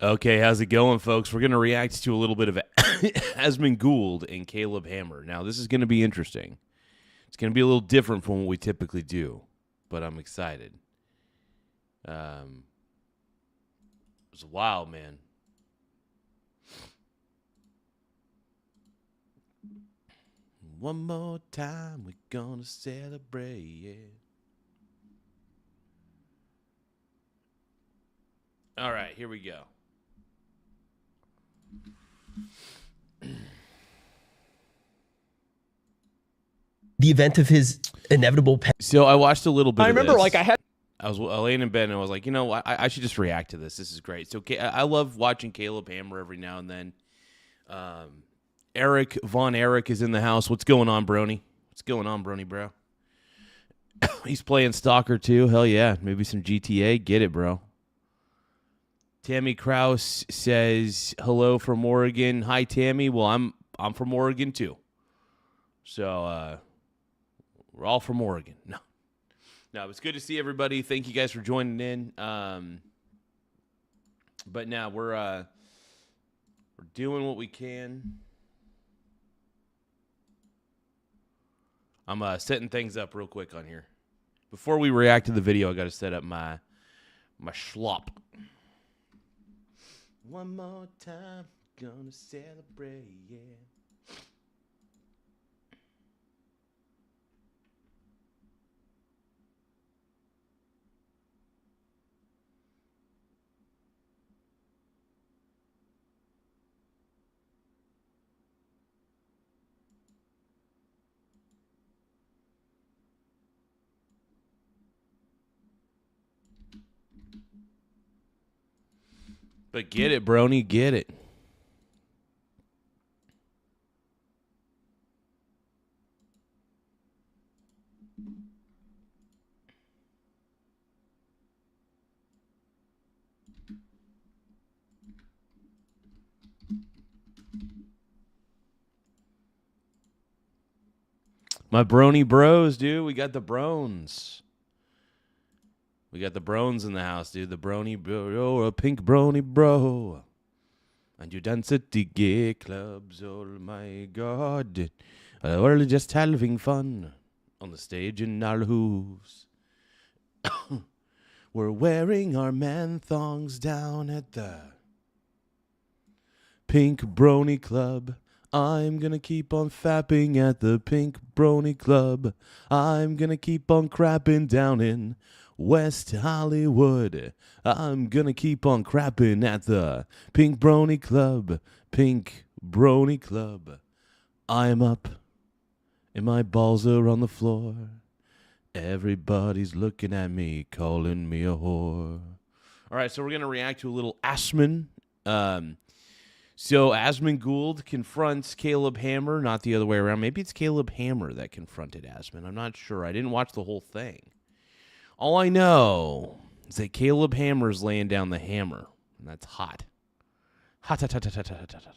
Okay, how's it going, folks? We're going to react to a little bit of Asmongold and Caleb Hammer. Now, this is going to be interesting. It's going to be a little different from what we typically do, but I'm excited. It's wild, man. One more time, we're going to celebrate, yeah. All right, here we go. The event of his inevitable So I watched a little bit I of remember, this. like, I was laying in bed and I was like, you know, I should just react to this. This is great. So I love watching Caleb Hammer every now and then. Eric is in the house. What's going on, Brony? What's going on, Brony, bro? He's playing Stalker too. Hell yeah. Maybe some GTA. Get it, bro. Tammy Kraus says hello from Oregon. Hi, Tammy. Well, I'm from Oregon too. So we're all from Oregon. No, it's good to see everybody. Thank you guys for joining in. But now we're doing what we can. I'm setting things up real quick on here. Before we react to the video, I got to set up my schlop. One more time, gonna celebrate, yeah. But get it, Brony, get it. My Brony bros, dude. We got the Brones. We got the Brones in the house, dude. The Brony bro, a pink Brony bro. And you dance at the gay clubs, oh my God. We're just having fun on the stage in our hooves. We're wearing our man thongs down at the Pink Brony Club. I'm gonna keep on fapping at the Pink Brony Club. I'm gonna keep on crapping down in West Hollywood. I'm gonna keep on crapping at the Pink Brony Club. Pink Brony Club. I'm up and my balls are on the floor. Everybody's looking at me, calling me a whore. All right, so we're gonna react to a little Asmon. So Asmongold confronts Caleb Hammer, not the other way around. Maybe it's Caleb Hammer that confronted Asmon. I'm not sure. I didn't watch the whole thing. All I know is that Caleb Hammer's laying down the hammer, and that's hot. Hot, hot, hot, hot, hot, hot, hot, hot,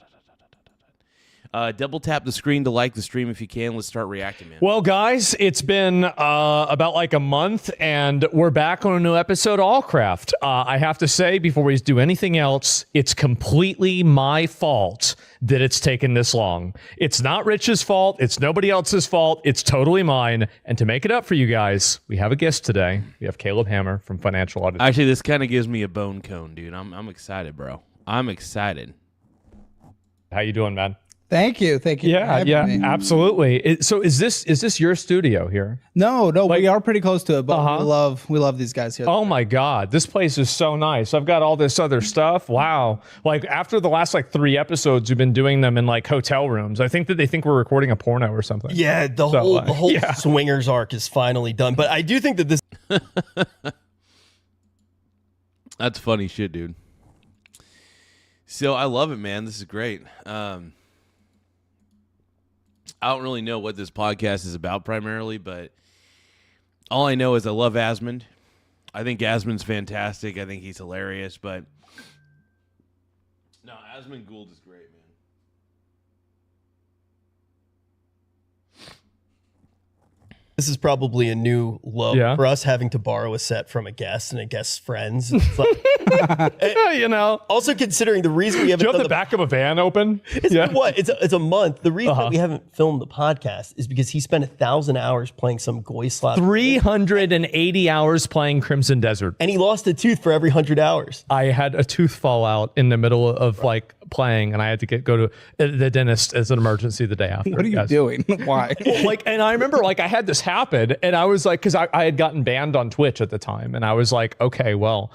hot. Double tap the screen to like the stream if you can. Let's start reacting, man. well, guys, it's been about like a month, and we're back on a new episode of Allcraft. I have to say, before we do anything else, it's completely my fault that it's taken this long. It's not Rich's fault. It's nobody else's fault. It's totally mine. And to make it up for you guys, we have a guest today. We have Caleb Hammer from Financial-Audit. Actually, this kind of gives me a bone cone, dude. I'm excited, bro. I'm excited. How you doing, man? Thank you. Yeah, absolutely. So is this your studio here? No, we are pretty close to it, but we love these guys here. Oh my God, this place is so nice. I've got all this other stuff. Wow. Like after the last 3 episodes, we've been doing them in hotel rooms. I think that they think we're recording a porno or something. Yeah, the whole swingers arc is finally done. But I do think that this That's funny shit, dude. So I love it, man. This is great. I don't really know what this podcast is about primarily, but all I know is I love Asmond. I think Asmond's fantastic. I think he's hilarious, but no, Asmongold is great, man. This is probably a new low for us, having to borrow a set from a guest and a guest's friends. It's like, Also considering the reason we haven't Do you have done the back of a van open? It's been what? It's a month. The reason that we haven't filmed the podcast is because he spent 1,000 hours playing some goy slot. 380 hours playing Crimson Desert. And he lost a tooth for every 100 hours. I had a tooth fall out in the middle of like playing, and I had to go to the dentist as an emergency the day after. What are you doing? Why? And I remember like I had this happen, and I was like, because I had gotten banned on Twitch at the time, and I was like, okay, well,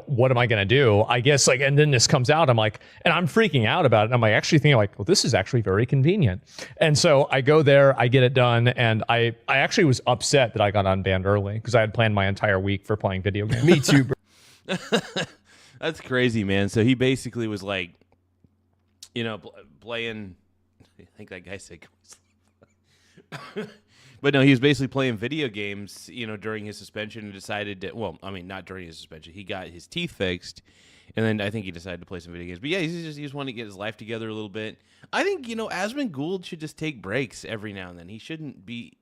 what am I gonna do? I guess like, and then this comes out, I'm like, and I'm freaking out about it. And I'm like actually thinking like, well, this is actually very convenient. And so I go there, I get it done, and I actually was upset that I got unbanned early because I had planned my entire week for playing video games. Me too, bro. That's crazy, man. So he basically was like, playing. I think that guy said. But no, he was basically playing video games, during his suspension and decided to, well, I mean, not during his suspension. He got his teeth fixed, and then I think he decided to play some video games. But yeah, he just wanted to get his life together a little bit. I think, Asmongold should just take breaks every now and then. He shouldn't be,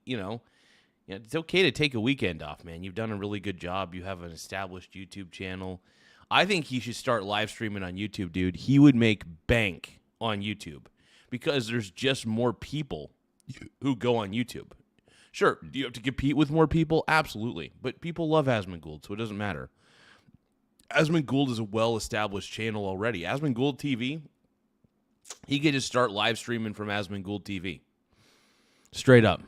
it's okay to take a weekend off, man. You've done a really good job. You have an established YouTube channel. I think he should start live streaming on YouTube, dude. He would make bank on YouTube because there's just more people who go on YouTube. Sure, do you have to compete with more people? Absolutely. But people love Asmongold, so it doesn't matter. Asmongold is a well-established channel already. Asmongold TV, he could just start live streaming from Asmongold TV. Straight up.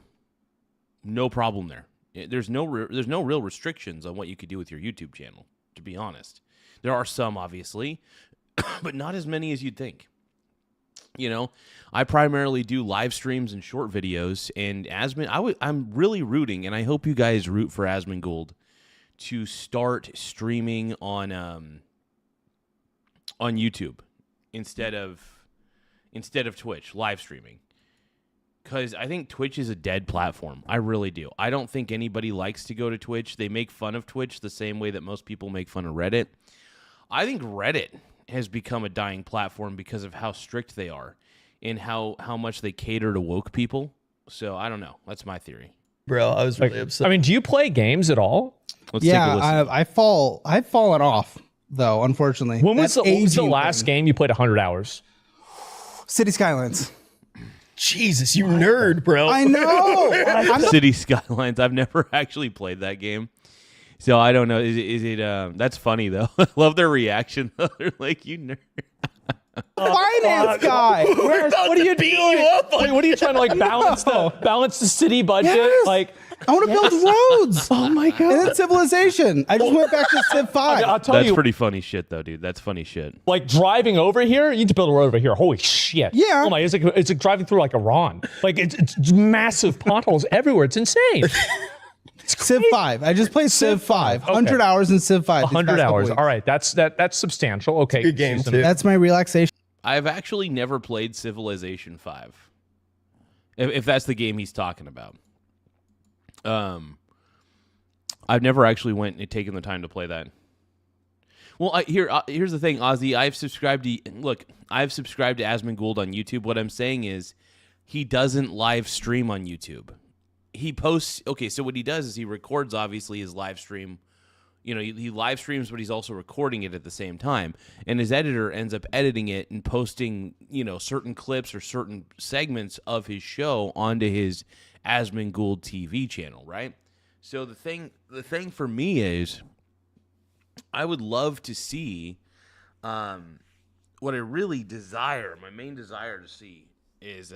No problem there. There's no real restrictions on what you could do with your YouTube channel, to be honest. There are some, obviously, but not as many as you'd think. I primarily do live streams and short videos, and I'm really rooting, and I hope you guys root for Asmongold to start streaming on YouTube instead of Twitch, live streaming. Because I think Twitch is a dead platform. I really do. I don't think anybody likes to go to Twitch. They make fun of Twitch the same way that most people make fun of Reddit. I think Reddit has become a dying platform because of how strict they are and how much they cater to woke people. So I don't know. That's my theory. Bro, I was really upset. I mean, do you play games at all? Let's take a listen. I've fallen off though, unfortunately. When was the last game you played 100 hours? City Skylines. Jesus, you nerd, bro. I know. City Skylines. I've never actually played that game. So I don't know. Is it that's funny though. I love their reaction. They're like, you nerd. Finance guy. What are you doing? Wait, what are you trying to like balance the city budget? Yes. Like I want to build roads. Oh my god. And then Civilization. I just went back to Civ 5. I'll tell That's you, pretty funny shit though, dude. That's funny shit. like driving over here, you need to build a road over here. Holy shit. Yeah. Oh my, it's like driving through like Iran. Like it's massive potholes everywhere. It's insane. Civ 5. I just played Civ 5. 100 Okay. hours in Civ 5. 100 hours. All right, that's substantial. Okay. Good game too. That's my relaxation. I've actually never played Civilization 5. If that's the game he's talking about. I've never actually went and taken the time to play that. Well, here's the thing, Ozzy. I've subscribed to Asmongold on YouTube. What I'm saying is he doesn't live stream on YouTube. He posts, okay, so what he does is he records, obviously, his live stream. He live streams, but he's also recording it at the same time. And his editor ends up editing it and posting, certain clips or certain segments of his show onto his Asmongold TV channel, right? So the thing for me is I would love to see what I really desire, my main desire to see is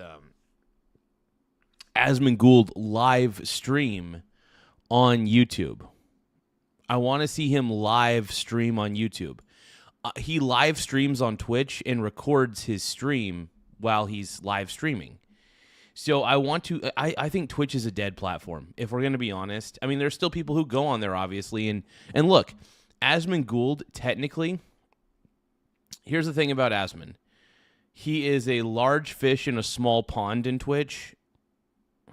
Asmongold live stream on YouTube. I want to see him live stream on YouTube. He live streams on Twitch and records his stream while he's live streaming. So I think Twitch is a dead platform, if we're going to be honest. I mean, there's still people who go on there, obviously. And look, Asmongold, technically, here's the thing about Asmon. He is a large fish in a small pond in Twitch.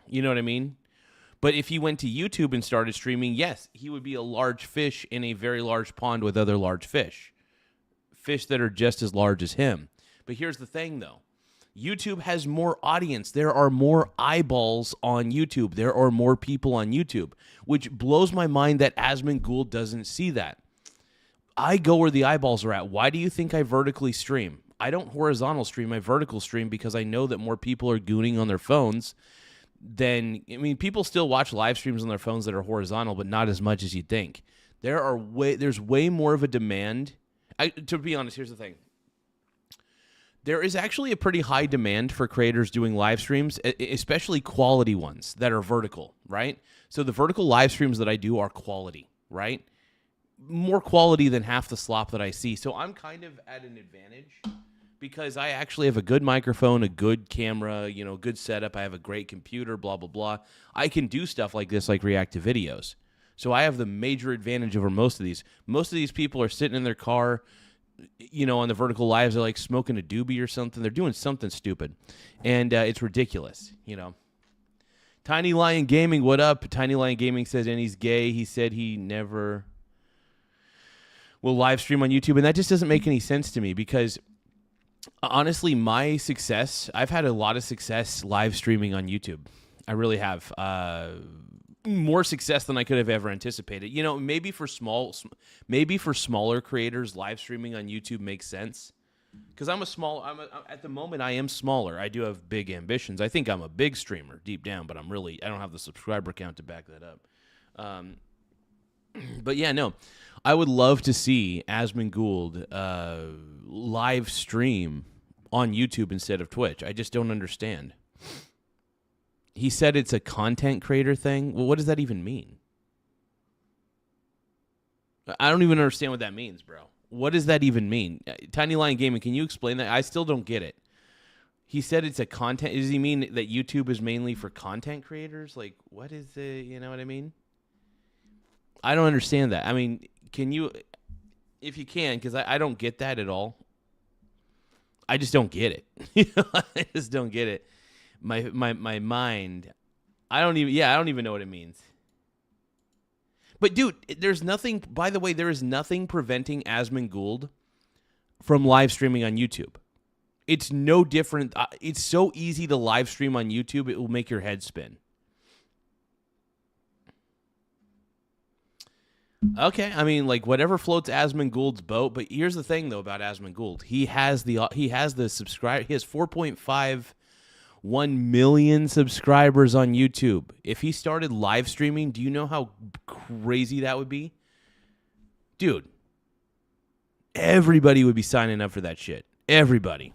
You know what I mean? But if he went to YouTube and started streaming, yes, he would be a large fish in a very large pond with other large fish. Fish that are just as large as him. But here's the thing, though. YouTube has more audience. There are more eyeballs on YouTube. There are more people on YouTube, which blows my mind that Asmongold doesn't see that. I go where the eyeballs are at. Why do you think I vertically stream? I don't horizontal stream, I vertical stream because I know that more people are gooning on their phones than, I mean, people still watch live streams on their phones that are horizontal, but not as much as you'd think. There's way more of a demand. To be honest, here's the thing. There is actually a pretty high demand for creators doing live streams, especially quality ones that are vertical, right? So the vertical live streams that I do are quality, right? More quality than half the slop that I see. So I'm kind of at an advantage because I actually have a good microphone, a good camera, good setup. I have a great computer, blah, blah, blah. I can do stuff like this, like react to videos. So I have the major advantage over most of these. Most of these people are sitting in their car, on the vertical lives, they're like smoking a doobie or something. They're doing something stupid. And it's ridiculous, Tiny Lion Gaming, what up? Tiny Lion Gaming says, and he's gay. He said he never will live stream on YouTube. And that just doesn't make any sense to me because, honestly, my success, I've had a lot of success live streaming on YouTube. I really have. More success than I could have ever anticipated. Maybe for smaller creators, live streaming on YouTube makes sense. Because at the moment I am smaller. I do have big ambitions. I think I'm a big streamer deep down, but I don't have the subscriber count to back that up. But yeah, no, I would love to see Asmongold live stream on YouTube instead of Twitch. I just don't understand. He said it's a content creator thing. Well, what does that even mean? I don't even understand what that means, bro. What does that even mean? Tiny Lion Gaming, can you explain that? I still don't get it. He said it's a content. Does he mean that YouTube is mainly for content creators? Like, what is the, you know what I mean? I don't understand that. I mean, can you, if you can, because I don't get that at all. I just don't get it. I just don't get it. My mind, I don't even know what it means. But dude, there's nothing, by the way, there is nothing preventing Asmongold from live streaming on YouTube. It's no different. It's so easy to live stream on YouTube, it will make your head spin. Okay, I mean, like, whatever floats Asmongold's boat, but here's the thing though about Asmongold. He has the subscribe, he has 4.51 million subscribers on YouTube. If he started live streaming, do you know how crazy that would be? Dude, everybody would be signing up for that shit. Everybody.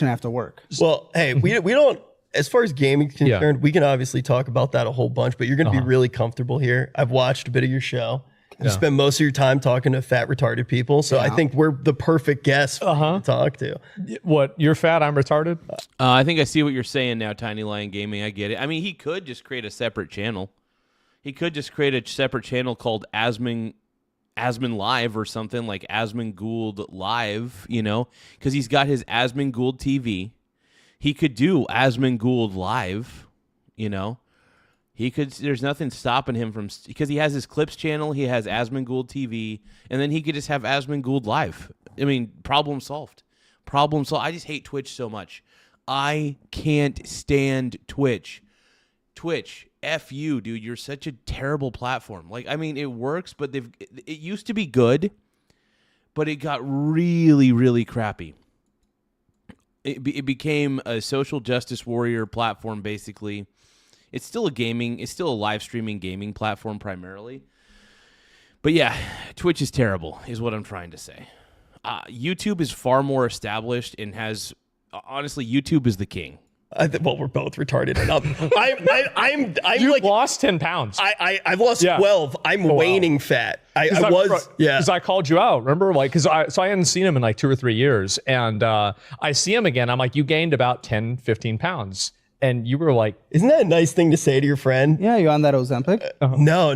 Have to work. Well, hey, we don't, as far as gaming is concerned, we can obviously talk about that a whole bunch, but you're going to be really comfortable here. I've watched a bit of your show. You spend most of your time talking to fat, retarded people. So I think we're the perfect guest for you to talk to. What? You're fat, I'm retarded? I think I see what you're saying now, Tiny Lion Gaming. I get it. I mean, he could just create a separate channel. He could just create a separate channel called Asmon Live or something, like Asmongold Live, because he's got his Asmongold TV. He could do Asmongold Live, He could. There's nothing stopping him from, because he has his Clips channel, he has Asmongold TV, and then he could just have Asmongold Live. I mean, problem solved. Problem solved. I just hate Twitch so much. I can't stand Twitch. Twitch, F you, dude. You're such a terrible platform. Like, I mean, it works, but it used to be good, but it got really, really crappy. It became a social justice warrior platform, basically. It's still a live streaming gaming platform primarily. But yeah, Twitch is terrible, is what I'm trying to say. YouTube is far more established and has, honestly, YouTube is the king. Well, we're both retarded. I'm you like, lost 10 pounds. I've lost 12. I'm waning fat. Because I called you out, remember? Like, I hadn't seen him in like 2 or 3 years. And I see him again. I'm like, you gained about 10, 15 pounds. And you were like, isn't that a nice thing to say to your friend? Yeah, you on that Ozempic? No.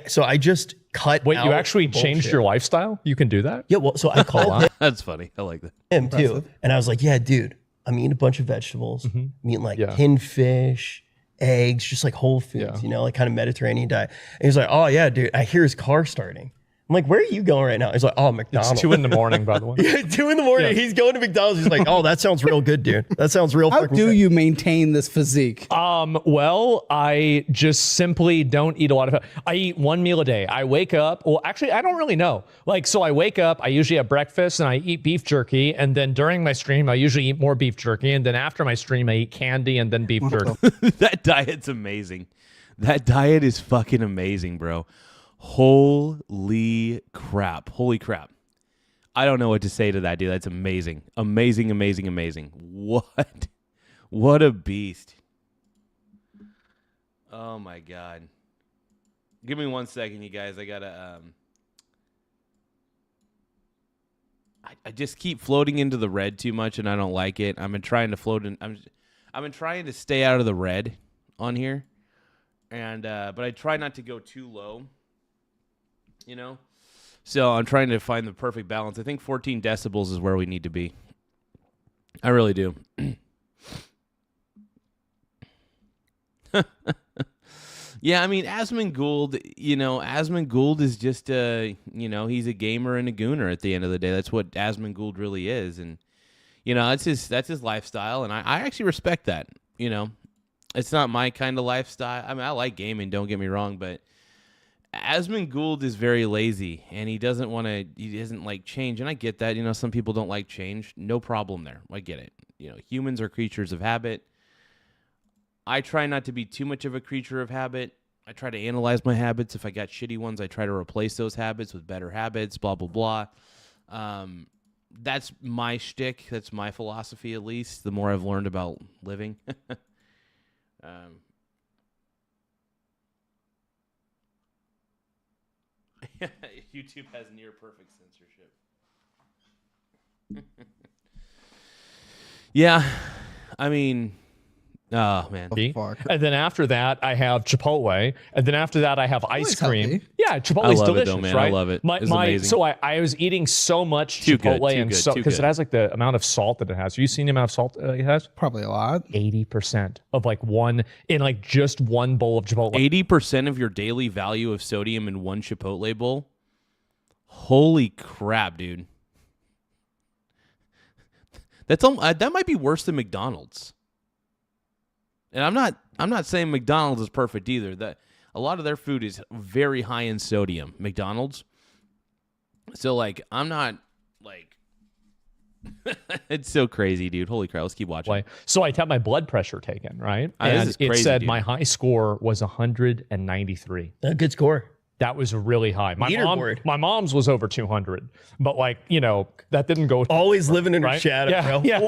So I just cut. Wait, out you actually changed your lifestyle? You can do that? Yeah. Well, so I called That's funny. I like that. him too, and I was like, yeah, dude, I'm eating a bunch of vegetables. I'm eating like tinned fish, eggs, just like whole foods, like kind of Mediterranean diet. And he's like, oh yeah, dude, I hear his car starting. I'm like, where are you going right now? He's like, oh, McDonald's. It's 2 a.m, by the way. Yeah, 2 a.m. He's going to McDonald's. He's like, oh, that sounds real good, dude. That sounds real. How do you maintain this physique? Well, I just simply don't eat a lot of. I eat 1 meal a day. I wake up. Well, actually, I don't really know. Like, so I wake up. I usually have breakfast and I eat beef jerky. And then during my stream, I usually eat more beef jerky. And then after my stream, I eat candy and then beef jerky. That diet's amazing. That diet is fucking amazing, bro. Holy crap. Holy crap. I don't know what to say to that, dude. That's amazing. Amazing, amazing, amazing. What a beast. Oh my God. Give me 1 second, you guys. I gotta I just keep floating into the red too much and I don't like it. I've been trying to float in I've been trying to stay out of the red on here. And but I try not to go too low. You know, so I'm trying to find the perfect balance. I think 14 decibels is where we need to be. I really do. Yeah, I mean, Asmongold, Asmongold is just he's a gamer and a gooner at the end of the day. That's what Asmongold really is. And, that's his lifestyle. And I actually respect that. It's not my kind of lifestyle. I mean, I like gaming, don't get me wrong, but Asmongold is very lazy and he doesn't like change. And I get that, some people don't like change. No problem there. I get it. Humans are creatures of habit. I try not to be too much of a creature of habit. I try to analyze my habits. If I got shitty ones, I try to replace those habits with better habits, blah, blah, blah. That's my shtick. That's my philosophy, at least, the more I've learned about living. YouTube has near perfect censorship. Yeah, I mean, oh man. And then after that, I have Chipotle, and then after that, I have ice cream. Healthy. Yeah, Chipotle's I love delicious, it, though, man. right? I love it. It's amazing. So I was eating so much Too good, Chipotle too and good, so too because it good. has like the amount of salt that it has. Have you seen the amount of salt it has? Probably a lot. 80% of like one in like just one bowl of Chipotle. 80% of your daily value of sodium in one Chipotle bowl? Holy crap, dude. That might be worse than McDonald's. And I'm not saying McDonald's is perfect either. That a lot of their food is very high in sodium, McDonald's. So like I'm not like it's so crazy, dude. Holy crap, let's keep watching. So I had my blood pressure taken, right? This And is it crazy, said dude. my high score was 193. A good score. That was really high. Leaderboard. My mom's was over 200, but like, that didn't go. Always living in her right? shadow, Yeah, bro. yeah,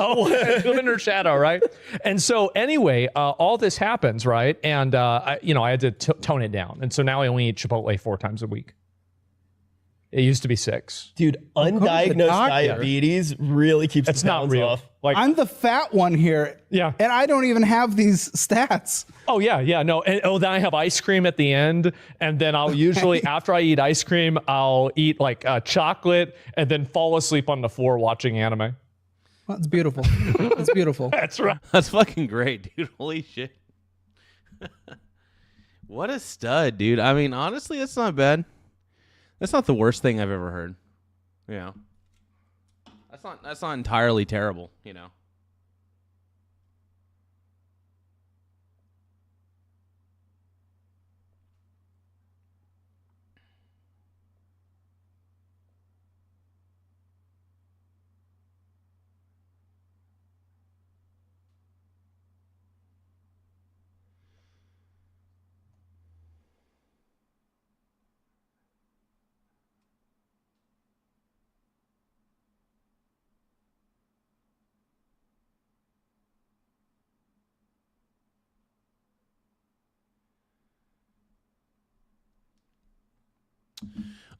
living in her shadow, right? And so anyway, all this happens, right? And I had to tone it down, and so now I only eat Chipotle 4 times a week. It used to be 6. Dude, undiagnosed diabetes really keeps It's the not pounds real. off. Like, I'm the fat one here. Yeah. And I don't even have these stats. oh yeah, no. And then I have ice cream at the end, and then I'll usually after I eat ice cream, I'll eat like chocolate, and then fall asleep on the floor watching anime. Well, it's beautiful. It's beautiful. That's right. That's fucking great, dude. Holy shit. What a stud, dude. I mean, honestly, that's not bad. That's not the worst thing I've ever heard. That's not entirely terrible,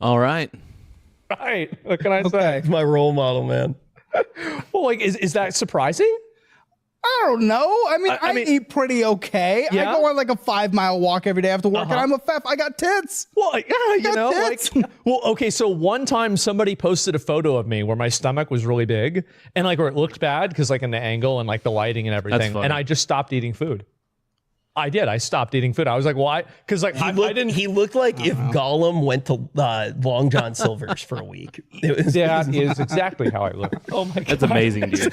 All right. Right. What can I say? Okay. It's my role model, man. Well, like, is that surprising? I don't know. I mean, eat pretty okay. Yeah? I go on like a 5-mile walk every day after work, and I'm a fef. I got tits. Well, yeah, That's it. well, okay. So one time somebody posted a photo of me where my stomach was really big and like where it looked bad because like in the angle and like the lighting and everything, funny. and I just stopped eating food. I did. I stopped eating food. I was like, why? Because like I didn't. He looked like if Gollum went to Long John Silver's for a week. That is exactly how I look. Oh my god, That's amazing, dude.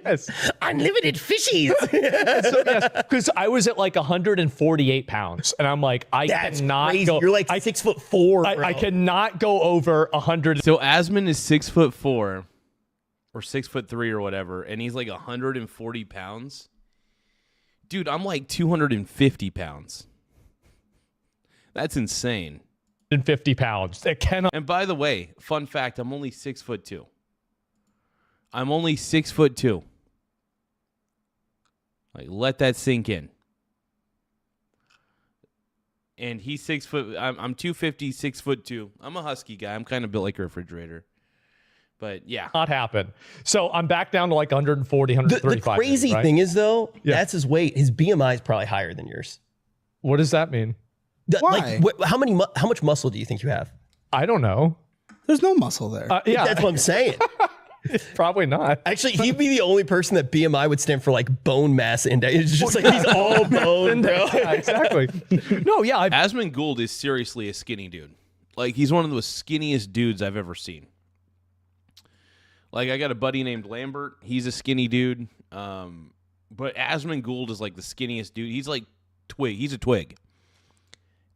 Yes, unlimited fishies. so, yes, because I was at like 148 pounds, and I'm like, That's cannot crazy. go. You're like 6'4". I cannot go over 100. So Asmon is 6'4" or 6'3" or whatever, and he's like 140 pounds. Dude, I'm like 250 pounds. That's insane. 50 pounds. That cannot. And by the way, fun fact, I'm only 6'2". I'm only 6'2". Like, let that sink in. And he's 6 foot. I'm 250, 6'2". I'm a husky guy. I'm kind of built like a refrigerator. But yeah, Not happen. So I'm back down to like 140, The 135. crazy right? thing is, though, Yeah. that's his weight. His BMI is probably higher than yours. What does that mean? Why? Like, how much muscle do you think you have? I don't know. There's no muscle there. Yeah, That's what I'm saying. probably not. Actually, he'd be the only person that BMI would stand for, like bone mass index. It's just like he's all bone, bro. Yeah, exactly. No, yeah. Asmongold is seriously a skinny dude. Like, he's one of the skinniest dudes I've ever seen. Like, I got a buddy named Lambert. He's a skinny dude. But Asmongold is like the skinniest dude. He's like twig. He's a twig.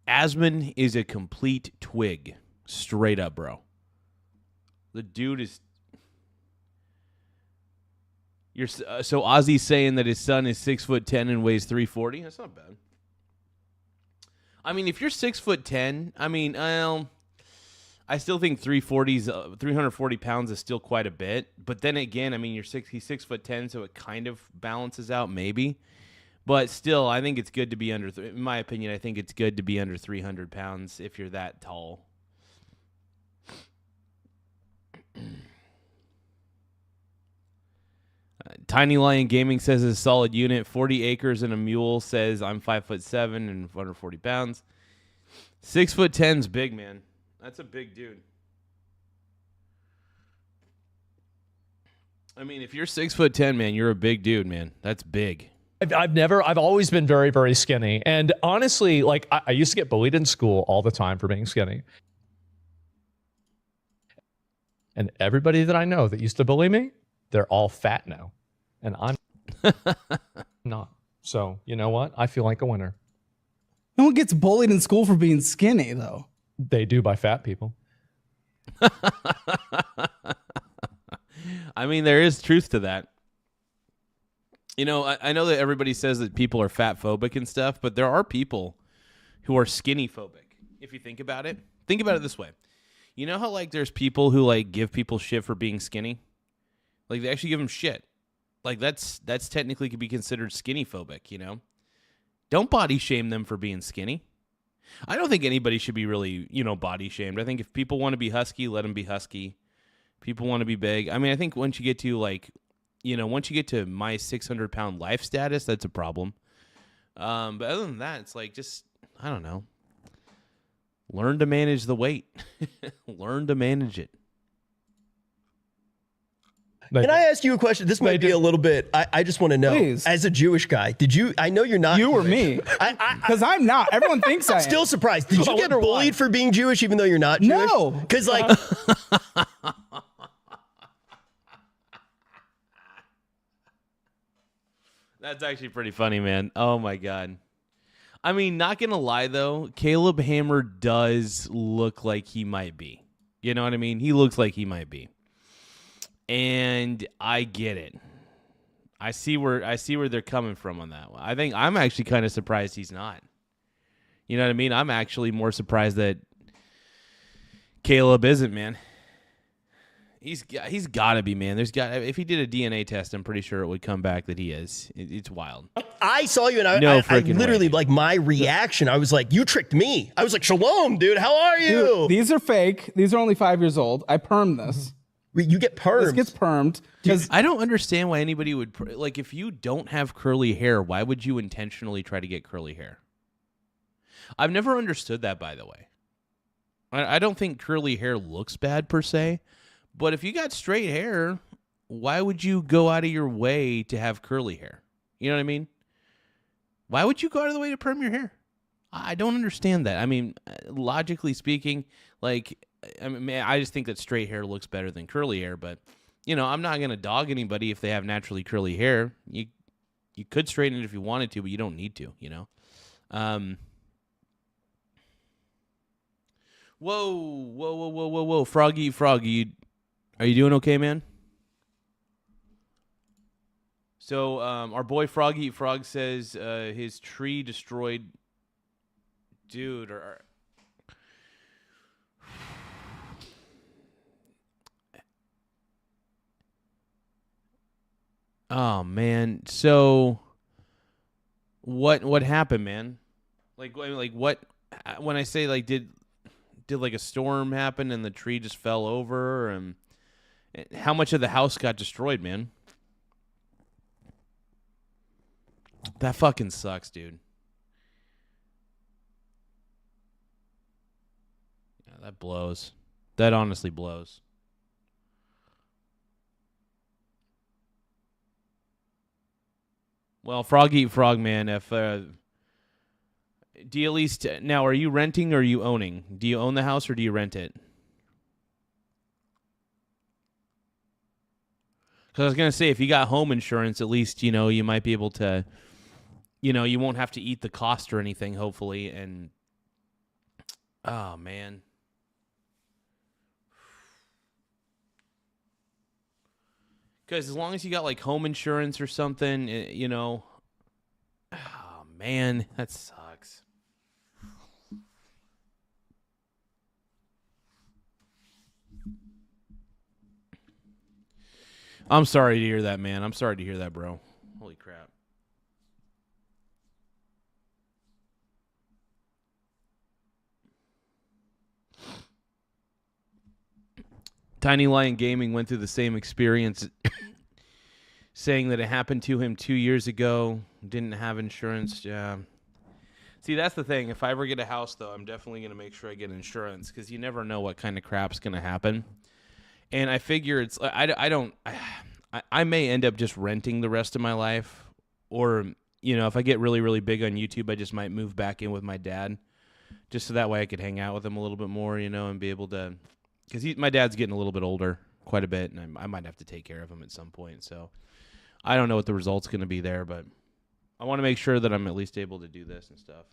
Asmon is a complete twig. Straight up, bro. The dude is... So Ozzy's saying that his son is 6'10" and weighs 340. That's not bad. I mean, if you're 6'10", I mean, I still think 340 pounds is still quite a bit. But then again, I mean, he's 6'10", so it kind of balances out, maybe. But still, I think it's good to be under. In my opinion, I think it's good to be under 300 pounds if you're that tall. Tiny Lion Gaming says it's a solid unit. 40 acres and a mule says I'm 5'7" and 140 pounds. 6'10"'s big, man. That's a big dude. I mean, if you're 6'10", man, you're a big dude, man. That's big. I've always been very, very skinny. And honestly, like I used to get bullied in school all the time for being skinny. And everybody that I know that used to bully me, they're all fat now. And I'm not. So, you know what? I feel like a winner. No one gets bullied in school for being skinny, though. They do by fat people. I mean, there is truth to that. You know, I know that everybody says that people are fat phobic and stuff, but there are people who are skinny phobic. If you think about it this way. You know how, like, there's people who, like, give people shit for being skinny? Like, they actually give them shit. Like, that's technically could be considered skinny phobic, you know? Don't body shame them for being skinny. I don't think anybody should be really, body shamed. I think if people want to be husky, let them be husky. People want to be big. I mean, I think once you get to, like, once you get to my 600-pound life status, that's a problem. But other than that, it's like just, I don't know. Learn to manage the weight. Learn to manage it. Can I ask you a question? This might be a little bit, I just want to know, Please. as a Jewish guy, I know you're not You or Jewish. me? Because I'm not. Everyone thinks I am. Still surprised. Did you I get wonder bullied why. for being Jewish even though you're not Jewish? No. Because, like, That's actually pretty funny, man. Oh, my God. I mean, not going to lie, though, Caleb Hammer does look like he might be. You know what I mean? He looks like he might be. And I get it. I see where they're coming from on that one. I think I'm actually kind of surprised he's not. You know what I mean? I'm actually more surprised that Caleb isn't, man. He's got to be, man. If he did a DNA test, I'm pretty sure it would come back that he is. It's wild. I saw you and I literally, way. like, my reaction, I was like, you tricked me. I was like, Shalom, dude. How are you? Dude, these are fake. These are only 5 years old. I permed this. You get perms. This gets permed. Because I don't understand why anybody would like if you don't have curly hair, why would you intentionally try to get curly hair? I've never understood that, by the way. I don't think curly hair looks bad per se, but if you got straight hair, why would you go out of your way to have curly hair? You know what I mean? Why would you go out of the way to perm your hair? I don't understand that. I mean, logically speaking, like, I mean, man, I just think that straight hair looks better than curly hair. But, you know, I'm not going to dog anybody if they have naturally curly hair. You could straighten it if you wanted to, but you don't need to, you know? Whoa. Froggy Frog, are you doing okay, man? So our boy Froggy Frog says his tree destroyed. Dude, oh man. So what happened, man? Like what? When I say like did like a storm happen and the tree just fell over, and how much of the house got destroyed, man? That fucking sucks, dude. Yeah, that blows. That honestly blows. Well, Froggy Frog, man, if do you at least now are you renting or are you owning? Do you own the house or do you rent it? Because I was gonna say if you got home insurance, at least you know you might be able to, you know, you won't have to eat the cost or anything, hopefully. And oh man. Because as long as you got like home insurance or something, you know, oh man, that sucks. I'm sorry to hear that, man. I'm sorry to hear that, bro. Holy crap. Tiny Lion Gaming went through the same experience, saying that it happened to him 2 years ago, didn't have insurance. Yeah. See, that's the thing. If I ever get a house, though, I'm definitely going to make sure I get insurance because you never know what kind of crap's going to happen. And I figure it's I may end up just renting the rest of my life, or you know, if I get really, really big on YouTube, I just might move back in with my dad, just so that way I could hang out with him a little bit more, you know, and be able to, because my dad's getting a little bit older, quite a bit, and I might have to take care of him at some point. So I don't know what the result's going to be there, but I want to make sure that I'm at least able to do this and stuff.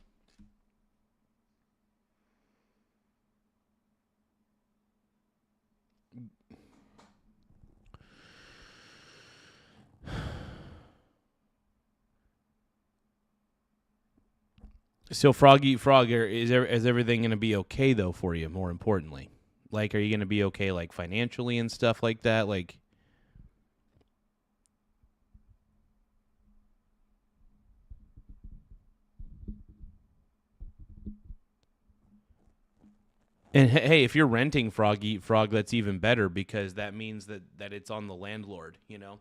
So, Froggy Frog, is everything going to be okay, though, for you, more importantly? Like, are you going to be okay, like, financially and stuff like that? Like, and hey, if you're renting Froggy Frog, that's even better because that means that it's on the landlord, you know?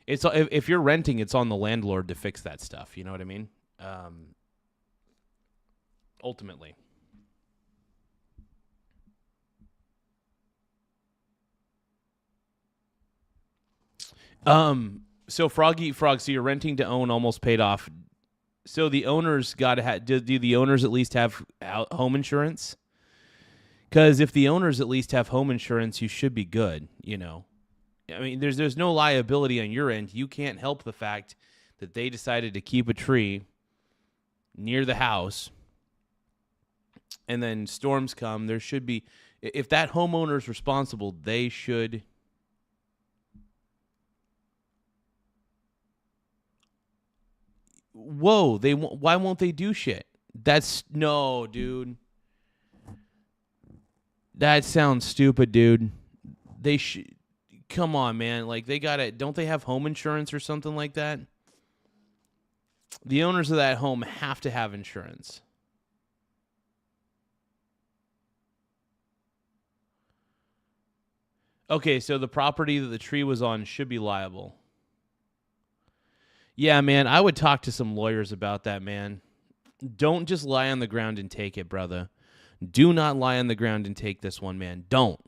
If you're renting, it's on the landlord to fix that stuff, you know what I mean? Ultimately. So Froggy Frog, so you're renting to own, almost paid off. So the owners do the owners at least have home insurance? Because if the owners at least have home insurance, you should be good, you know. I mean, there's no liability on your end. You can't help the fact that they decided to keep a tree near the house, and then storms come. There should be, if that homeowner's responsible, they should. Whoa, why won't they do shit? No, dude. That sounds stupid, dude. They should. Come on, man. Like, don't they have home insurance or something like that? The owners of that home have to have insurance. Okay, so the property that the tree was on should be liable. Yeah, man, I would talk to some lawyers about that, man. Don't just lie on the ground and take it, brother. Do not lie on the ground and take this one, man. Don't.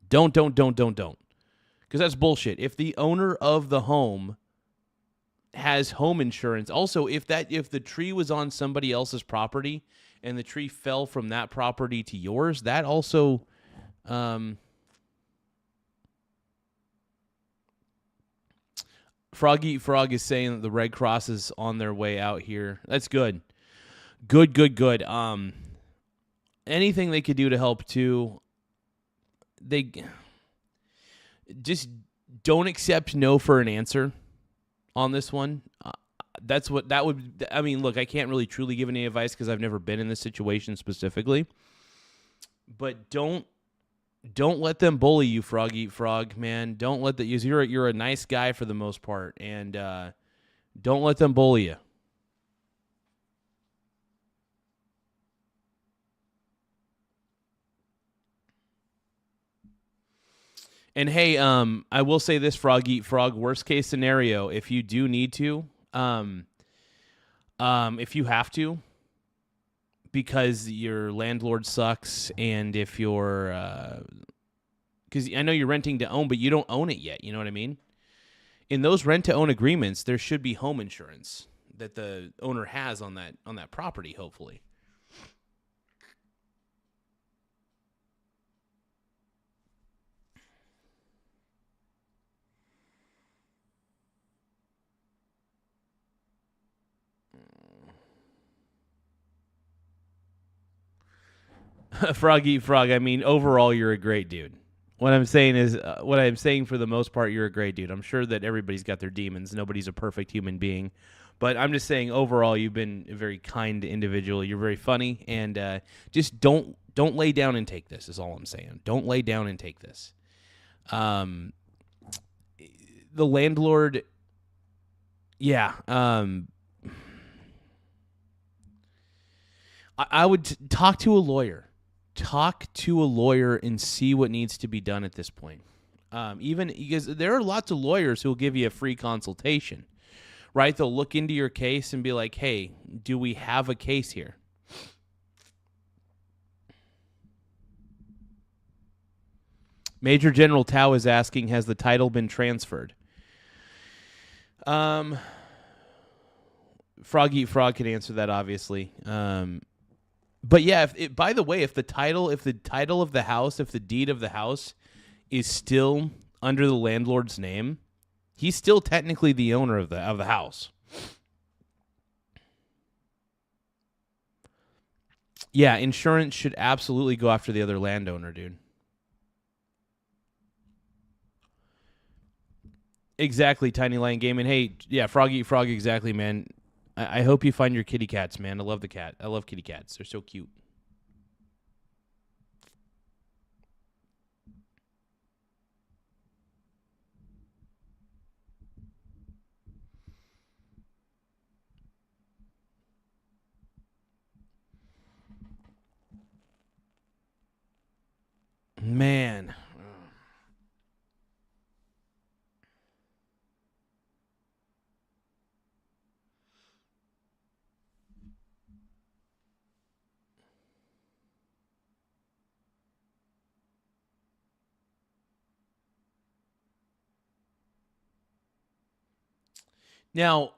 Because that's bullshit. If the owner of the home has home insurance. Also, if the tree was on somebody else's property and the tree fell from that property to yours, that also Froggy Frog is saying that the Red Cross is on their way out here. That's good. Good. Anything they could do to help too. They just don't accept no for an answer on this one. I mean, look, I can't really truly give any advice because I've never been in this situation specifically. But don't let them bully you, Froggy Frog, man. Don't let you're a nice guy for the most part, and don't let them bully you. And hey, I will say this, Froggy Frog, worst case scenario, if you do need to, if you have to, because your landlord sucks, and if you're, because I know you're renting to own, but you don't own it yet, you know what I mean? In those rent-to-own agreements, there should be home insurance that the owner has on that property, hopefully. Froggy Frog, I mean, overall, you're a great dude. What I'm saying for the most part, you're a great dude. I'm sure that everybody's got their demons. Nobody's a perfect human being. But I'm just saying, overall, you've been a very kind individual. You're very funny. And just don't lay down and take this, is all I'm saying. Don't lay down and take this. The landlord, yeah. I would talk to a lawyer. Talk to a lawyer and see what needs to be done at this point. Even because there are lots of lawyers who will give you a free consultation, right? They'll look into your case and be like, hey, do we have a case here? Major General Tao is asking, has the title been transferred? Froggy Frog can answer that, obviously. But yeah, by the way, if the title of the house, if the deed of the house is still under the landlord's name, he's still technically the owner of the house. Yeah, insurance should absolutely go after the other landowner, dude. Exactly, Tiny Lion Gaming. Hey, yeah, Froggy Frog, exactly, man. I hope you find your kitty cats, man. I love the cat. I love kitty cats. They're so cute. Man. Now,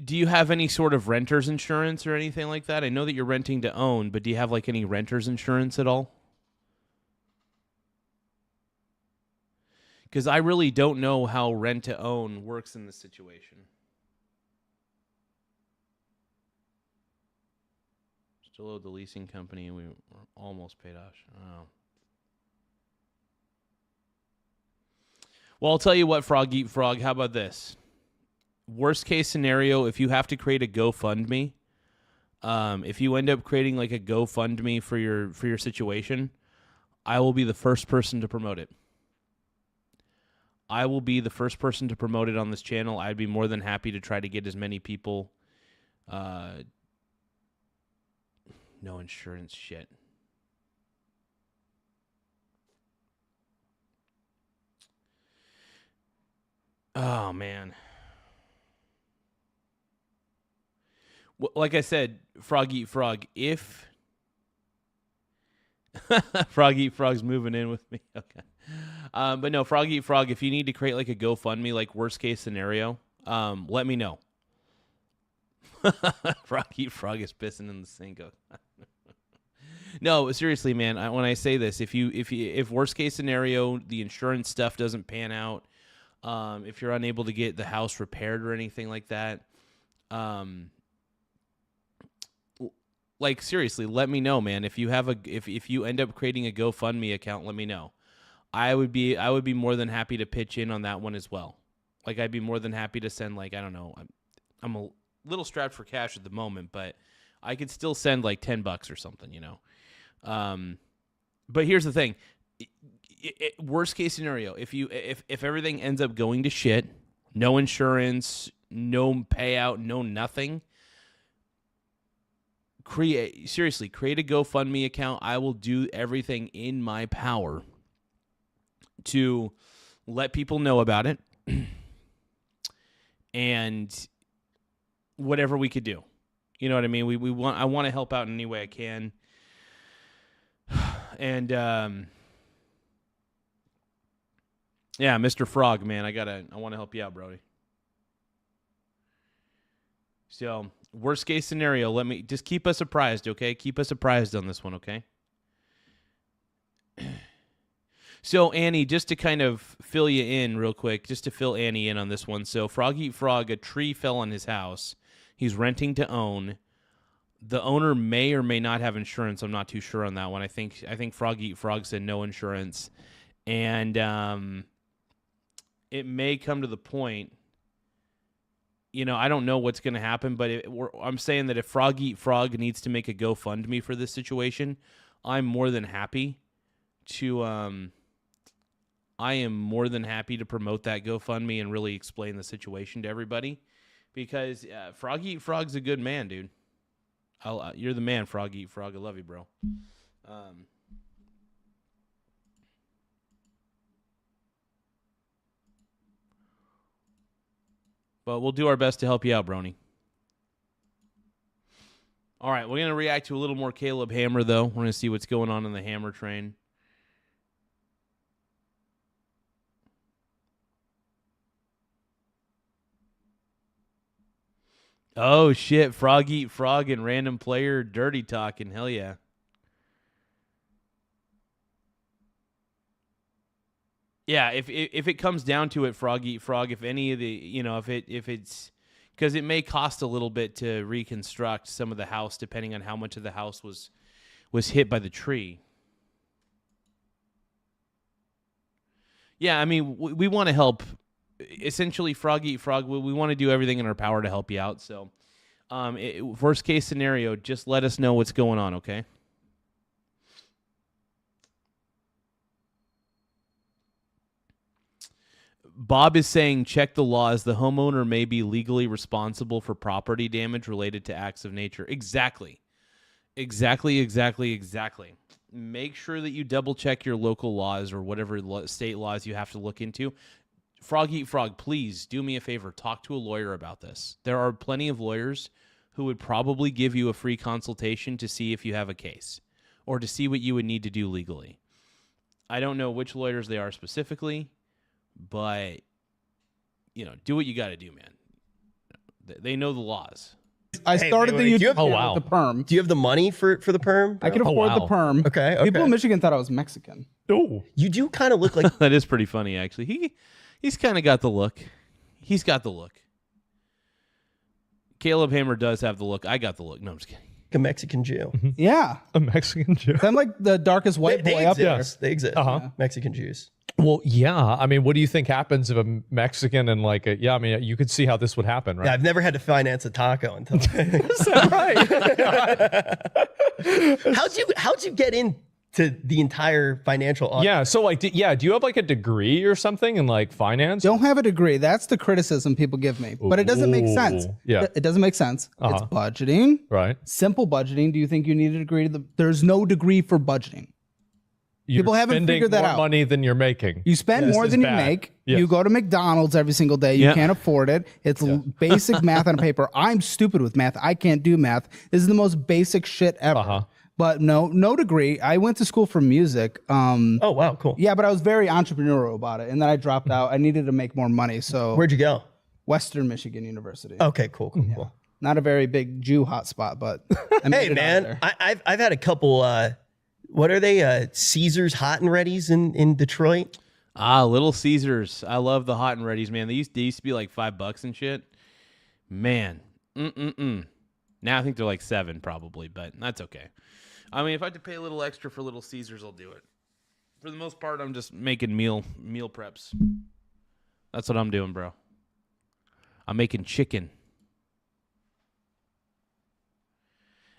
do you have any sort of renter's insurance or anything like that? I know that you're renting to own, but do you have like any renter's insurance at all? Because I really don't know how rent to own works in this situation. Still owe the leasing company, and we were almost paid off. Oh. Well, I'll tell you what, Froggy Frog, how about this? Worst case scenario, if you have to create a GoFundMe, if you end up creating like a GoFundMe for your situation, I will be the first person to promote it. I will be the first person to promote it on this channel. I'd be more than happy to try to get as many people. No insurance shit. Oh, man. Well, like I said, Froggy Frog, if... Froggy Frog's moving in with me. Okay. But no, Froggy Frog, if you need to create like a GoFundMe, like worst case scenario, let me know. Froggy Frog is pissing in the sink. No, seriously, man. When I say this, if worst case scenario, the insurance stuff doesn't pan out, if you're unable to get the house repaired or anything like that, like seriously, let me know, man. If you have if you end up creating a GoFundMe account, let me know. I would be more than happy to pitch in on that one as well. Like I'd be more than happy to send, like, I don't know, I'm a little strapped for cash at the moment, but I could still send like $10 or something, you know. But here's the thing. Worst case scenario, if everything ends up going to shit, no insurance, no payout, no nothing, create a GoFundMe account. I will do everything in my power to let people know about it and whatever we could do. You know what I mean? I want to help out in any way I can. And yeah, Mr. Frog, man, I want to help you out, Brody. So, worst case scenario, just keep us apprised, okay? Keep us apprised on this one, okay? So, Annie, just to kind of fill you in real quick, just to fill Annie in on this one. So, Froggy Frog, a tree fell on his house. He's renting to own. The owner may or may not have insurance. I'm not too sure on that one. I think Froggy Frog said no insurance. And it may come to the point, you know, I don't know what's going to happen, but I'm saying that if Froggy Frog needs to make a GoFundMe for this situation, I'm more than happy to promote that GoFundMe and really explain the situation to everybody, because Froggy Frog's a good man, dude. You're the man, Froggy Frog. I love you, bro. But we'll do our best to help you out, Brony. All right, we're going to react to a little more Caleb Hammer, though. We're going to see what's going on in the Hammer train. Oh, shit. Froggy Frog and random player dirty talking. Hell yeah. Yeah, if it comes down to it, Froggy Frog, if any of the, you know, if it's, because it may cost a little bit to reconstruct some of the house depending on how much of the house was hit by the tree. Yeah, I mean, we want to help. Essentially, Froggy Frog, we want to do everything in our power to help you out. So, worst case scenario, just let us know what's going on, okay? Bob is saying, check the laws. The homeowner may be legally responsible for property damage related to acts of nature. Exactly. Make sure that you double check your local laws or whatever state laws you have to look into. Froggy Frog, please do me a favor. Talk to a lawyer about this. There are plenty of lawyers who would probably give you a free consultation to see if you have a case or to see what you would need to do legally. I don't know which lawyers they are specifically, but, you know, do what you got to do, man. They know the laws. I started the YouTube with the perm. Do you have the money for the perm? I can afford the perm. Okay. People in Michigan thought I was Mexican. Oh, you do kind of look like that is pretty funny, actually. He's kind of got the look. He's got the look. Caleb Hammer does have the look. I got the look. No, I'm just kidding. A Mexican Jew. Yeah. A Mexican Jew. I'm like the darkest white boy up there. They exist. Uh-huh. Mexican Jews. Well, yeah. I mean, what do you think happens if a Mexican and like a, yeah, I mean, you could see how this would happen, right? Yeah, I've never had to finance a taco until. Is that right? How'd you get into the entire financial audit? Yeah. So like, do you have like a degree or something in like finance? Don't have a degree. That's the criticism people give me. But it doesn't make sense. Yeah. It doesn't make sense. It's budgeting. Right. Simple budgeting. Do you think you need a degree? There's no degree for budgeting. People haven't figured that out. More money than you're making. You spend more than you make. Yes. You go to McDonald's every single day. You can't afford it. It's basic math on paper. I'm stupid with math. I can't do math. This is the most basic shit ever. But no degree. I went to school for music. Oh, wow, cool. Yeah, but I was very entrepreneurial about it. And then I dropped out. I needed to make more money. So where'd you go? Western Michigan University. Okay, cool. Not a very big Jew hotspot, but hey man, I've had a couple. What are they? Caesars Hot and Readies in Detroit. Little Caesars. I love the Hot and Readies, man. They used to be like $5 and shit. Man, now I think they're like $7 probably, but that's okay. I mean, if I had to pay a little extra for Little Caesars, I'll do it. For the most part, I'm just making meal preps. That's what I'm doing, bro. I'm making chicken.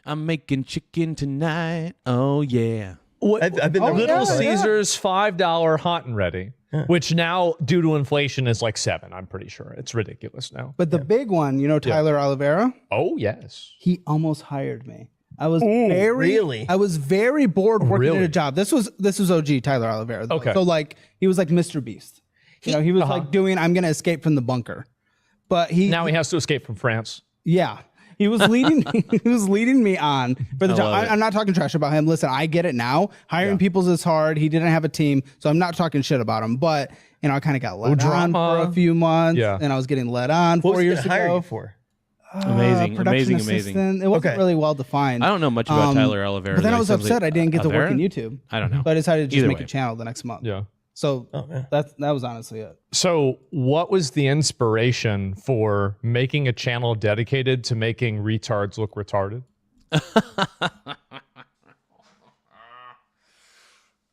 I'm making chicken tonight. Oh, yeah. I've been Little Caesars $5 hot and ready, which now, due to inflation, is like $7. I'm pretty sure it's ridiculous now. But the big one, you know, Tyler Oliveira. Oh yes, he almost hired me. I was I was very bored working at a job. This was OG Tyler Oliveira. Though. Okay, so like he was like Mr. Beast. You know, he was like doing I'm gonna escape from the bunker, but he has to escape from France. Yeah. He was leading. He was leading me on for the job. I'm not talking trash about him. Listen, I get it now. Hiring people's is hard. He didn't have a team, so I'm not talking shit about him. But you know, I kind of got let on for a few months, and I was getting let on 4 years ago. For amazing. It wasn't really well defined. I don't know much about Tyler Oliveira. But then I was upset I didn't get to work in YouTube. I don't know. So I decided to just make a channel the next month. Yeah. So that was honestly it. So what was the inspiration for making a channel dedicated to making retards look retarded?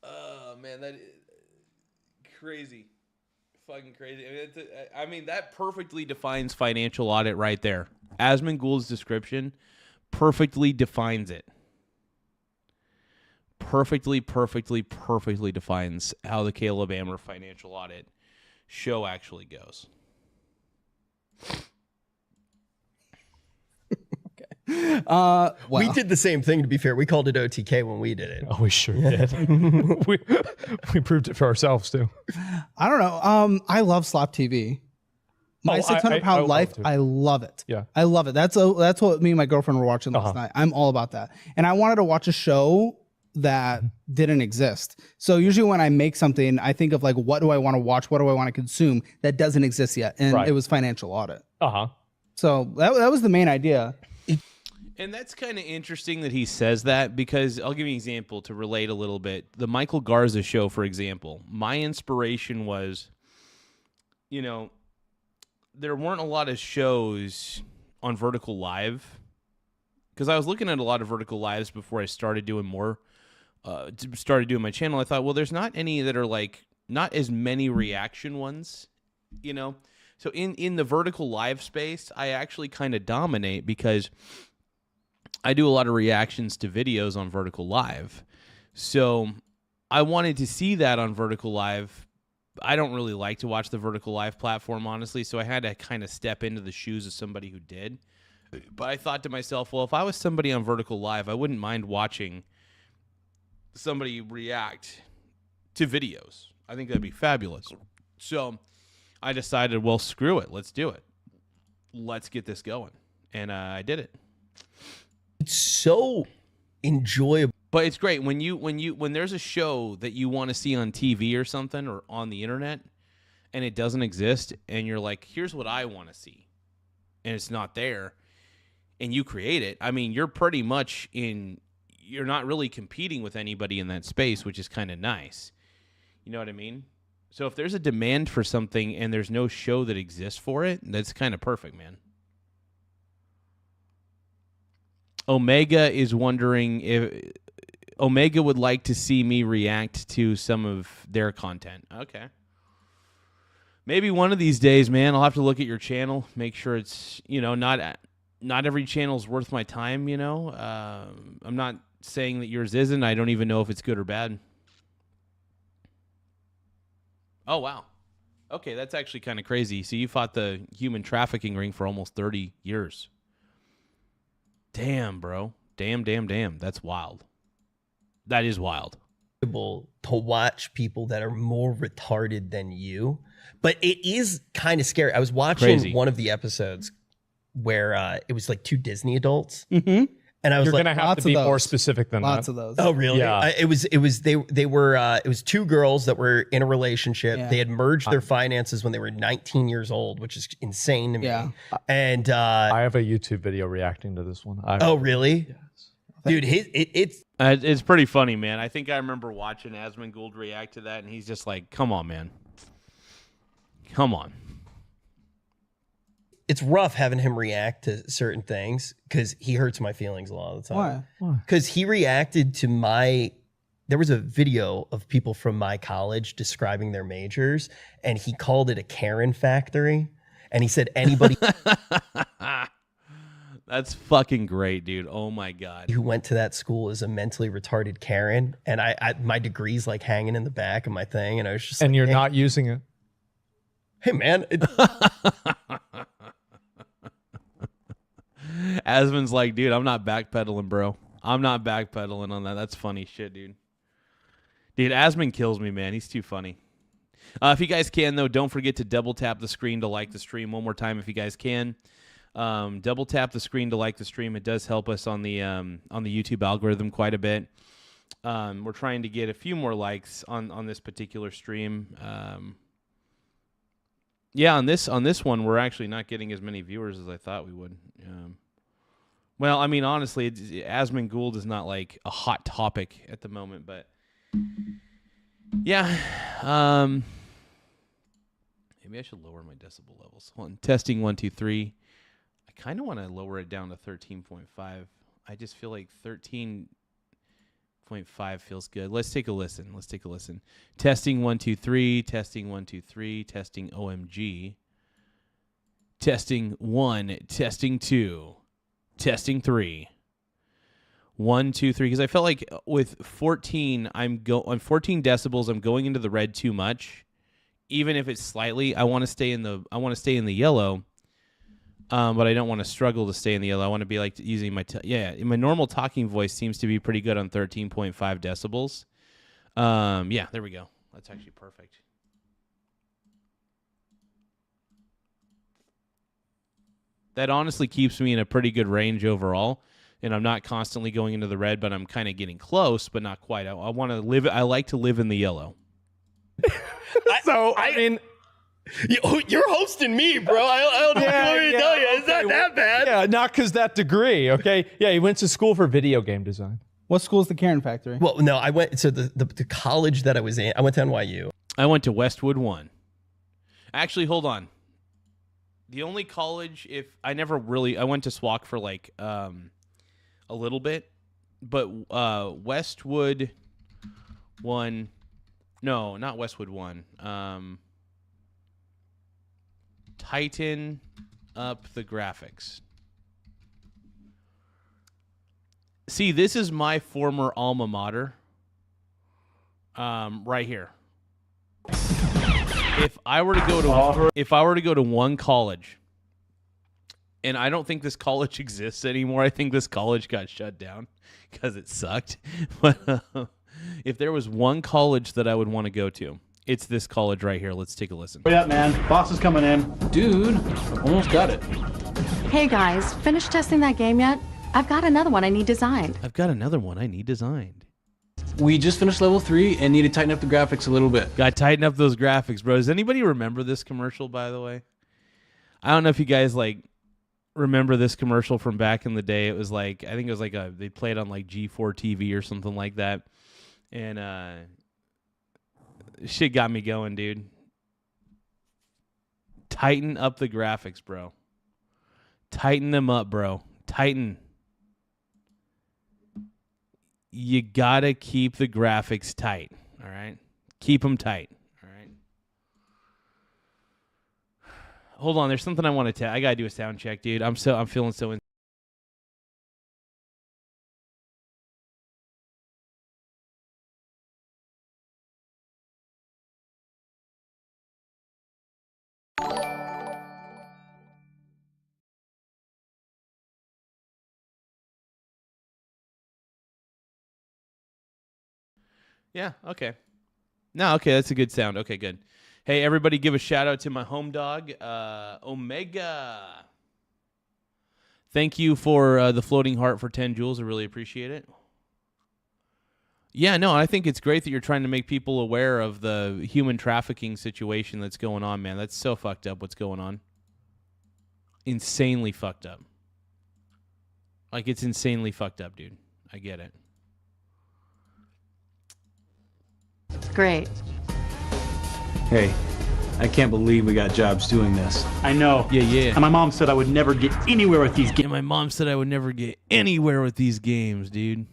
Oh, man, that is crazy. Fucking crazy. I mean, that perfectly defines financial audit right there. Asmongold's description perfectly defines it. Perfectly defines how the Caleb Hammer financial audit show actually goes. We did the same thing, to be fair. We called it OTK when we did it. Oh, we sure did. we proved it for ourselves too. I don't know. I love Slop TV. My 600-pound life, I love it. Yeah, I love it. That's what me and my girlfriend were watching last night. I'm all about that. And I wanted to watch a show that didn't exist. So usually when I make something, I think of like, what do I want to watch? What do I want to consume that doesn't exist yet? And it was financial audit. So that was the main idea. And that's kind of interesting that he says that, because I'll give you an example to relate a little bit. The Michael Garza show, for example, my inspiration was, you know, there weren't a lot of shows on Vertical Live, because I was looking at a lot of Vertical Lives before I started doing my channel. I thought, well, there's not any that are like, not as many reaction ones, you know? So in the Vertical Live space, I actually kind of dominate, because I do a lot of reactions to videos on Vertical Live. So I wanted to see that on Vertical Live. I don't really like to watch the Vertical Live platform, honestly, so I had to kind of step into the shoes of somebody who did. But I thought to myself, well, if I was somebody on Vertical Live, I wouldn't mind watching somebody react to videos. I think that'd be fabulous. So I decided, well, screw it. Let's do it. Let's get this going. And I did it. It's so enjoyable. But it's great when there's a show that you want to see on TV or something or on the internet and it doesn't exist, and you're like, here's what I want to see, and it's not there, and you create it. I mean, you're not really competing with anybody in that space, which is kind of nice. You know what I mean? So if there's a demand for something and there's no show that exists for it, that's kind of perfect, man. Omega is wondering if Omega would like to see me react to some of their content. Okay. Maybe one of these days, man, I'll have to look at your channel, make sure it's, you know, not every channel's worth my time, you know. I'm not saying that yours isn't. I don't even know if it's good or bad. Oh, wow. Okay, that's actually kind of crazy. So you fought the human trafficking ring for almost 30 years. Damn, bro. Damn. That's wild. That is wild. To watch people that are more retarded than you, but it is kind of scary. I was watching one of the episodes where it was like two Disney adults, and And I was You're like, gonna have to be more specific than lots that. of those. oh, really? Yeah. It was two girls that were in a relationship. Yeah. They had merged their finances when they were 19 years old, which is insane to me. Yeah. And I have a YouTube video reacting to this one. oh, really? Yes. Dude, it's pretty funny, man. I think I remember watching Asmongold react to that, and he's just like, "Come on, man, come on." It's rough having him react to certain things because he hurts my feelings a lot of the time. Why? Because he reacted to there was a video of people from my college describing their majors, and he called it a Karen factory. And he said anybody That's fucking great, dude. Oh my God. who went to that school is a mentally retarded Karen. And my degree's like hanging in the back of my thing. And I was just And like, you're hey, not using it. hey man. Asmon's like, dude, I'm not backpedaling, bro. I'm not backpedaling on that. That's funny shit, dude. Dude, Asmon kills me, man. He's too funny. If you guys can, though, don't forget to double tap the screen to like the stream one more time if you guys can. Double tap the screen to like the stream. It does help us on the YouTube algorithm quite a bit. We're trying to get a few more likes on this particular stream. Yeah, on this one, we're actually not getting as many viewers as I thought we would. Well, I mean, honestly, Asmongold is not like a hot topic at the moment, but yeah. Maybe I should lower my decibel levels. Hold on. Testing 1, 2, 3. I kind of want to lower it down to 13.5. I just feel like 13.5 feels good. Let's take a listen. Testing 1, 2, 3. Testing 1, 2, 3. Testing OMG. Testing 1. Testing 2. Testing 3. 1, 2, 3. Because I felt like with 14, on 14 decibels, I'm going into the red too much. Even if it's slightly, I want to stay in the yellow. But I don't want to struggle to stay in the yellow. I want to be like using my my normal talking voice seems to be pretty good on 13.5 decibels. Yeah, there we go. That's actually perfect. That honestly keeps me in a pretty good range overall, and I'm not constantly going into the red, but I'm kind of getting close, but not quite. I want to live. I like to live in the yellow. I mean, You're hosting me, bro. I don't know what to tell you. It's not that bad. Yeah, not because that degree, okay? Yeah, he went to school for video game design. What school is the Karen Factory? Well, no, I went to the college that I was in. I went to NYU. I went to Westwood 1. Actually, hold on. The only college, I went to SWAC for like a little bit, but Westwood 1, no, not Westwood 1. Tighten up the graphics. See, this is my former alma mater. Right here. If I were to go to one college, and I don't think this college exists anymore. I think this college got shut down because it sucked. But if there was one college that I would want to go to, it's this college right here. Let's take a listen. Wait up, man. Boss is coming in. Dude, almost got it. Hey guys, finished testing that game yet? I've got another one I need designed. We just finished level 3 and need to tighten up the graphics a little bit. Got to tighten up those graphics, bro. Does anybody remember this commercial, by the way? I don't know if you guys like remember this commercial from back in the day. It was like, I think it was like they played on like G4 TV or something like that. And shit got me going, dude. Tighten up the graphics, bro. Tighten them up, bro. Tighten. You gotta keep the graphics tight, all right? Keep them tight, all right? Hold on, there's something I want to tell. I gotta do a sound check, dude. I'm feeling so in. Yeah, okay. No, okay, that's a good sound. Okay, good. Hey, everybody give a shout out to my home dog, Omega. Thank you for the floating heart for 10 jewels. I really appreciate it. Yeah, no, I think it's great that you're trying to make people aware of the human trafficking situation that's going on, man. That's so fucked up what's going on. Insanely fucked up. Like, it's insanely fucked up, dude. I get it. Great. Hey, I can't believe we got jobs doing this. I know. Yeah. And my mom said I would never get anywhere with these games. Yeah, my mom said I would never get anywhere with these games, dude.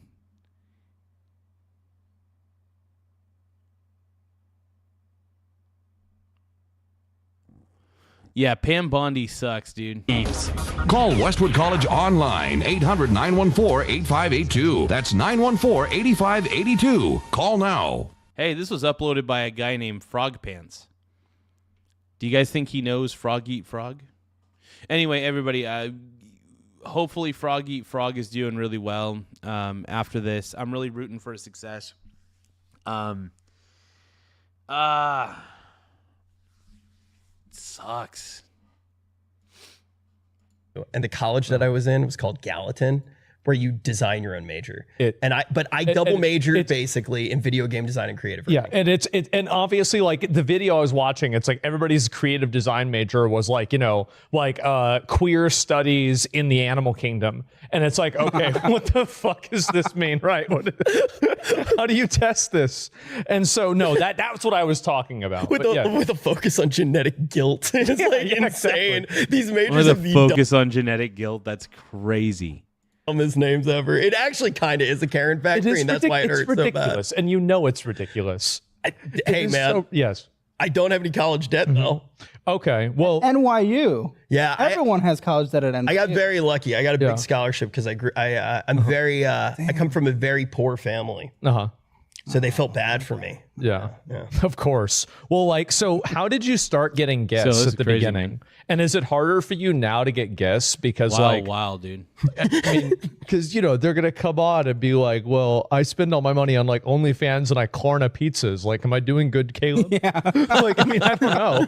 Yeah, Pam Bondi sucks, dude. Games. Call Westwood College online, 800-914-8582. That's 914-8582. Call now. Hey, this was uploaded by a guy named Frog Pants. Do you guys think he knows Frog Eat Frog? Anyway, everybody, hopefully Frog Eat Frog is doing really well after this. I'm really rooting for his success. Sucks. And the college that I was in was called Gallatin, where you design your own major. I double majored basically in video game design and creative writing. Yeah, and obviously like the video I was watching, it's like everybody's creative design major was like, queer studies in the animal kingdom. And it's like, okay, what the fuck does this mean, right? How do you test this? And so no, that's what I was talking about. With a focus on genetic guilt. It's insane. Exactly. These majors With have a the focus on genetic guilt, that's crazy. dumbest names ever. It actually kind of is a Karen factory, and that's why it hurts so bad. And you know it's ridiculous. Hey, man. Yes. I don't have any college debt, though. Okay. Well, NYU. Yeah. Everyone has college debt at NYU. I got very lucky. I got a big scholarship because I come from a very poor family. So they felt bad for me. Yeah. Of course. Well, like, so how did you start getting guests at the beginning? Man. And is it harder for you now to get guests? Because wow, dude. I mean, because, they're going to come on and be like, well, I spend all my money on like OnlyFans and I Klarna pizzas. Like, am I doing good, Caleb? Yeah. Like, I mean, I don't know.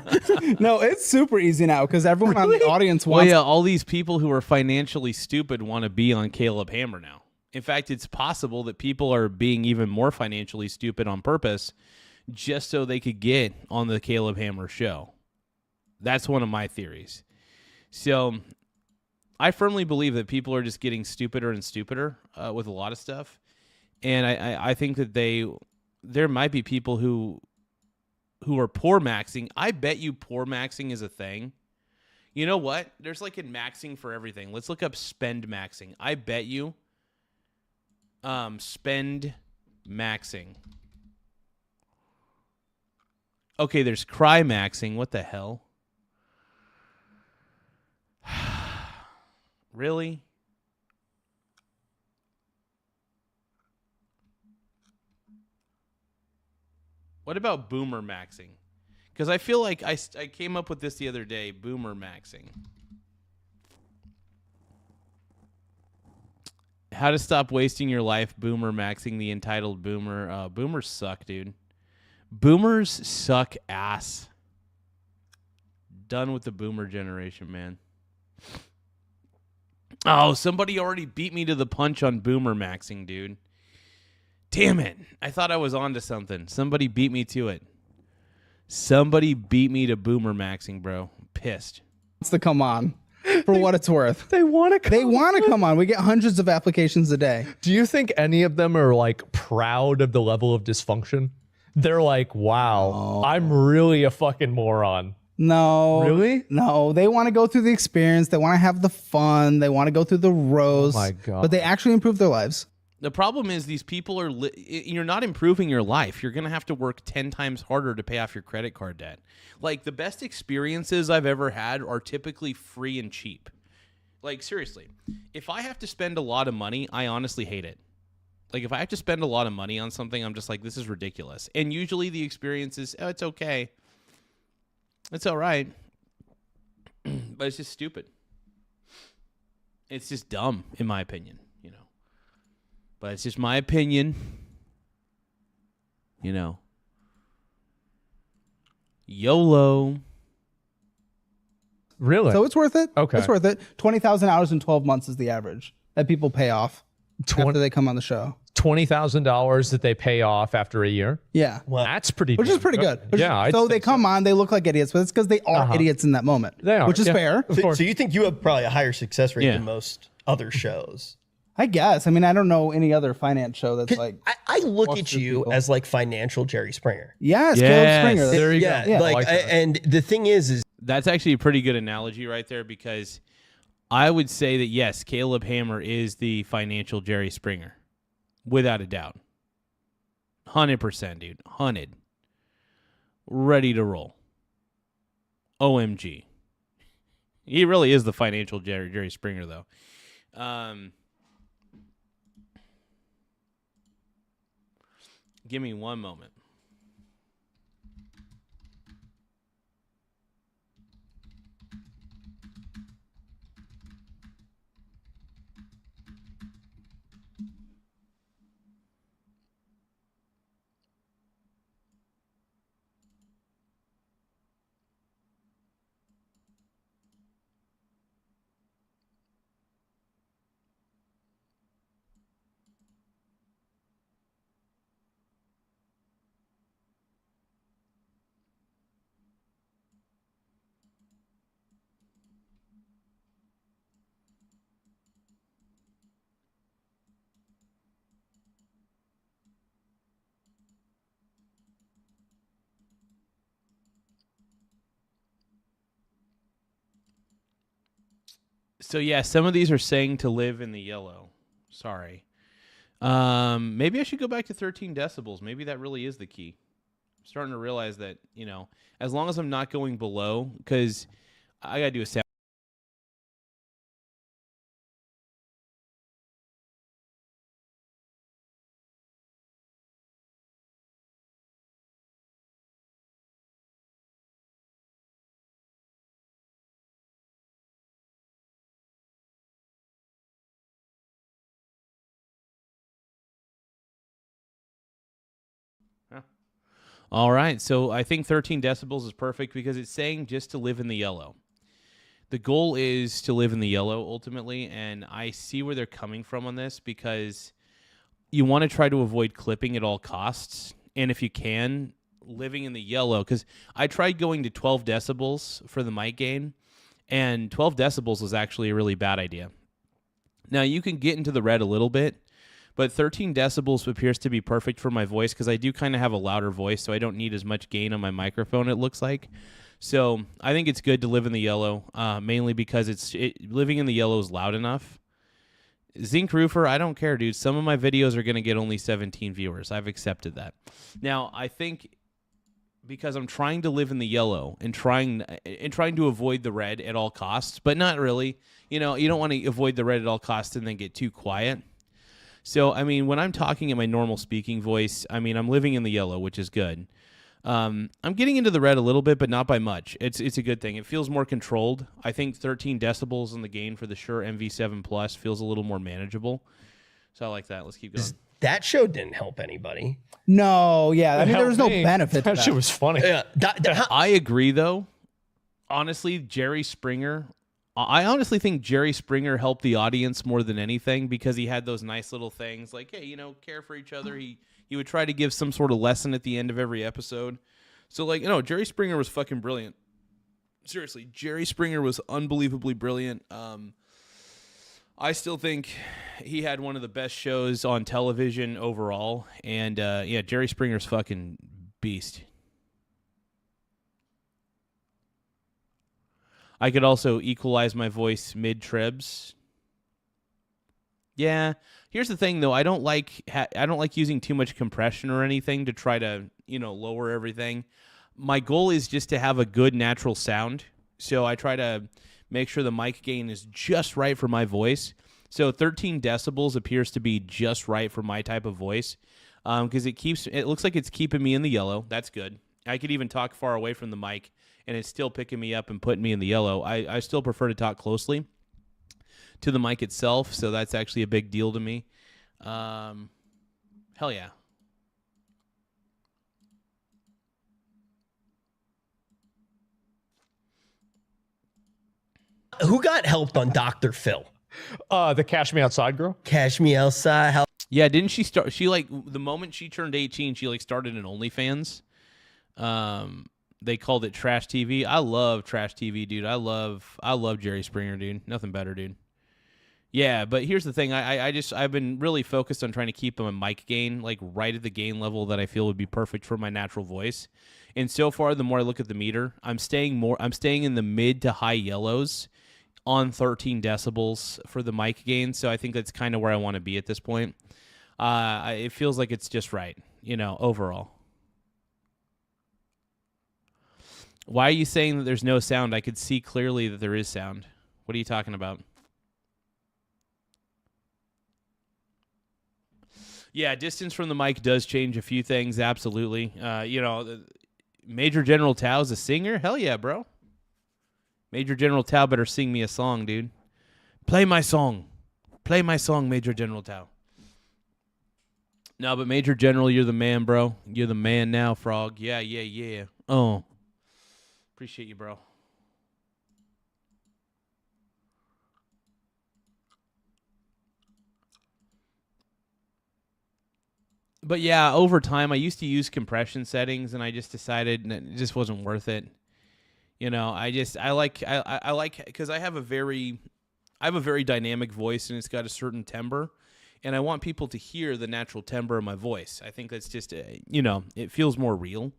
No, it's super easy now because everyone on the audience wants. Well, yeah, all these people who are financially stupid want to be on Caleb Hammer now. In fact, it's possible that people are being even more financially stupid on purpose just so they could get on the Caleb Hammer show. That's one of my theories. So I firmly believe that people are just getting stupider and stupider with a lot of stuff. And I think that there might be people who are poor maxing. I bet you poor maxing is a thing. You know what? There's like a maxing for everything. Let's look up spend maxing. I bet you spend maxing. Okay, there's cry maxing. What the hell? Really? What about boomer maxing? Because I feel like I came up with this the other day, boomer maxing. How to stop wasting your life boomer maxing the entitled boomer. Boomers suck, dude. Boomers suck ass. Done with the boomer generation, man. Oh, somebody already beat me to the punch on boomer maxing, dude. Damn it. I thought I was onto something. Somebody beat me to it. Somebody beat me to boomer maxing, bro. I'm pissed. Wants to come on. For what it's worth. They want to come on. We get hundreds of applications a day. Do you think any of them are like proud of the level of dysfunction? They're like, wow, I'm really a fucking moron. No. Really? No. They want to go through the experience. They want to have the fun. They want to go through the roast. Oh my God. But they actually improve their lives. The problem is these people are, you're not improving your life. You're going to have to work 10 times harder to pay off your credit card debt. Like, the best experiences I've ever had are typically free and cheap. Like, seriously, if I have to spend a lot of money, I honestly hate it. Like, if I have to spend a lot of money on something, I'm just like, this is ridiculous. And usually the experience is, oh, it's okay. It's all right. But it's just stupid. It's just dumb, in my opinion, you know. But it's just my opinion. You know. YOLO. Really? So it's worth it. Okay. It's worth it. 20,000 hours in 12 months is the average that people pay off after they come on the show. $20,000 that they pay off after a year. Yeah. That's pretty Which is pretty good. Yeah. So they come on, they look like idiots, but it's because they are idiots in that moment. They are. Which is fair. So you think you have probably a higher success rate than most other shows? I guess. I mean, I don't know any other finance show that's like. I look at you as like financial Jerry Springer. Yes, Caleb Springer. There you go. Yeah, like and the thing is that's actually a pretty good analogy right there, because I would say that yes, Caleb Hammer is the financial Jerry Springer, without a doubt. 100%, dude. 100. Ready to roll. OMG. He really is the financial Jerry Springer, though. Give me one moment. So yeah, some of these are saying to live in the yellow. Sorry. Maybe I should go back to 13 decibels. Maybe that really is the key. I'm starting to realize that, as long as I'm not going below, because I gotta do a sound. All right, so I think 13 decibels is perfect because it's saying just to live in the yellow. The goal is to live in the yellow ultimately, and I see where they're coming from on this because you want to try to avoid clipping at all costs, and if you can, living in the yellow, because I tried going to 12 decibels for the mic gain, and 12 decibels was actually a really bad idea. Now, you can get into the red a little bit, but 13 decibels appears to be perfect for my voice because I do kind of have a louder voice, so I don't need as much gain on my microphone, it looks like. So I think it's good to live in the yellow, mainly because living in the yellow is loud enough. Zinc Roofer, I don't care, dude. Some of my videos are going to get only 17 viewers. I've accepted that. Now, I think because I'm trying to live in the yellow and trying to avoid the red at all costs, but not really. You don't want to avoid the red at all costs and then get too quiet. So, I mean, when I'm talking in my normal speaking voice, I mean, I'm living in the yellow, which is good. I'm getting into the red a little bit, but not by much. It's a good thing. It feels more controlled. I think 13 decibels in the gain for the Shure MV7 Plus feels a little more manageable. So I like that. Let's keep going. That show didn't help anybody. No, yeah. I mean, there was no benefit to that. That shit was funny. Yeah, I agree, though. Honestly, I honestly think Jerry Springer helped the audience more than anything because he had those nice little things like, hey, care for each other. He would try to give some sort of lesson at the end of every episode. So, Jerry Springer was fucking brilliant. Seriously, Jerry Springer was unbelievably brilliant. I still think he had one of the best shows on television overall. And, Jerry Springer's fucking beast. I could also equalize my voice mid-trebs. Yeah. Here's the thing, though. I don't like using too much compression or anything to try to, lower everything. My goal is just to have a good natural sound. So I try to make sure the mic gain is just right for my voice. So 13 decibels appears to be just right for my type of voice because it looks like it's keeping me in the yellow. That's good. I could even talk far away from the mic, and it's still picking me up and putting me in the yellow. I still prefer to talk closely to the mic itself, so that's actually a big deal to me. Hell yeah. Who got helped on Dr. Phil? The Cash Me Outside girl. Cash Me Outside. Yeah, didn't she start? She like the moment she turned 18, she like started an OnlyFans. They called it Trash TV. I love Trash TV, dude. I love Jerry Springer, dude. Nothing better, dude. Yeah, but here's the thing. I've been really focused on trying to keep my mic gain like right at the gain level that I feel would be perfect for my natural voice. And so far, the more I look at the meter, I'm staying in the mid to high yellows on 13 decibels for the mic gain. So I think that's kind of where I want to be at this point. It feels like it's just right, overall. Why are you saying that there's no sound? I could see clearly that there is sound. What are you talking about? Yeah, distance from the mic does change a few things, absolutely. Major General Tao's a singer? Hell yeah, bro. Major General Tao better sing me a song, dude. Play my song. Play my song, Major General Tao. No, but Major General, you're the man, bro. You're the man now, Frog. Yeah. Oh. Appreciate you, bro. But yeah, over time, I used to use compression settings, and I just decided that it just wasn't worth it. I like because I have a very dynamic voice, and it's got a certain timbre, and I want people to hear the natural timbre of my voice. I think that's just, it feels more real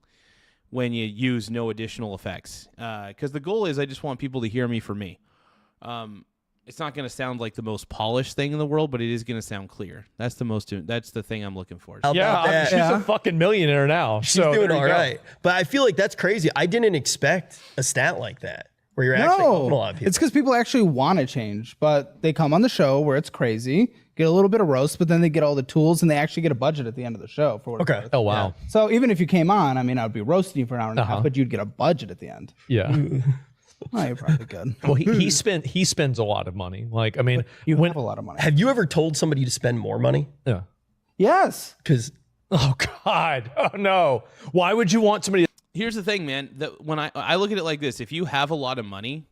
when you use no additional effects. Because the goal is I just want people to hear me for me. It's not going to sound like the most polished thing in the world, but it is going to sound clear. That's the thing I'm looking for. Yeah, she's a fucking millionaire now. She's doing all right. But I feel like that's crazy. I didn't expect a stat like that where you're actually helping a lot of people. It's because people actually want to change, but they come on the show where it's crazy, get a little bit of roast, but then they get all the tools and they actually get a budget at the end of the show. For what it's worth. Oh, wow. Yeah. So even if you came on, I would be roasting you for an hour and a half, but you'd get a budget at the end. Yeah. Oh, you're probably good. Well, he spends a lot of money. You have a lot of money. Have you ever told somebody to spend more money? Yeah. Yes. Because oh God, oh no. Why would you want somebody? Here's the thing, man. That when I look at it like this, if you have a lot of money,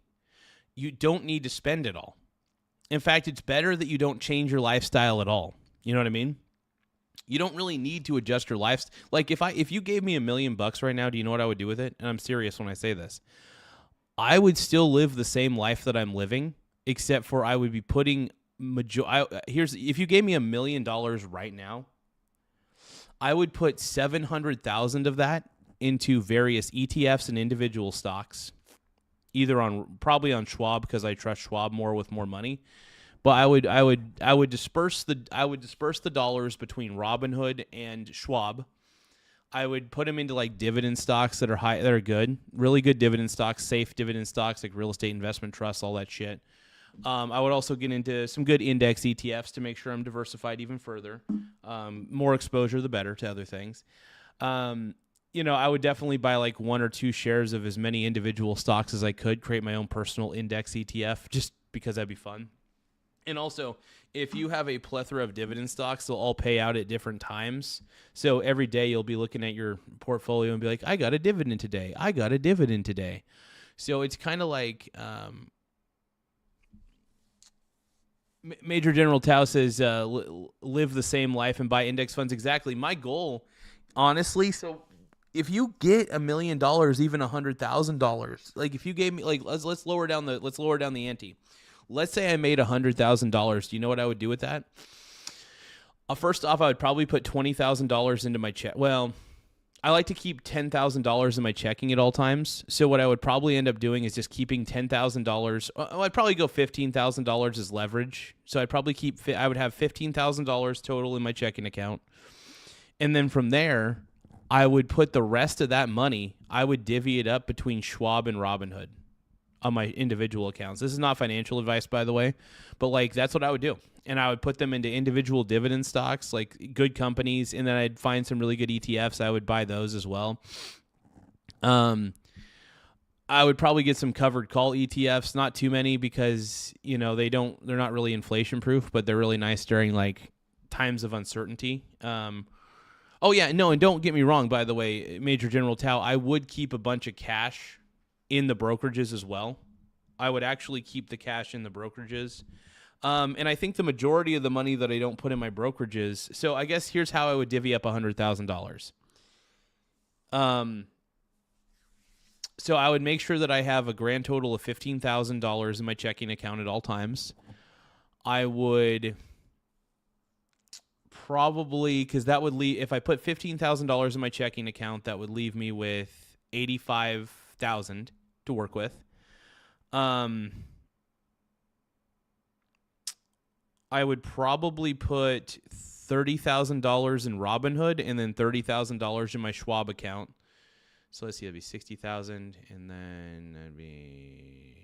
you don't need to spend it all. In fact, it's better that you don't change your lifestyle at all. You know what I mean? You don't really need to adjust your lifestyle. Like if you gave me $1 million right now, do you know what I would do with it? And I'm serious when I say this. I would still live the same life that I'm living, except for I would be putting if you gave me $1 million right now, I would put 700,000 of that into various ETFs and individual stocks, probably on Schwab because I trust Schwab more with more money. But I would disperse the dollars between Robinhood and Schwab. I would put them into like dividend stocks that are good, really good dividend stocks, safe dividend stocks like real estate investment trusts, all that shit. I would also get into some good index ETFs to make sure I'm diversified even further. More exposure, the better to other things. I would definitely buy like 1 or 2 shares of as many individual stocks as I could, create my own personal index ETF just because that'd be fun. And also, if you have a plethora of dividend stocks, they'll all pay out at different times. So every day you'll be looking at your portfolio and be like, I got a dividend today. I got a dividend today. So it's kind of like Major General Tao says, live the same life and buy index funds. Exactly. My goal, honestly, so if you get $1 million, even $100,000, like if you gave me, like let's lower down the ante. Let's say I made $100,000. Do you know what I would do with that? First off, I would probably put $20,000 into my check. Well, I like to keep $10,000 in my checking at all times. So what I would probably end up doing is just keeping $10,000. I'd probably go $15,000 as leverage. So I would have $15,000 total in my checking account. And then from there, I would put the rest of that money, I would divvy it up between Schwab and Robinhood on my individual accounts. This is not financial advice, by the way, but like that's what I would do. And I would put them into individual dividend stocks, like good companies, and then I'd find some really good ETFs. I would buy those as well. I would probably get some covered call ETFs, not too many because, they're not really inflation proof, but they're really nice during like times of uncertainty. Oh yeah, no, and don't get me wrong, by the way, Major General Tao, I would keep a bunch of cash in the brokerages as well. I would actually keep the cash in the brokerages. And I think the majority of the money that I don't put in my brokerages. So I guess here's how I would divvy up $100,000. So I would make sure that I have a grand total of $15,000 in my checking account at all times. I would probably, because that would leave, if I put $15,000 in my checking account, that would leave me with $85,000 to work with. I would probably put $30,000 in Robinhood and then $30,000 in my Schwab account. So let's see, that'd be 60,000, and then that'd be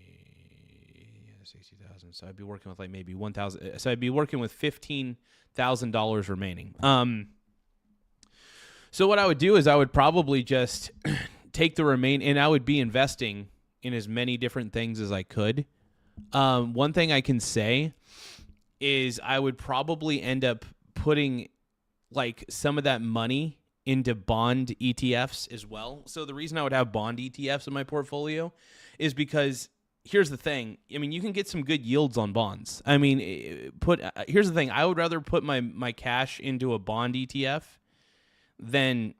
60,000. So I'd be working with like maybe 1,000. So I'd be working with $15,000 remaining. So what I would do is I would probably just take the remaining, and I would be investing in as many different things as I could. One thing I can say is I would probably end up putting like some of that money into bond ETFs as well. So the reason I would have bond ETFs in my portfolio is because here's the thing. I mean, you can get some good yields on bonds. I mean, here's the thing. I would rather put my cash into a bond ETF than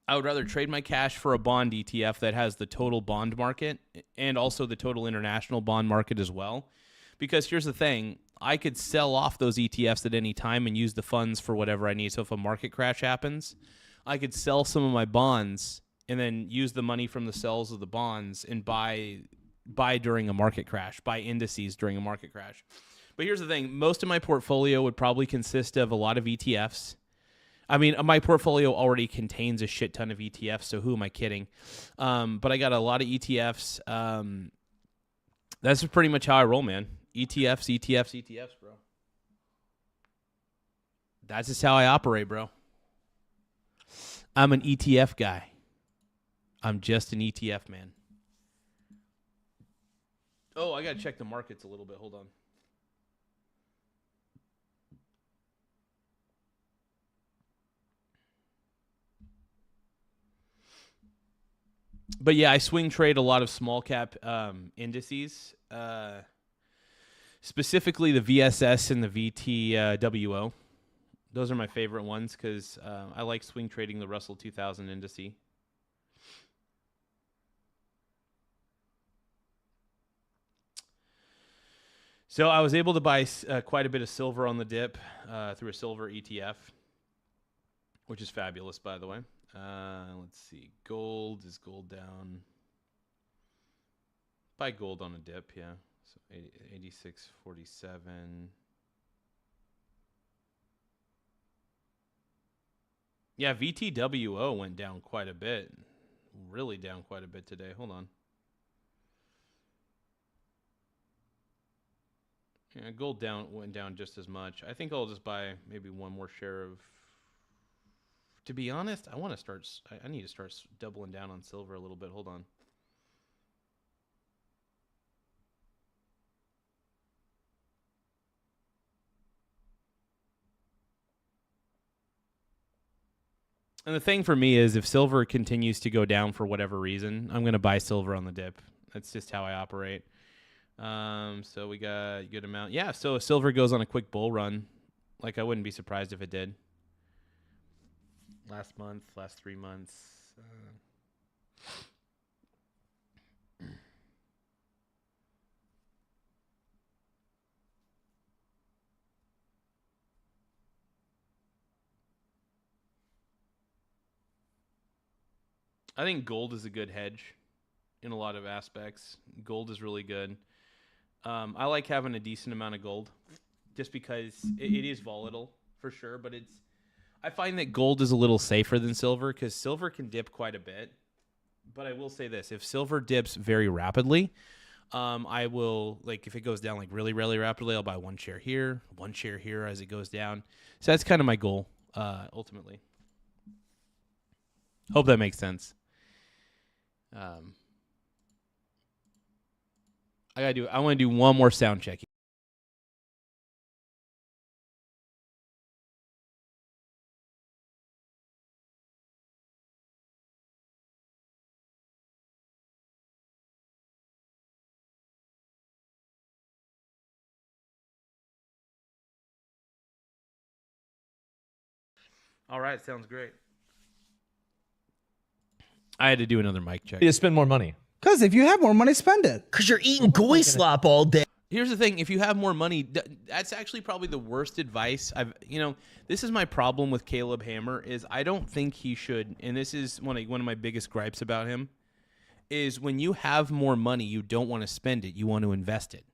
I would rather trade my cash for a bond ETF that has the total bond market and also the total international bond market as well. Because here's the thing. I could sell off those ETFs at any time and use the funds for whatever I need. So if a market crash happens, I could sell some of my bonds and then use the money from the sales of the bonds and buy during a market crash, buy indices during a market crash. But here's the thing. Most of my portfolio would probably consist of a lot of ETFs. I mean, my portfolio already contains a shit ton of ETFs, so who am I kidding? But I got a lot of ETFs. That's pretty much how I roll, man. ETFs, bro. That's just how I operate, bro. I'm an ETF guy. I'm just an ETF man. Oh, I got to check the markets a little bit. Hold on. But yeah, I swing trade a lot of small cap indices. Specifically the VSS and the VTWO. Those are my favorite ones because I like swing trading the Russell 2000 indice. So I was able to buy quite a bit of silver on the dip through a silver ETF, which is fabulous, by the way. Let's see. Gold. Is gold down? Buy gold on a dip, yeah. So 86.47. Yeah, VTWO went down quite a bit. Really down quite a bit today. Hold on. Yeah, gold went down just as much. I think I'll just buy maybe one more share of... To be honest, I want to start... I need to start doubling down on silver a little bit. Hold on. And the thing for me is if silver continues to go down for whatever reason, I'm going to buy silver on the dip. That's just how I operate. So we got a good amount. Yeah, so if silver goes on a quick bull run, like I wouldn't be surprised if it did. Last month, last 3 months. I think gold is a good hedge in a lot of aspects. Gold is really good. I like having a decent amount of gold just because it is volatile for sure, but I find that gold is a little safer than silver because silver can dip quite a bit. But I will say this, if silver dips very rapidly, I will, like if it goes down like really, really rapidly, I'll buy one share here as it goes down. So that's kind of my goal, ultimately. Hope that makes sense. I want to do one more sound check. All right, sounds great. I had to do another mic check. You spend more money. Because if you have more money, spend it. Because you're eating goy slop all day. Here's the thing: if you have more money, that's actually probably the worst advice this is my problem with Caleb Hammer is I don't think he should, and this is one of my biggest gripes about him, is when you have more money, you don't want to spend it, you want to invest it.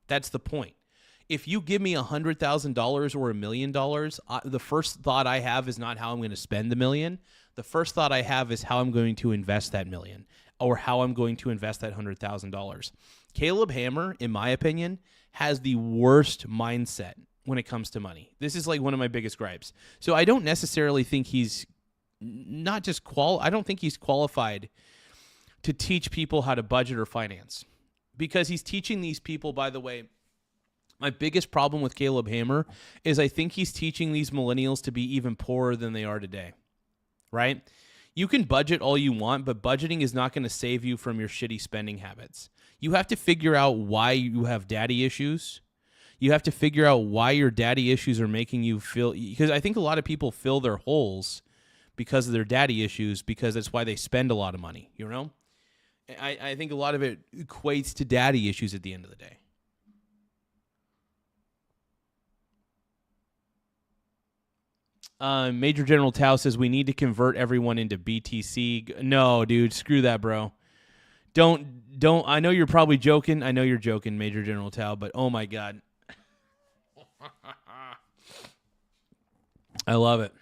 That's the point. If you give me $100,000 or $1 million, the first thought I have is not how I'm going to spend the million. The first thought I have is how I'm going to invest that million, or how I'm going to invest that $100,000. Caleb Hammer, in my opinion, has the worst mindset when it comes to money. This is like one of my biggest gripes. So I don't necessarily think he's I don't think he's qualified to teach people how to budget or finance, because he's teaching these people, by the way. My biggest problem with Caleb Hammer is I think he's teaching these millennials to be even poorer than they are today, right? You can budget all you want, but budgeting is not going to save you from your shitty spending habits. You have to figure out why you have daddy issues. You have to figure out why your daddy issues are making you feel, because I think a lot of people fill their holes because of their daddy issues, because that's why they spend a lot of money, you know? I think a lot of it equates to daddy issues at the end of the day. Major General Tao says we need to convert everyone into BTC. No, dude, screw that, bro. Don't. I know you're probably joking. I know you're joking, Major General Tao, but oh my God. I love it.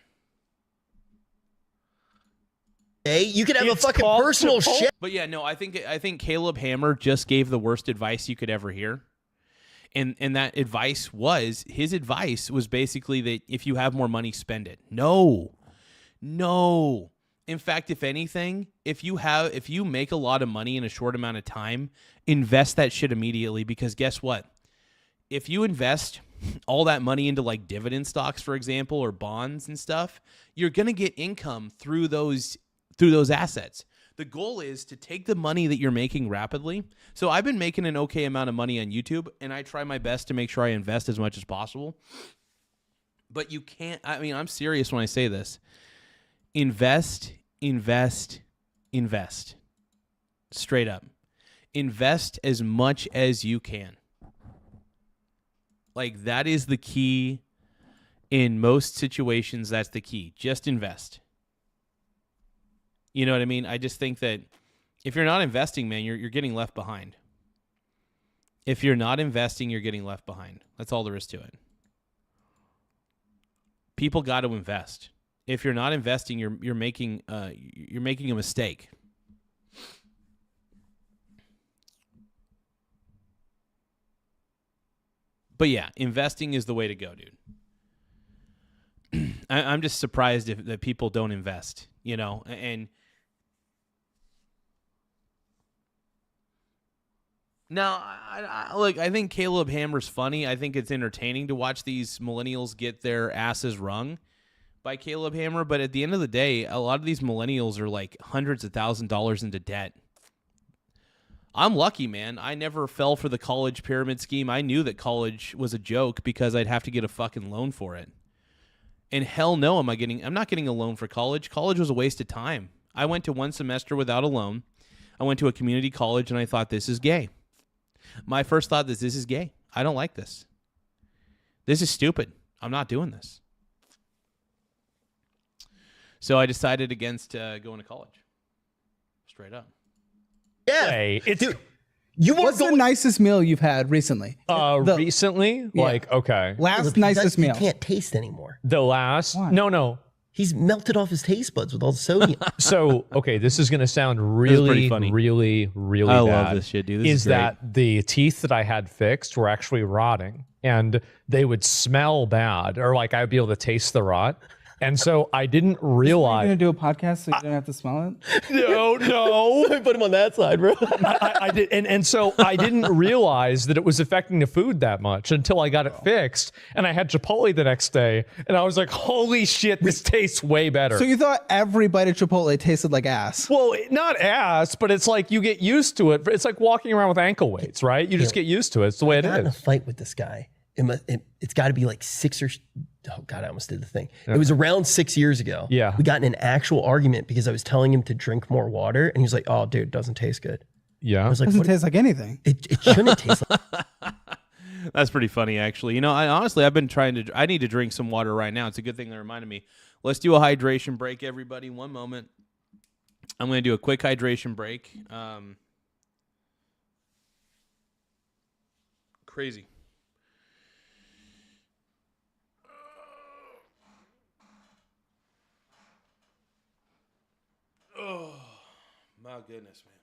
Hey, you could have a fucking personal shit. But yeah, no, I think Caleb Hammer just gave the worst advice you could ever hear. And that advice was basically that if you have more money, spend it. No. In fact, if anything, if you make a lot of money in a short amount of time, invest that shit immediately, because guess what? If you invest all that money into like dividend stocks, for example, or bonds and stuff, you're going to get income through those assets. The goal is to take the money that you're making rapidly. So I've been making an okay amount of money on YouTube, and I try my best to make sure I invest as much as possible. But you can't, I'm serious when I say this. Invest. Straight up. Invest as much as you can. Like, that is the key. In most situations, that's the key. Just invest. You know what I mean? I just think that if you're not investing, man, you're getting left behind. If you're not investing, you're getting left behind. That's all there is to it. People got to invest. If you're not investing, you're making a mistake. But yeah, investing is the way to go, dude. I'm just surprised that people don't invest, you know, and now, I think Caleb Hammer's funny. I think it's entertaining to watch these millennials get their asses wrung by Caleb Hammer. But at the end of the day, a lot of these millennials are like hundreds of $1,000s into debt. I'm lucky, man. I never fell for the college pyramid scheme. I knew that college was a joke because I'd have to get a fucking loan for it. And hell no, I'm not getting a loan for college. College was a waste of time. I went to one semester without a loan. I went to a community college and I thought, this is gay. My first thought is, this is gay. I don't like this. This is stupid. I'm not doing this. So I decided against going to college. Straight up. Yeah. Hey, dude, what's the nicest meal you've had recently? Recently? Yeah. Like, okay. Last nicest meal. You can't taste anymore. The last? Why? No. He's melted off his taste buds with all the sodium. So, okay, this is going to sound really, really, really bad. I love this shit, dude. This is great. That the teeth that I had fixed were actually rotting, and they would smell bad, or like I'd be able to taste the rot. And so I didn't realize. You're going to do a podcast so you don't have to smell it? No. I put him on that side, bro. I did, and so I didn't realize that it was affecting the food that much until I got it fixed. And I had Chipotle the next day, and I was like, holy shit, this tastes way better. So you thought every bite of Chipotle tasted like ass? Well, not ass, but it's like you get used to it. It's like walking around with ankle weights, right? You just get used to it. It's the way it is. I got in a fight with this guy. it's got to be like oh God, I almost did the thing. It was around 6 years ago. Yeah. We got in an actual argument because I was telling him to drink more water, and he was like, "Oh, dude, it doesn't taste good." Yeah. I was like, Doesn't taste like anything. It shouldn't taste like. That's pretty funny, actually. You know, I've been I need to drink some water right now. It's a good thing that reminded me. Let's do a hydration break, everybody. One moment. I'm going to do a quick hydration break. Crazy. Oh, my goodness, man.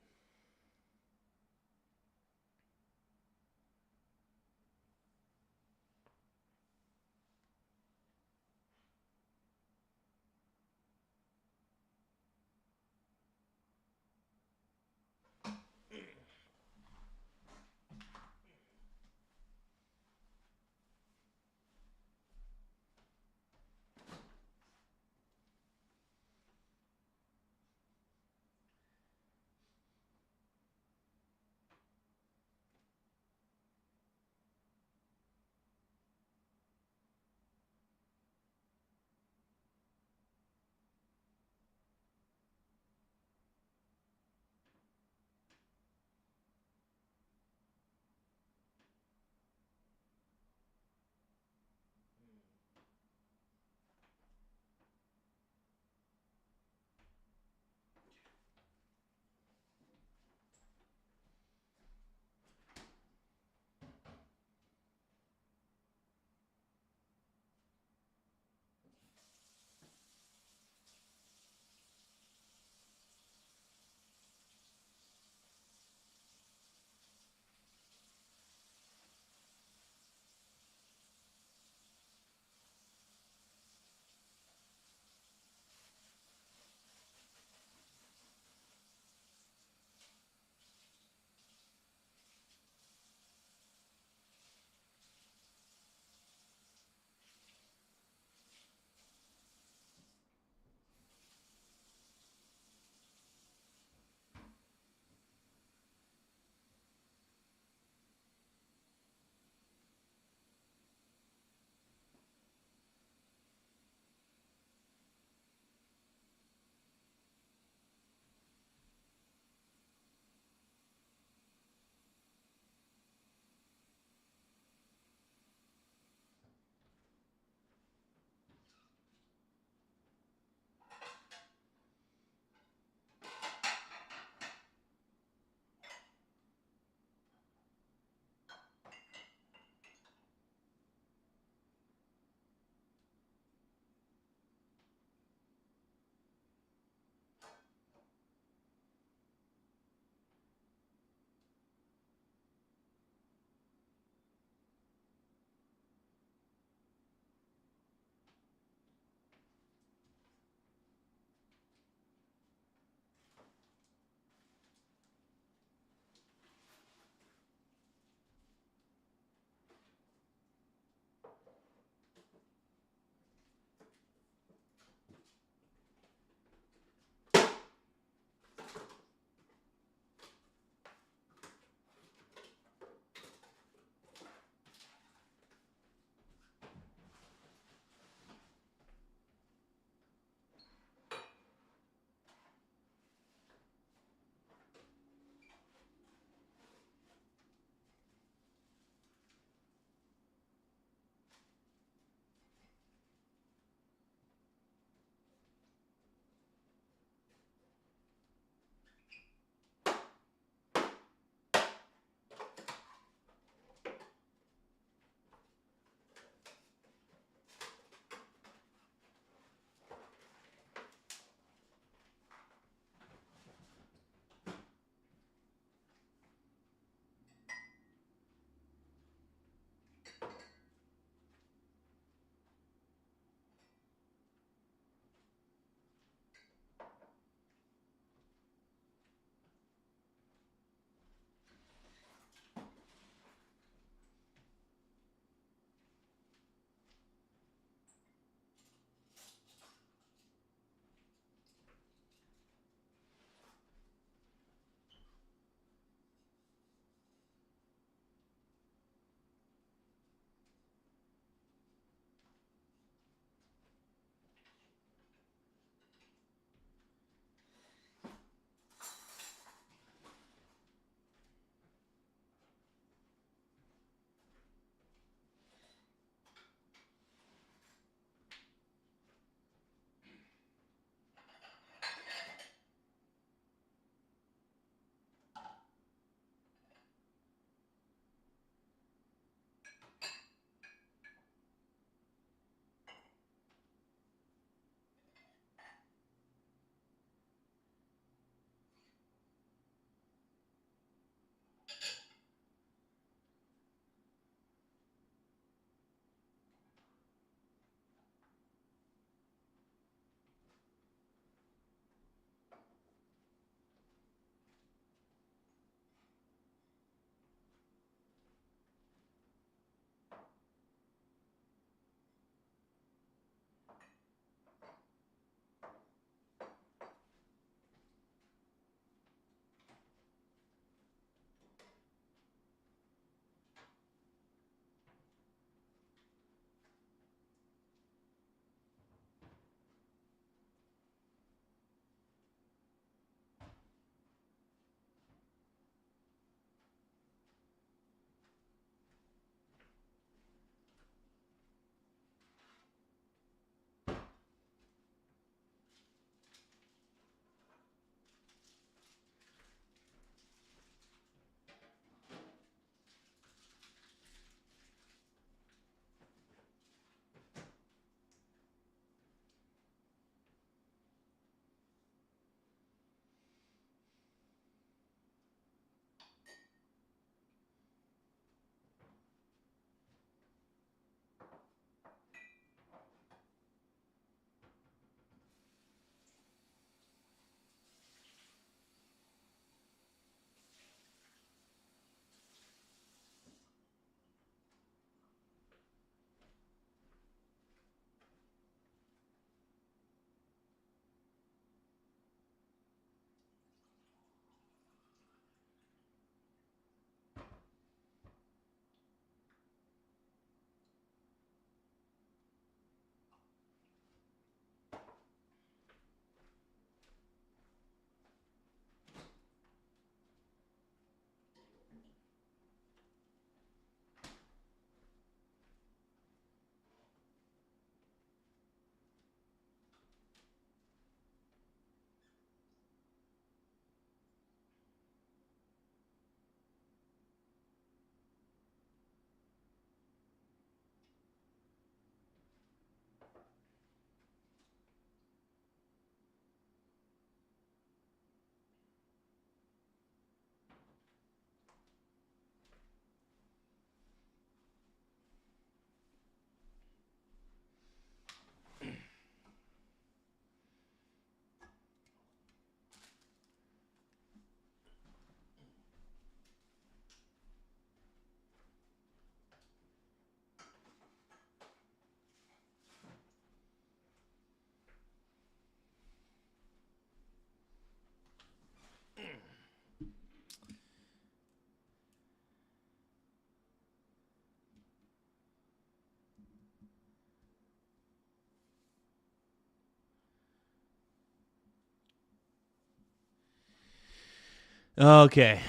Okay.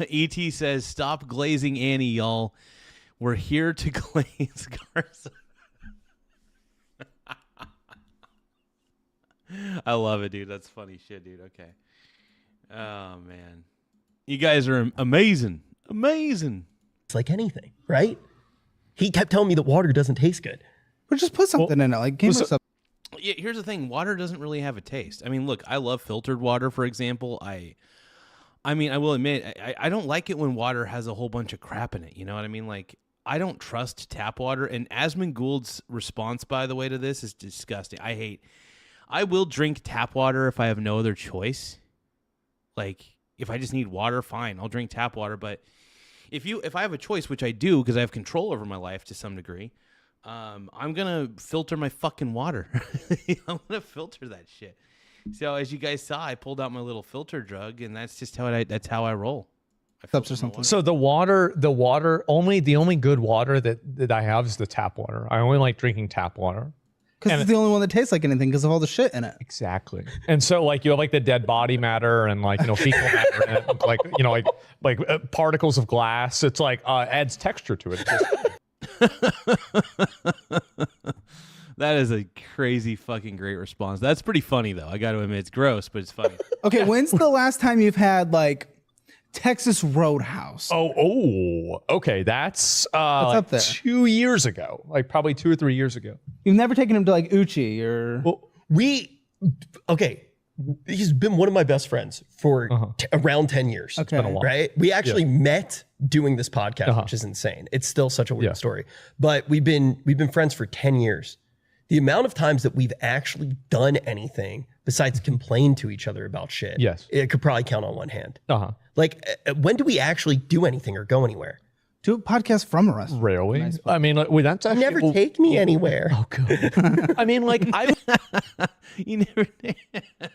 E.T. says, stop glazing Annie, y'all. We're here to glaze Garza. I love it, dude. That's funny shit, dude. Okay. Oh, man. You guys are amazing. Amazing. It's like anything, right? He kept telling me that water doesn't taste good. But just put something in it. Like, game something. Yeah, here's the thing. Water doesn't really have a taste. I mean, look, I love filtered water, for example. I mean, I will admit, I don't like it when water has a whole bunch of crap in it. You know what I mean? Like, I don't trust tap water. And Asmongould's response, by the way, to this is disgusting. I will drink tap water if I have no other choice. Like, if I just need water, fine, I'll drink tap water. But if I have a choice, which I do because I have control over my life to some degree, I'm gonna filter my fucking water. I'm gonna filter that shit. So as you guys saw, I pulled out my little filter jug, and that's just how I roll. Cups or something. So the only good water that I have is the tap water. I only like drinking tap water. Because it's the only one that tastes like anything because of all the shit in it. Exactly. And so like you have like the dead body matter and like, fecal matter in it, like particles of glass. It's like adds texture to it. That is a crazy fucking great response. That's pretty funny though. I got to admit, it's gross, but it's funny. Okay, when's the last time you've had like Texas Roadhouse? Oh, okay. That's like up there? 2 years ago, like probably 2 or 3 years ago. You've never taken him to like Uchi or? Well, he's been one of my best friends for around 10 years. Okay. It's been a while. Right? We actually met doing this podcast, which is insane. It's still such a weird story. But we've been friends for 10 years. The amount of times that we've actually done anything besides complain to each other about shit, it could probably count on one hand. Like, when do we actually do anything or go anywhere? Do a podcast from a restaurant. Really? Nice. I mean, like, that's actually... Never take me anywhere. Oh, good. I mean, like, You never...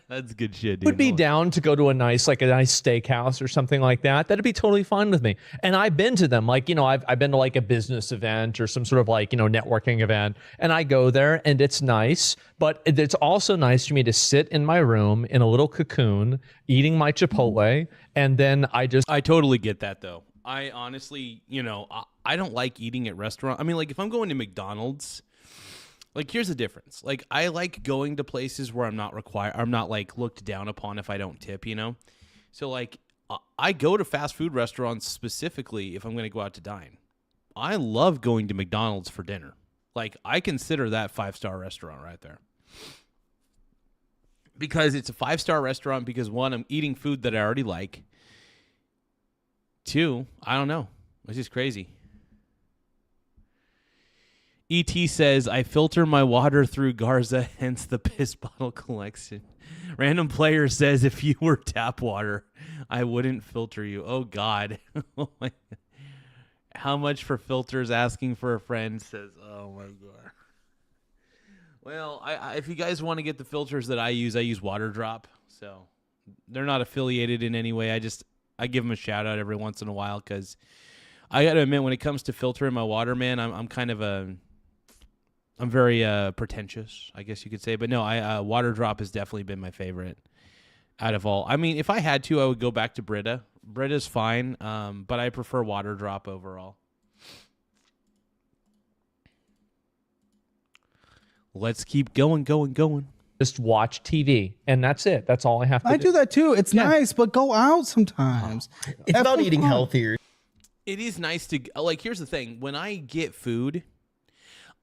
That's good shit, dude. Would be down to go to a nice steakhouse or something like that. That'd be totally fine with me. And I've been to them. Like, I've been to like a business event or some sort of like, networking event. And I go there and it's nice. But it's also nice for me to sit in my room in a little cocoon, eating my Chipotle. And then I totally get that, though. I honestly, I don't like eating at restaurants. I mean, like, if I'm going to McDonald's, like, here's the difference. Like, I like going to places where I'm not like looked down upon if I don't tip, So, like, I go to fast food restaurants specifically if I'm going to go out to dine. I love going to McDonald's for dinner. Like, I consider that 5-star restaurant right there. Because it's a 5-star restaurant because, one, I'm eating food that I already like. 2, I don't know. It's just crazy. E.T. says, I filter my water through Garza, hence the piss bottle collection. Random player says, if you were tap water, I wouldn't filter you. Oh, God. Oh my God. How much for filters? Asking for a friend says, oh, my God. Well, if you guys want to get the filters that I use Water Drop. So they're not affiliated in any way. I give them a shout out every once in a while because I got to admit, when it comes to filtering my water, man, I'm very pretentious, I guess you could say. But no, Water Drop has definitely been my favorite out of all. I mean, if I had to, I would go back to Brita. Brita's fine, but I prefer Water Drop overall. Let's keep going. Just watch TV, and that's it. That's all I have to do. I do that too. It's nice, but go out sometimes. It's about eating healthier. It is nice to, like, here's the thing. When I get food,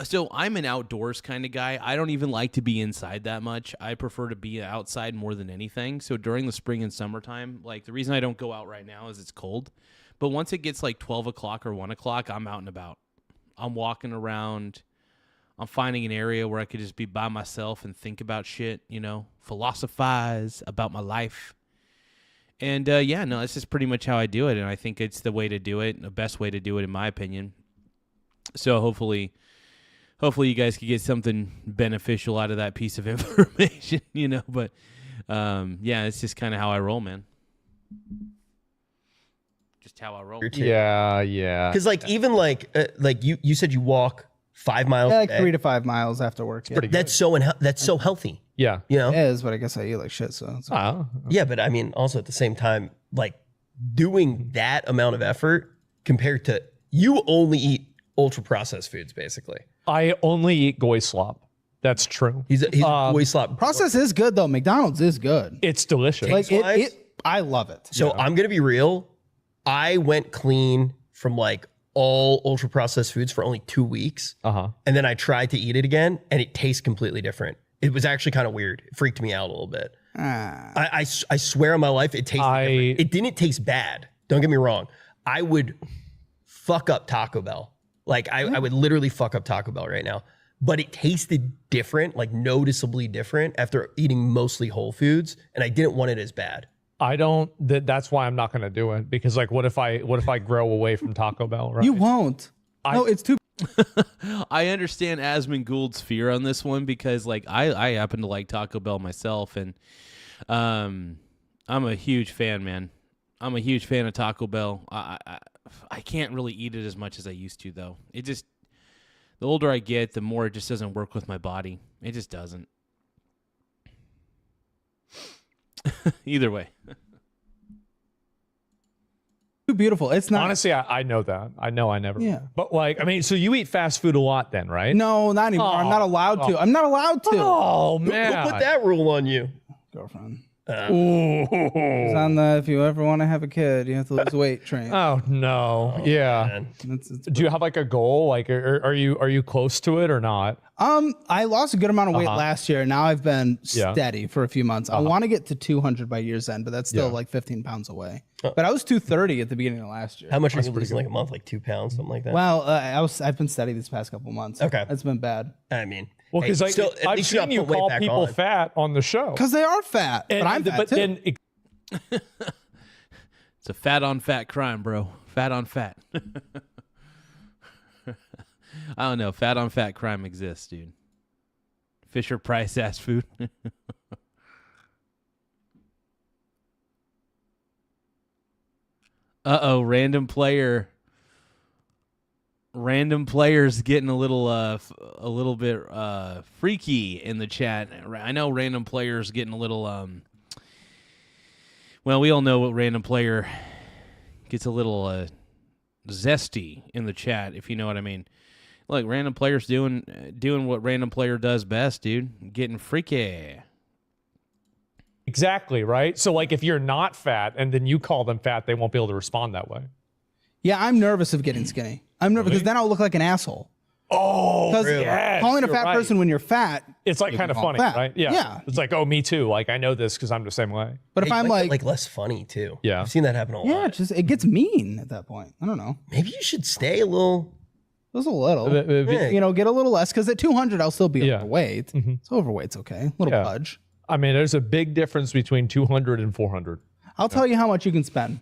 so I'm an outdoors kind of guy. I don't even like to be inside that much. I prefer to be outside more than anything. So during the spring and summertime, like, the reason I don't go out right now is it's cold. But once it gets like 12 o'clock or 1 o'clock, I'm out and about. I'm walking around. I'm finding an area where I could just be by myself and think about shit, philosophize about my life. And it's just pretty much how I do it. And I think it's the way to do it, the best way to do it, in my opinion. So hopefully you guys can get something beneficial out of that piece of information, But it's just kind of how I roll, man. Just how I roll. Yeah. Because even you said you walk 5 miles. Like 3 to 5 miles after work. That's so healthy. Yeah. You know? It is, but I guess I eat like shit. So it's Yeah, but I mean, also at the same time, like doing that amount of effort compared to you only eat ultra processed foods, basically. I only eat goy slop. That's true. He's a boy slop. process is good though. McDonald's is good. It's delicious. Like I love it. So I'm gonna be real. I went clean from like all ultra processed foods for only 2 weeks. And then I tried to eat it again and it tastes completely different. It was actually kind of weird. It freaked me out a little bit. I swear on my life, it tasted different. It didn't taste bad. Don't get me wrong. I would fuck up Taco Bell. Like I would literally fuck up Taco Bell right now. But it tasted different, like noticeably different after eating mostly whole foods. And I didn't want it as bad. I don't. That's why I'm not going to do it, because like, what if I grow away from Taco Bell? Right? You won't. No, it's too. I understand Asmongould's fear on this one because like I happen to like Taco Bell myself, and I'm a huge fan, man. I'm a huge fan of Taco Bell. I can't really eat it as much as I used to though. It just, the older I get, the more it just doesn't work with my body. It just doesn't. Either way. Too beautiful. It's not. Honestly, I know that. I know I never. Yeah. But like, I mean, so you eat fast food a lot then, right? No, not anymore. I'm not allowed to. I'm not allowed to. Oh Who man. put that rule on you? Girlfriend. Ooh. It's on the if you ever want to have a kid, you have to lose weight train. Oh no. Yeah. Man. Do you have like a goal? Like, are you close to it or not? I lost a good amount of weight last year. Now I've been steady for a few months. I want to get to 200 by year's end, but that's still like 15 pounds away. But I was 230 at the beginning of last year. How much are you losing like a month? Like 2 pounds, something like that? Well, I've been steady these past couple months. Okay. It's been bad. I mean, Well, because hey, still, at I've least seen you not put weight call back people on. fat on the show. Because they are fat, but I'm fat too. Then It's a fat on fat crime, bro. Fat on fat. I don't know. Fat on fat crime exists, dude. Fisher Price ass food. Random player's getting a little bit freaky in the chat. I know random player's getting a little well, we all know what random player gets a little zesty in the chat, if you know what I mean. Look, random player's doing what random player does best, dude. Getting freaky. exactly, right? So like, if you're not fat and then you call them fat, they won't be able to respond that way. Yeah, I'm nervous of getting skinny. I'm nervous because then I'll look like an asshole. Oh, Because yes, calling a you're fat right. person when you're fat, It's like you kind can of call funny, fat. right? Yeah. Yeah. It's like, oh, me too. Like, I know this because I'm the same way. but if Hey, I'm you make it, like, less funny too. Yeah. I've seen that happen a lot. yeah, it gets mean at that point. I don't know. Maybe you should stay a little. Just a little. Yeah. You know, get a little less because at 200 I'll still be Yeah. overweight. So overweight's okay. A little Yeah. budge. I mean, there's a big difference between 200 and 400. I'll tell you how much you can spend.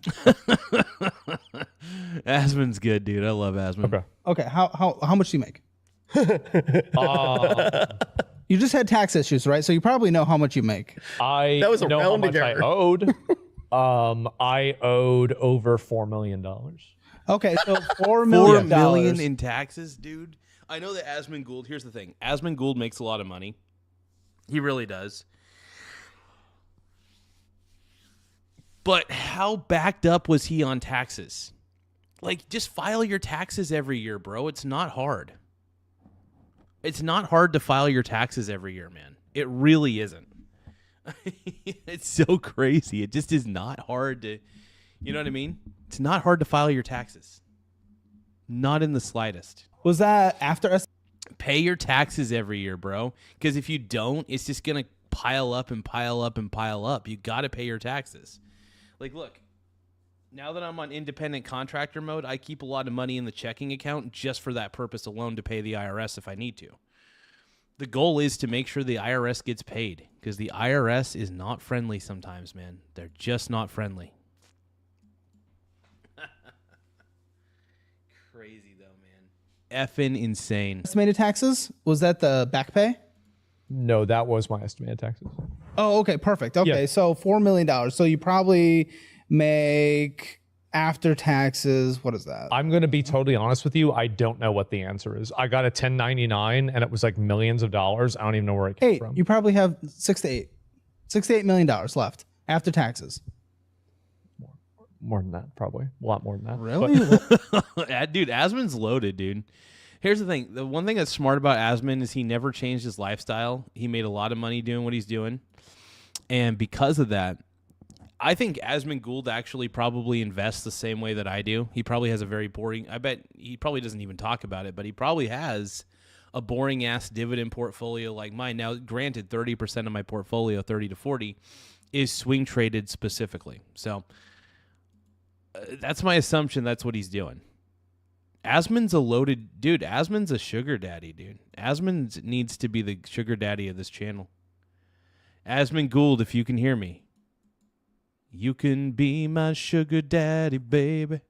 Asmon's good, dude. I love Asmon. Okay. Okay, how much do you make? You just had tax issues, right? So you probably know how much you make. I That was a know how much rounding I error. owed. I owed over $4 million. Okay, so $4 $4 million. million in taxes, dude. I know that Asmongold. Here's the thing: Asmongold makes a lot of money. He really does. But how backed up was he on taxes? Like, just file your taxes every year, bro. It's not hard. It's not hard to file your taxes every year, man. It really isn't. It's so crazy. It just is not hard to, you know what I mean? It's not hard to file your taxes. Not in the slightest. Was that after us? Pay your taxes every year, bro. Because if you don't, it's just going to pile up and pile up and pile up. You got to pay your taxes. Like, look, now that I'm on independent contractor mode, I keep a lot of money in the checking account just for that purpose alone, to pay the IRS if I need to. The goal is to make sure the IRS gets paid, because the IRS is not friendly sometimes, man. They're just not friendly. Crazy, though, man. Effing insane. Estimated taxes? Was that the back pay? No, that was my estimated taxes. Oh, okay, perfect. Okay, Yeah. so $4 million. So you probably make after taxes, what is that? I'm going to be totally honest with you. I don't know what the answer is. I got a 1099 and it was like millions of dollars. I don't even know where it came from. You probably have $6 to $8 million left after taxes. More than that, probably. A lot more than that. Really? Dude, Asmon's loaded, dude. Here's the thing. The one thing that's smart about Asmon is he never changed his lifestyle. He made a lot of money doing what he's doing. And because of that, I think Asmongold actually probably invests the same way that I do. He probably has a very boring, I bet he probably doesn't even talk about it, but he probably has a boring ass dividend portfolio like mine. Now, granted, 30% of my portfolio, 30 to 40, is swing traded specifically. So that's my assumption. That's what he's doing. Asmon's a loaded dude. Asmon's a sugar daddy, dude. Asmon needs to be the sugar daddy of this channel. Asmongold, if you can hear me, you can be my sugar daddy, baby.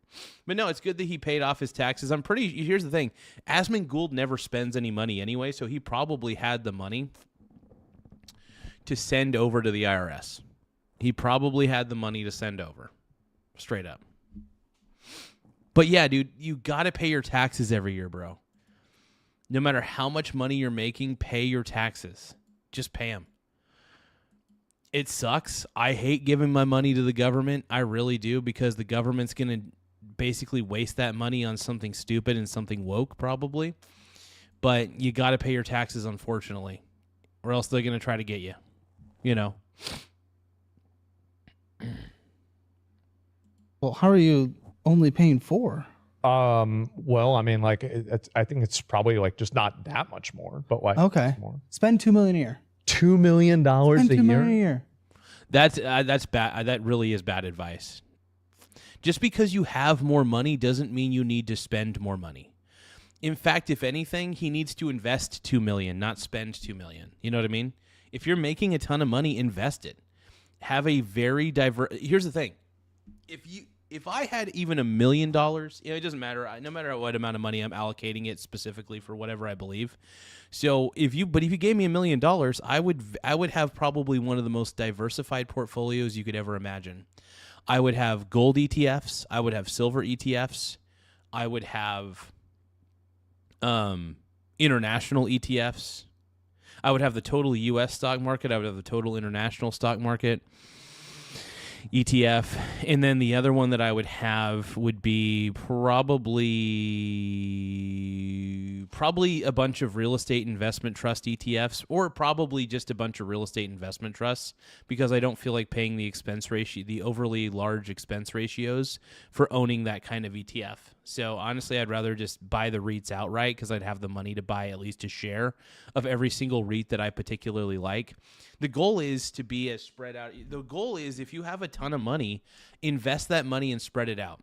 But no, it's good that he paid off his taxes. Here's the thing. Asmongold never spends any money anyway, so he probably had the money to send over to the IRS. He probably had the money to send over. Straight up. But yeah, dude, you got to pay your taxes every year, bro. No matter how much money you're making, pay your taxes. Just pay them. It sucks. I hate giving my money to the government. I really do, because the government's going to basically waste that money on something stupid and something woke, probably. But you got to pay your taxes, unfortunately, or else they're going to try to get you. You know. Well, how are you only paying 4? Well, I mean, like, I think it's probably like just not that much more, but like, okay, more. Spend $2 million a year. $2 million a year. That's bad. That really is bad advice. Just because you have more money doesn't mean you need to spend more money. In fact, if anything, he needs to invest $2 million, not spend $2 million. You know what I mean? If you're making a ton of money, invest it. Have a very diverse. Here's the thing: if I had even $1 million, it doesn't matter. No matter what amount of money I'm allocating it specifically for whatever I believe. So if you gave me $1 million, I would have probably one of the most diversified portfolios you could ever imagine. I would have gold ETFs. I would have silver ETFs. I would have international ETFs. I would have the total U.S. stock market. I would have the total international stock market ETF. And then the other one that I would have would be probably a bunch of real estate investment trust ETFs, or probably just a bunch of real estate investment trusts, because I don't feel like paying the overly large expense ratios for owning that kind of ETF. So honestly, I'd rather just buy the REITs outright, because I'd have the money to buy at least a share of every single REIT that I particularly like. The goal is to be as spread out. The goal is, if you have a ton of money, invest that money and spread it out.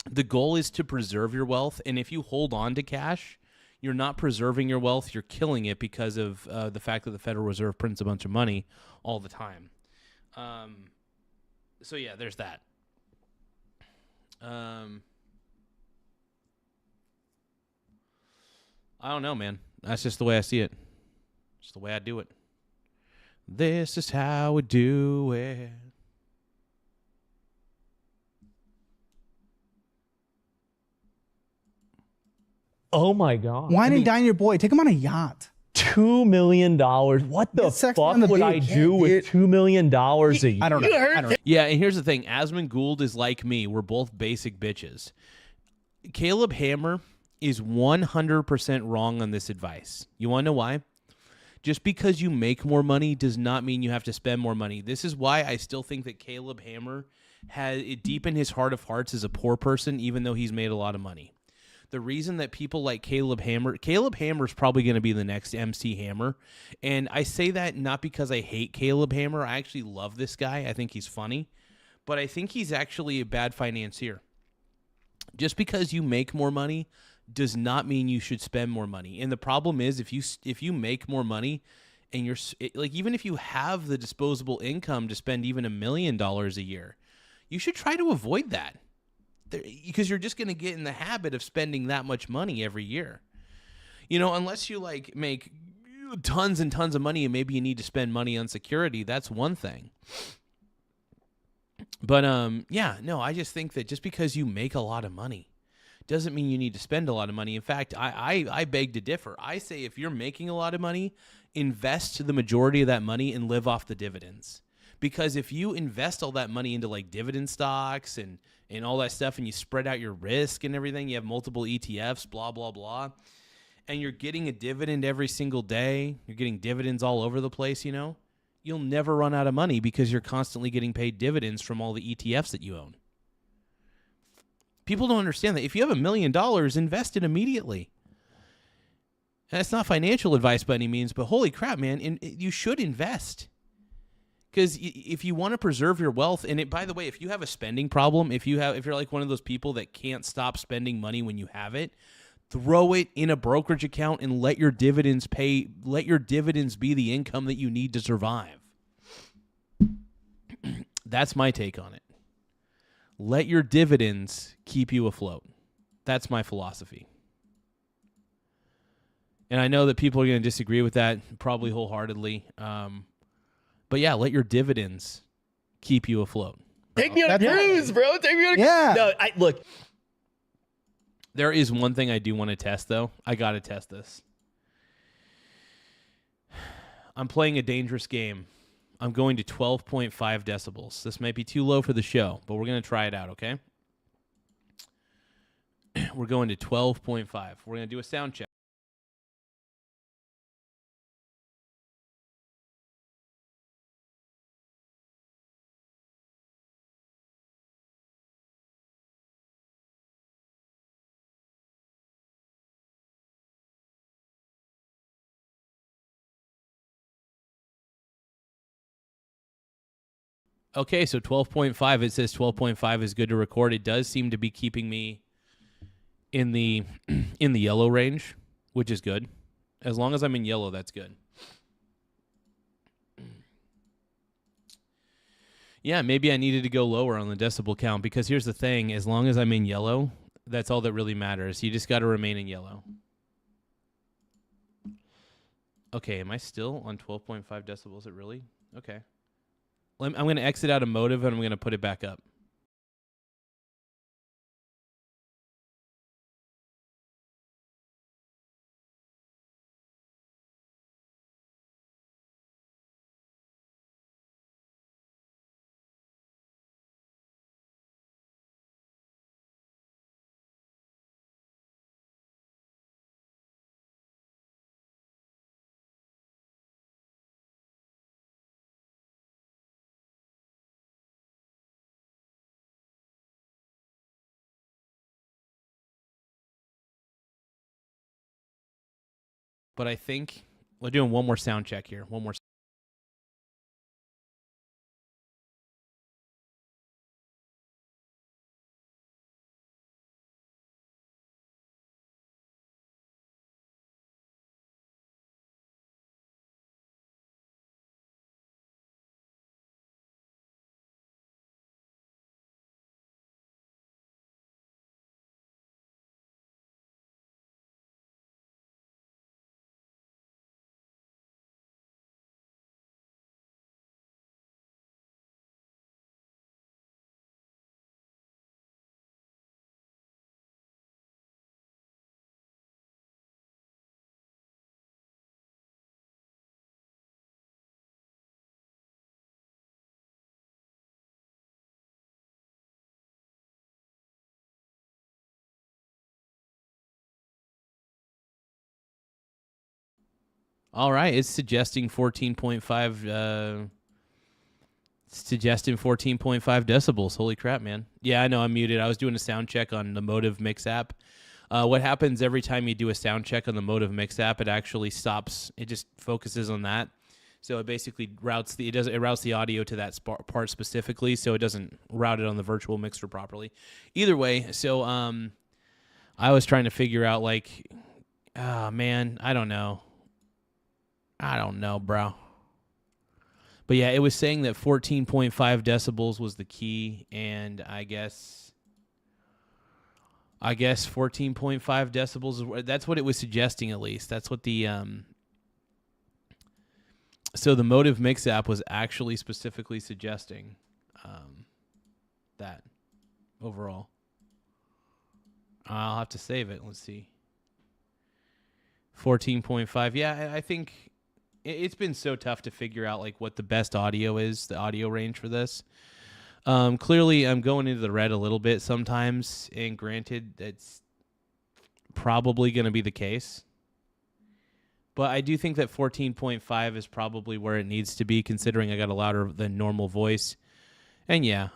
The goal is to preserve your wealth, and if you hold on to cash, you're not preserving your wealth, you're killing it, because of the fact that the Federal Reserve prints a bunch of money all the time. So yeah, there's that. I don't know, man. That's just the way I see it. It's the way I do it. This is how we do it. Oh my God. Wine and dine your boy. Take him on a yacht. $2 million. What the fuck would I do with $2 million a year? I don't know. Yeah, and here's the thing. Asmongold is like me. We're both basic bitches. Caleb Hammer is 100% wrong on this advice. You want to know why? Just because you make more money does not mean you have to spend more money. This is why I still think that Caleb Hammer has it deep in his heart of hearts is a poor person, even though he's made a lot of money. The reason that people like Caleb Hammer is probably going to be the next MC Hammer. And I say that not because I hate Caleb Hammer. I actually love this guy. I think he's funny. But I think he's actually a bad financier. Just because you make more money does not mean you should spend more money. And the problem is, if you make more money and you're like, even if you have the disposable income to spend even $1 million a year, you should try to avoid that, because you're just going to get in the habit of spending that much money every year. You know, unless you like make tons and tons of money and maybe you need to spend money on security, that's one thing. But yeah, no, I just think that just because you make a lot of money doesn't mean you need to spend a lot of money. In fact, I beg to differ. I say if you're making a lot of money, invest the majority of that money and live off the dividends. Because if you invest all that money into like dividend stocks and all that stuff, and you spread out your risk and everything, you have multiple ETFs, blah, blah, blah, and you're getting a dividend every single day, you're getting dividends all over the place, you'll never run out of money because you're constantly getting paid dividends from all the ETFs that you own. People don't understand that. If you have $1 million, invest it immediately. And that's not financial advice by any means, but holy crap, man, you should invest. Because if you want to preserve your wealth, and by the way, if you have a spending problem, if you're like one of those people that can't stop spending money when you have it, throw it in a brokerage account and let your dividends be the income that you need to survive. That's my take on it. Let your dividends keep you afloat. That's my philosophy. And I know that people are going to disagree with that probably wholeheartedly. But yeah, let your dividends keep you afloat. Take me on a cruise, bro. Take me on a cruise. Yeah. No, look. There is one thing I do want to test, though. I got to test this. I'm playing a dangerous game. I'm going to 12.5 decibels. This might be too low for the show, but we're going to try it out, okay? We're going to 12.5. We're going to do a sound check. Okay, so 12.5, it says 12.5 is good to record. It does seem to be keeping me in the yellow range, which is good. As long as I'm in yellow, that's good. Yeah, maybe I needed to go lower on the decibel count, because here's the thing. As long as I'm in yellow, that's all that really matters. You just got to remain in yellow. Okay, am I still on 12.5 decibels? Is it really? Okay. I'm going to exit out of motive, and I'm going to put it back up. But I think we're doing one more sound check here. One more. All right, it's suggesting 14.5. Suggesting 14.5 decibels. Holy crap, man! Yeah, I know I'm muted. I was doing a sound check on the Motive Mix app. What happens every time you do a sound check on the Motive Mix app? It actually stops. It just focuses on that. So it basically routes the audio to that part specifically, so it doesn't route it on the virtual mixer properly. Either way, so I was trying to figure out man, I don't know, bro. But yeah, it was saying that 14.5 decibels was the key, and I guess 14.5 decibels, that's what it was suggesting, at least. That's what the so the Motive Mix app was actually specifically suggesting. that overall. I'll have to save it. Let's see. 14.5. Yeah, I think it's been so tough to figure out like what the best audio is, the audio range for this. Clearly, I'm going into the red a little bit sometimes, and granted, that's probably going to be the case. But I do think that 14.5 is probably where it needs to be, considering I got a louder than normal voice. And yeah,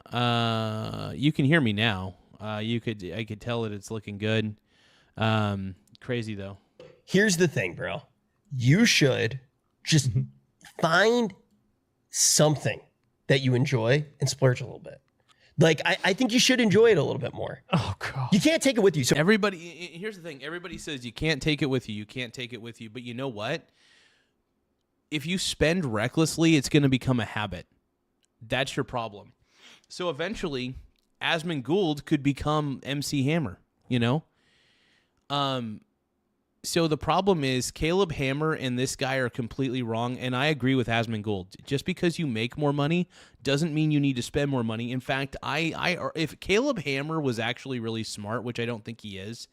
you can hear me now. I could tell that it's looking good. Crazy though. Here's the thing, bro. You should just find something that you enjoy and splurge a little bit. Like, I think you should enjoy it a little bit more. Oh, God. You can't take it with you. So Here's the thing. Everybody says you can't take it with you. You can't take it with you. But you know what? If you spend recklessly, it's going to become a habit. That's your problem. So eventually, Asmongold could become MC Hammer, you know? So the problem is Caleb Hammer and this guy are completely wrong, and I agree with Asmongold. Just because you make more money doesn't mean you need to spend more money. In fact, if Caleb Hammer was actually really smart, which I don't think he is,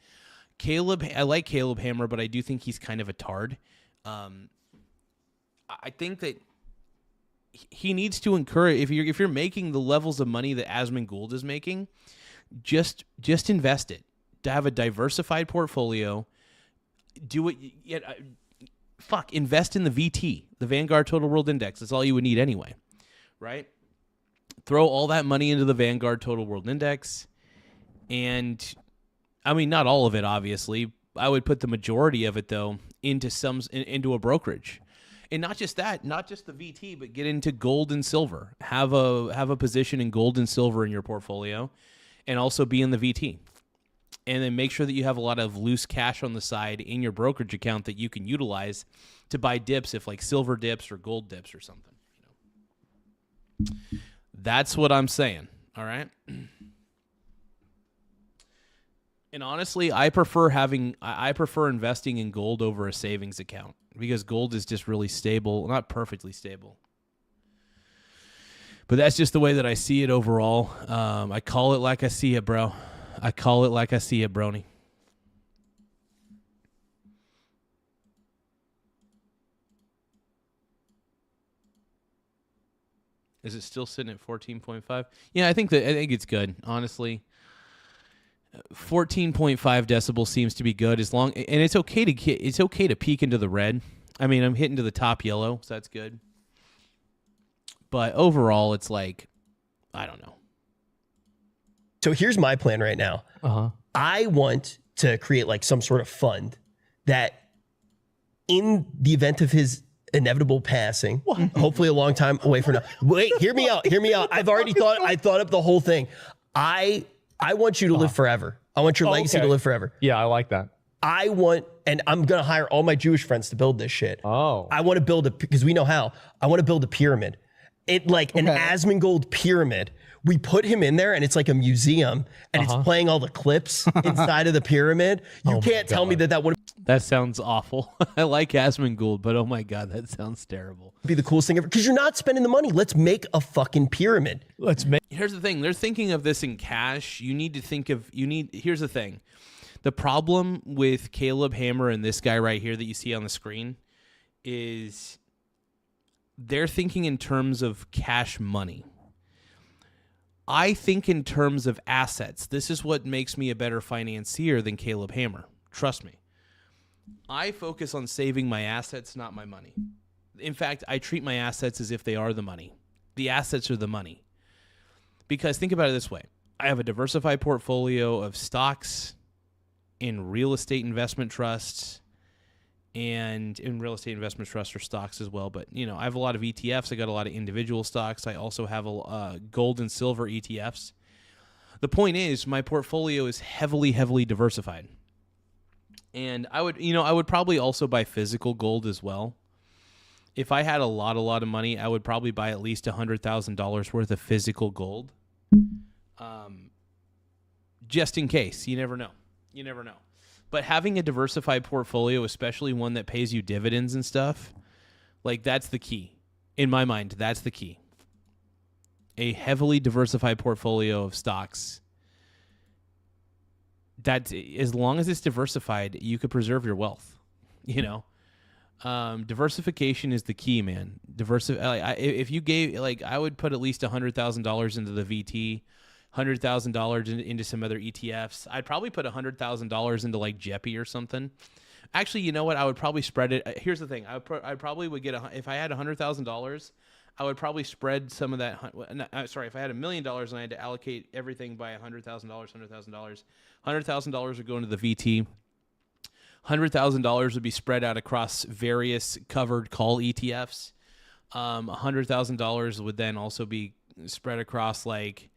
I like Caleb Hammer, but I do think he's kind of a tard. I think that he needs to encourage, if you're making the levels of money that Asmongold is making, just invest it. To have a diversified portfolio. Do it. Invest in the VT, the Vanguard Total World Index. That's all you would need anyway, right? Throw all that money into the Vanguard Total World Index, and I mean, not all of it, obviously. I would put the majority of it though into a brokerage, and not just that, not just the VT, but get into gold and silver. Have a position in gold and silver in your portfolio, and also be in the VT. And then make sure that you have a lot of loose cash on the side in your brokerage account that you can utilize to buy dips, if like silver dips or gold dips or something. You know? That's what I'm saying. All right. And honestly, I prefer investing in gold over a savings account because gold is just really stable, not perfectly stable. But that's just the way that I see it overall. I call it like I see it, bro. I call it like I see it, brony. Is it still sitting at 14.5? Yeah, I think it's good, honestly. 14.5 decibels seems to be good and it's okay to peek into the red. I mean, I'm hitting to the top yellow, so that's good. But overall, it's like, I don't know. So here's my plan right now. I want to create like some sort of fund that in the event of his inevitable passing, hopefully a long time away from now. Wait, hear me out. I thought up the whole thing. I want you to live forever. I want your legacy to live forever. Yeah, I like that. And I'm going to hire all my Jewish friends to build this shit. Oh. I want to build because we know how. I want to build a pyramid. An Asmongold pyramid. We put him in there and it's like a museum and it's playing all the clips inside of the pyramid. You can't tell me that would That sounds awful. I like Asmongold, but oh my God, that sounds terrible. Be the coolest thing ever because you're not spending the money. Let's make a fucking pyramid. Here's the thing. They're thinking of this in cash. Here's the thing. The problem with Caleb Hammer and this guy right here that you see on the screen is they're thinking in terms of cash money. I think in terms of assets. This is what makes me a better financier than Caleb Hammer. Trust me. I focus on saving my assets, not my money. In fact, I treat my assets as if they are the money. The assets are the money. Because think about it this way. I have a diversified portfolio of stocks, in real estate investment trusts, and in real estate investment trusts or stocks as well. But, you know, I have a lot of ETFs. I got a lot of individual stocks. I also have gold and silver ETFs. The point is my portfolio is heavily, heavily diversified. And I would probably also buy physical gold as well. If I had a lot of money, I would probably buy at least $100,000 worth of physical gold. Just in case. You never know. But having a diversified portfolio, especially one that pays you dividends and stuff, like that's the key. In my mind, that's the key. a heavily diversified portfolio of stocks, that as long as it's diversified, you could preserve your wealth. Diversification is the key, man. If you gave, I would put at least $100,000 into the VT, $100,000 into some other ETFs. I'd probably put $100,000 into like Jeppy or something. Actually, you know what? I would probably spread it. Here's the thing. I probably would get if I had $100,000, I would probably spread some of that. Sorry, if I had $1 million and I had to allocate everything by $100,000 would go into the VT. $100,000 would be spread out across various covered call ETFs. $100,000 would then also be spread across like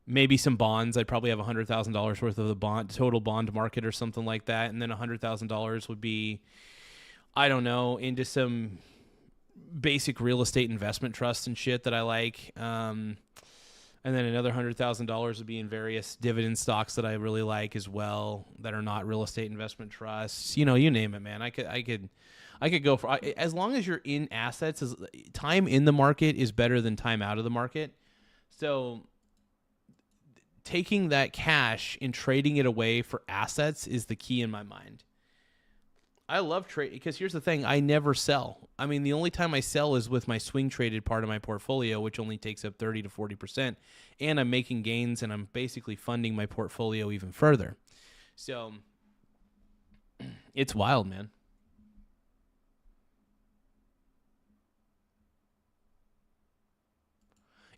maybe some bonds. I'd probably have $100,000 worth of the total bond market or something like that. And then $100,000 would be, I don't know, into some basic real estate investment trusts and shit that I like. And then another $100,000 would be in various dividend stocks that I really like as well, that are not real estate investment trusts. You name it, man. I could go for, as long as you're in assets. Time in the market is better than time out of the market. So taking that cash and trading it away for assets is the key in my mind. I love trade because here's the thing. I never sell. I mean, the only time I sell is with my swing traded part of my portfolio, which only takes up 30 to 40%. And I'm making gains and I'm basically funding my portfolio even further. So it's wild, man.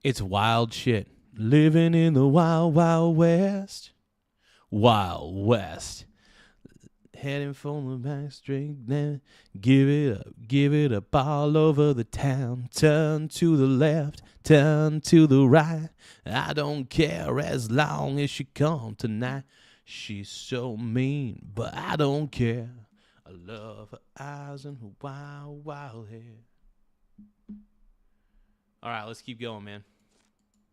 It's wild shit. Living in the wild, wild west. Wild west. Heading for the back straight down. Give it up all over the town. Turn to the left, turn to the right. I don't care as long as she come tonight. She's so mean, but I don't care. I love her eyes and her wild, wild hair. All right, let's keep going, man.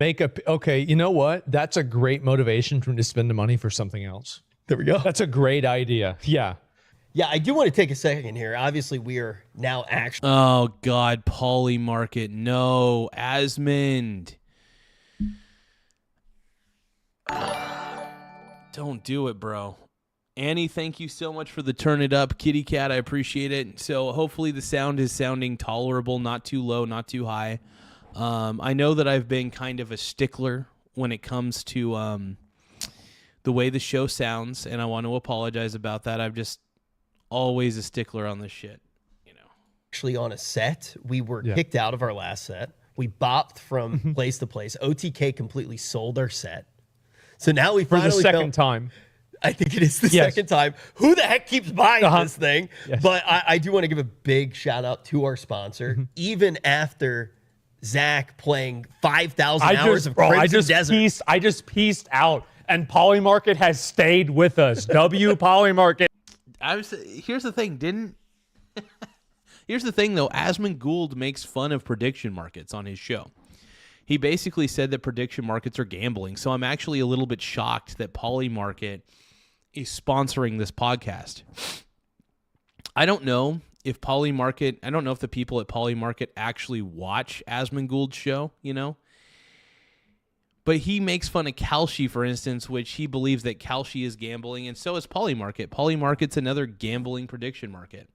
Okay, you know what? That's a great motivation for me to spend the money for something else. There we go. That's a great idea. Yeah. Yeah, I do want to take a second here. Obviously, we are now actually... Oh, God, Poly Market. No, Asmond. Don't do it, bro. Annie, thank you so much for the turn it up. Kitty Cat, I appreciate it. So hopefully the sound is sounding tolerable, not too low, not too high. I know that I've been kind of a stickler when it comes to the way the show sounds, and I want to apologize about that. I'm just always a stickler on this shit, Actually, on a set, we were kicked out of our last set. We bopped from place to place. OTK completely sold our set. So now we finally for the second time. I think it is the second time. Who the heck keeps buying this thing? Yes. But I do want to give a big shout out to our sponsor. Even after Zach playing 5,000 hours of Crimson Desert. I just pieced out, and Poly Market has stayed with us. Poly Market. Here's the thing, Here's the thing, though. Asmongold makes fun of prediction markets on his show. He basically said that prediction markets are gambling. So I'm actually a little bit shocked that Poly Market is sponsoring this podcast. I don't know if the people at Poly Market actually watch Asmongold's show, But he makes fun of Kalshi, for instance, which he believes that Kalshi is gambling, and so is Poly Market. Poly Market's another gambling prediction market.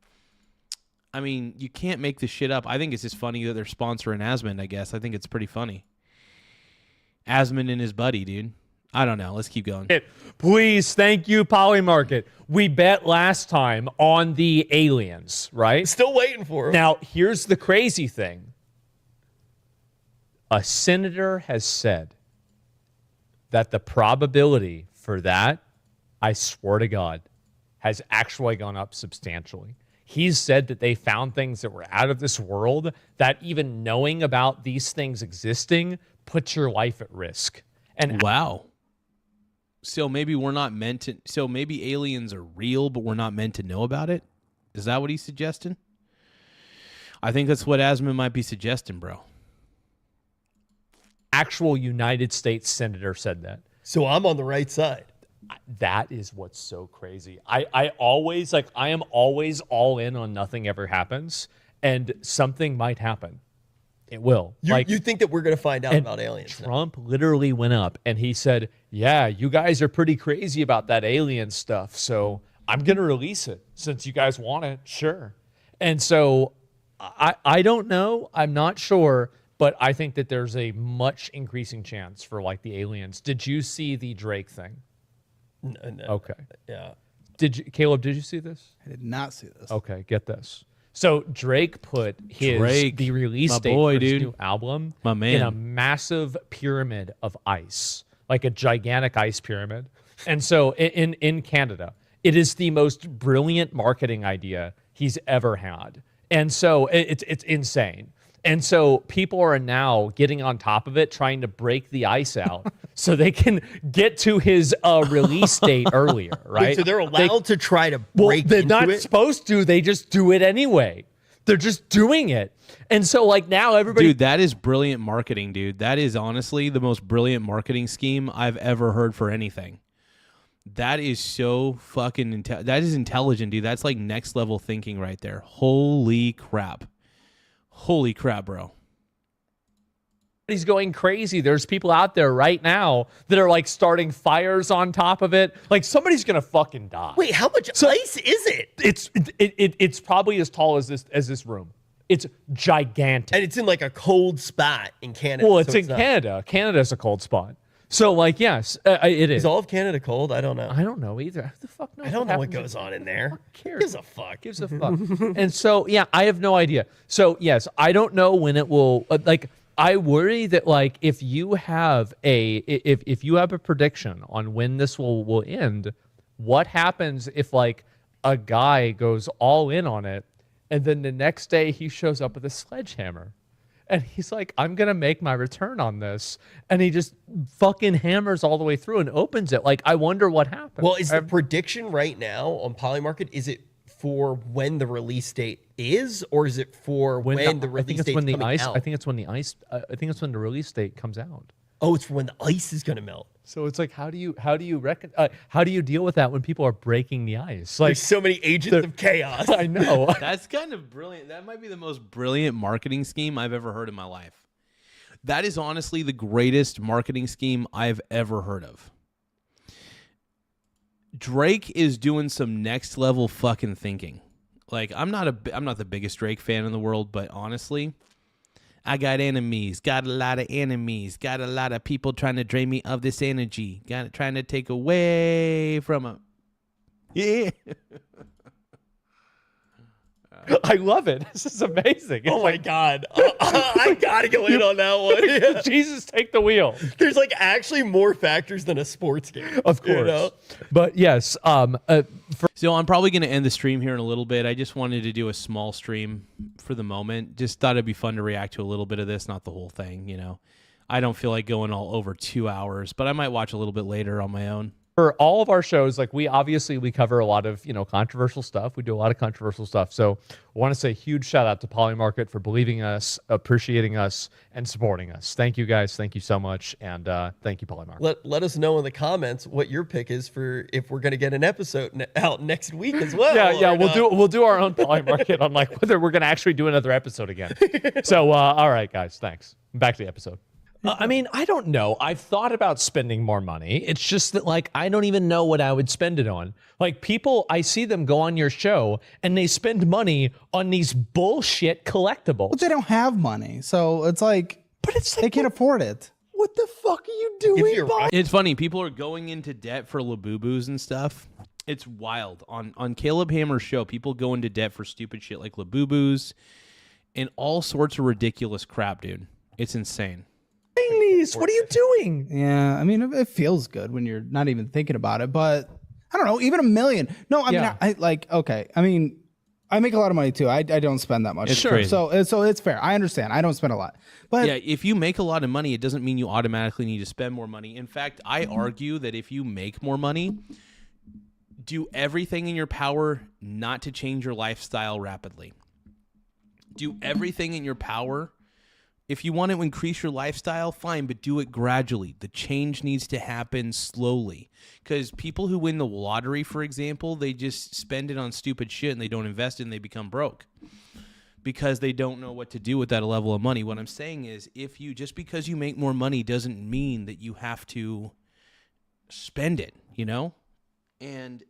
I mean, you can't make this shit up. I think it's just funny that they're sponsoring Asmond, I guess. I think it's pretty funny. Asmond and his buddy, dude. I don't know. Let's keep going. Please, thank you, Poly Market. We bet last time on the aliens, right? Still waiting for them. Now, here's the crazy thing. A senator has said that the probability for that, I swear to God, has actually gone up substantially. He's said that they found things that were out of this world, that even knowing about these things existing puts your life at risk. And wow. So maybe we're not meant to. So maybe aliens are real, but we're not meant to know about it? Is that what he's suggesting? I think that's what Asmond might be suggesting, bro. Actual United States senator said that. So I'm on the right side. That is what's so crazy. I am always all in on nothing ever happens, and something might happen. It will. You think that we're going to find out about aliens? Trump literally went up and he said, yeah, you guys are pretty crazy about that alien stuff, so I'm going to release it since you guys want it. Sure. And so I don't know. I'm not sure, but I think that there's a much increasing chance for like the aliens. Did you see the Drake thing? No. Okay. Yeah. Caleb, did you see this? I did not see this. Okay, get this. So Drake put the release date for his new album in a massive pyramid of ice, like a gigantic ice pyramid. And so in Canada, it is the most brilliant marketing idea he's ever had. And so it's insane. And so people are now getting on top of it, trying to break the ice out so they can get to his release date earlier, right? Wait, so they're allowed to try to break they're into not it? supposed to. They just do it anyway. They're just doing it. And so like now everybody... Dude, that is brilliant marketing, dude. That is honestly the most brilliant marketing scheme I've ever heard for anything. That is so fucking... that is intelligent, dude. That's like next level thinking right there. Holy crap. Holy crap, bro. He's going crazy. There's people out there right now that are like starting fires on top of it. Like somebody's gonna fucking die. Wait, how much ice is it? It's probably as tall as this room. It's gigantic. And it's in like a cold spot in Canada. Well, it's in Canada. Canada's a cold spot. So like, yes, it is. Is all of Canada cold? I don't know. I don't know either. Who the fuck knows? I don't know what goes on in there. Who gives a fuck? Gives a fuck. And so, yeah, I have no idea. So, yes, I don't know when it will, like, I worry that, like, if you have a prediction on when this will end, what happens if, like, a guy goes all in on it, and then the next day he shows up with a sledgehammer? And he's like, I'm going to make my return on this. And he just fucking hammers all the way through and opens it. Like, I wonder what happens. Well, is the prediction right now on Polymarket, is it for when the release date is, or is it for when the release date coming out? I think it's when the release date comes out. Oh, it's for when the ice is going to melt. So it's like, how do you deal with that when people are breaking the ice? Like, there's so many agents of chaos. I know. That's kind of brilliant. That might be the most brilliant marketing scheme I've ever heard in my life. That is honestly the greatest marketing scheme I've ever heard of. Drake is doing some next level fucking thinking. Like, I'm not the biggest Drake fan in the world, but honestly, I got enemies, got a lot of enemies, got a lot of people trying to drain me of this energy, trying to take away from them. Yeah. I love it. This is amazing. Oh my God. I gotta go in on that one. Yeah. Jesus, take the wheel. There's like actually more factors than a sports game. Of course. You know? But yes. So I'm probably going to end the stream here in a little bit. I just wanted to do a small stream for the moment. Just thought it'd be fun to react to a little bit of this, not the whole thing, you know. I don't feel like going all over 2 hours, but I might watch a little bit later on my own. For all of our shows, like we cover a lot of, controversial stuff. We do a lot of controversial stuff. So I want to say a huge shout out to Polymarket for believing us, appreciating us, and supporting us. Thank you guys. Thank you so much. And thank you, Polymarket. Let us know in the comments what your pick is for if we're going to get an episode out next week as well. Yeah. We'll do our own Polymarket on like whether we're going to actually do another episode again. So, all right, guys. Thanks. Back to the episode. I mean, I don't know. I've thought about spending more money. It's just that, like, I don't even know what I would spend it on. Like, people, I see them go on your show and they spend money on these bullshit collectibles. But they don't have money. So it's like, they can't afford it. What the fuck are you doing? It's funny. People are going into debt for Labubus and stuff. It's wild. On Caleb Hammer's show, people go into debt for stupid shit like Labubus and all sorts of ridiculous crap, dude. It's insane. These. What are you doing? Yeah, I mean, it feels good when you're not even thinking about it, but I don't know, even $1 million. No, I mean, I like, okay. I mean, I make a lot of money too. I don't spend that much. It's crazy. So it's fair. I understand. I don't spend a lot. But yeah, if you make a lot of money, it doesn't mean you automatically need to spend more money. In fact, I argue that if you make more money, do everything in your power not to change your lifestyle rapidly. Do everything in your power. If you want to increase your lifestyle, fine, but do it gradually. The change needs to happen slowly. Because people who win the lottery, for example, they just spend it on stupid shit and they don't invest it and they become broke. because they don't know what to do with that level of money. What I'm saying is, just because you make more money doesn't mean that you have to spend it, And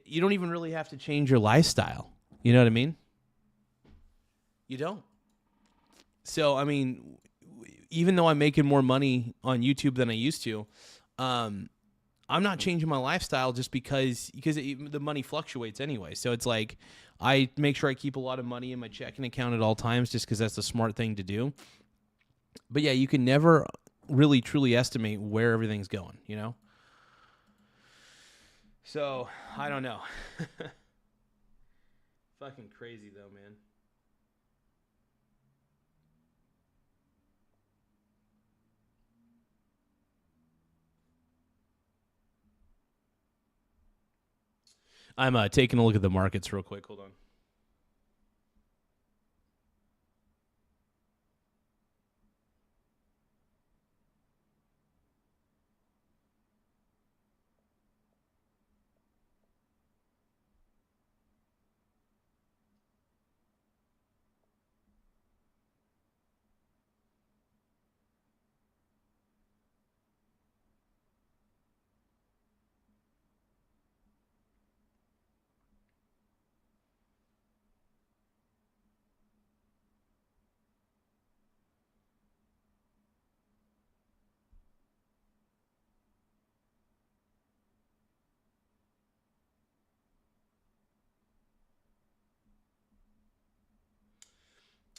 you don't even really have to change your lifestyle. You know what I mean? You don't. So, I mean, even though I'm making more money on YouTube than I used to, I'm not changing my lifestyle just because the money fluctuates anyway. So it's like I make sure I keep a lot of money in my checking account at all times just because that's the smart thing to do. But yeah, you can never really truly estimate where everything's going, So I don't know. Fucking crazy though, man. I'm taking a look at the markets real quick. Hold on.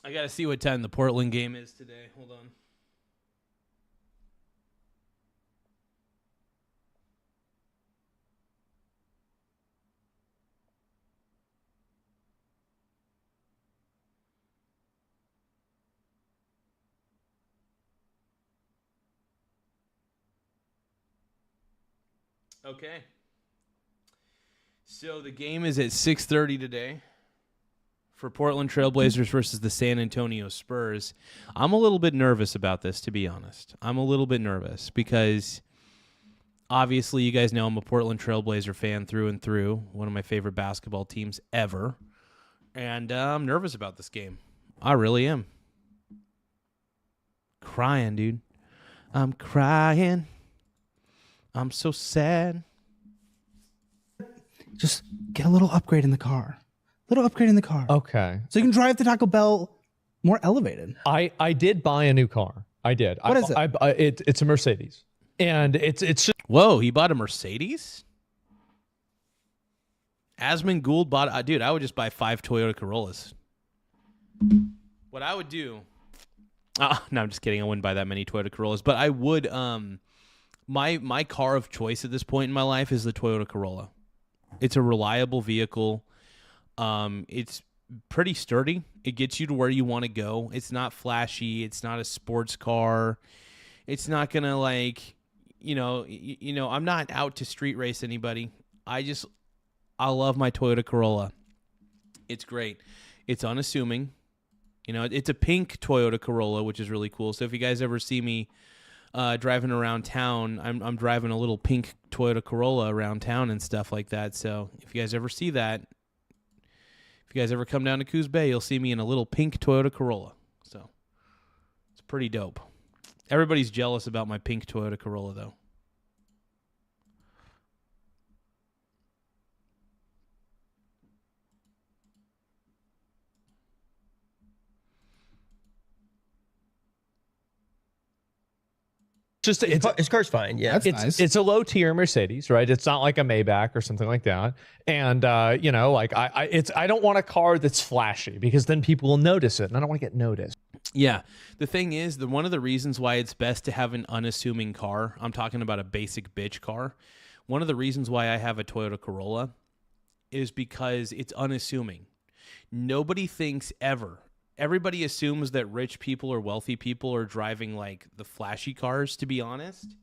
I got to see what time the Portland game is today. Hold on. Okay. So the game is at 6:30 today for Portland Trailblazers versus the San Antonio Spurs. I'm a little bit nervous about this, to be honest. I'm a little bit nervous because obviously you guys know I'm a Portland Trailblazer fan through and through, one of my favorite basketball teams ever. And I'm nervous about this game. I really am. Crying, dude. I'm crying. I'm so sad. Just get a little upgrade in the car. Okay. So you can drive to Taco Bell more elevated. I did buy a new car. I did. What is it? It's a Mercedes. And it's just... Whoa, he bought a Mercedes? Asmongold bought... dude, I would just buy 5 Toyota Corollas. What I would do... no, I'm just kidding. I wouldn't buy that many Toyota Corollas. But I would... My car of choice at this point in my life is the Toyota Corolla. It's a reliable vehicle. It's pretty sturdy. It gets you to where you want to go. It's not flashy. It's not a sports car. It's not gonna I'm not out to street race anybody. I love my Toyota Corolla. It's great. It's unassuming. It's a pink Toyota Corolla, which is really cool. So if you guys ever see me driving around town, I'm driving a little pink Toyota Corolla around town and stuff like that. So if you guys ever see that, if you guys ever come down to Coos Bay, you'll see me in a little pink Toyota Corolla. So it's pretty dope. Everybody's jealous about my pink Toyota Corolla, though. His car's fine. Yeah, That's nice. It's a low tier Mercedes, right? It's not like a Maybach or something like that. And I don't want a car that's flashy because then people will notice it, and I don't want to get noticed. Yeah, the thing is, one of the reasons why it's best to have an unassuming car. I'm talking about a basic bitch car. One of the reasons why I have a Toyota Corolla is because it's unassuming. Nobody thinks ever. Everybody assumes that rich people or wealthy people are driving like the flashy cars, to be honest.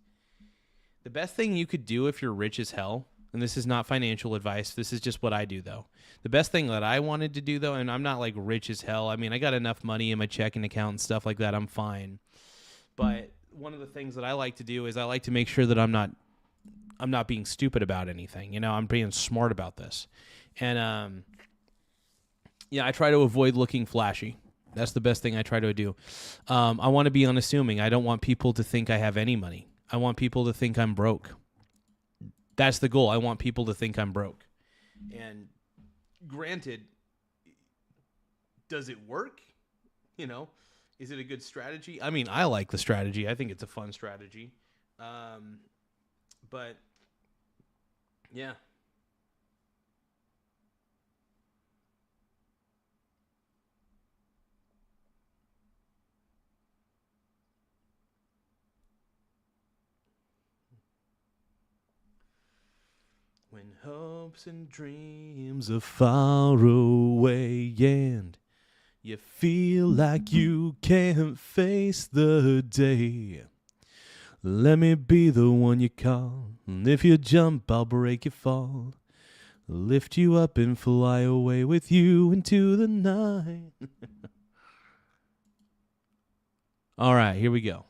The best thing you could do if you're rich as hell, and this is not financial advice, this is just what I do though. The best thing that I wanted to do though, and I'm not like rich as hell. I mean, I got enough money in my checking account and stuff like that. I'm fine. But one of the things that I like to do is I like to make sure that I'm not being stupid about anything. I'm being smart about this. And Yeah, I try to avoid looking flashy. That's the best thing I try to do. I want to be unassuming. I don't want people to think I have any money. I want people to think I'm broke. That's the goal. I want people to think I'm broke. And granted, does it work? You know, is it a good strategy? I mean, I like the strategy. I think it's a fun strategy. But yeah. When hopes and dreams are far away and you feel like you can't face the day, let me be the one you call. And if you jump, I'll break your fall. Lift you up and fly away with you into the night. All right, here we go.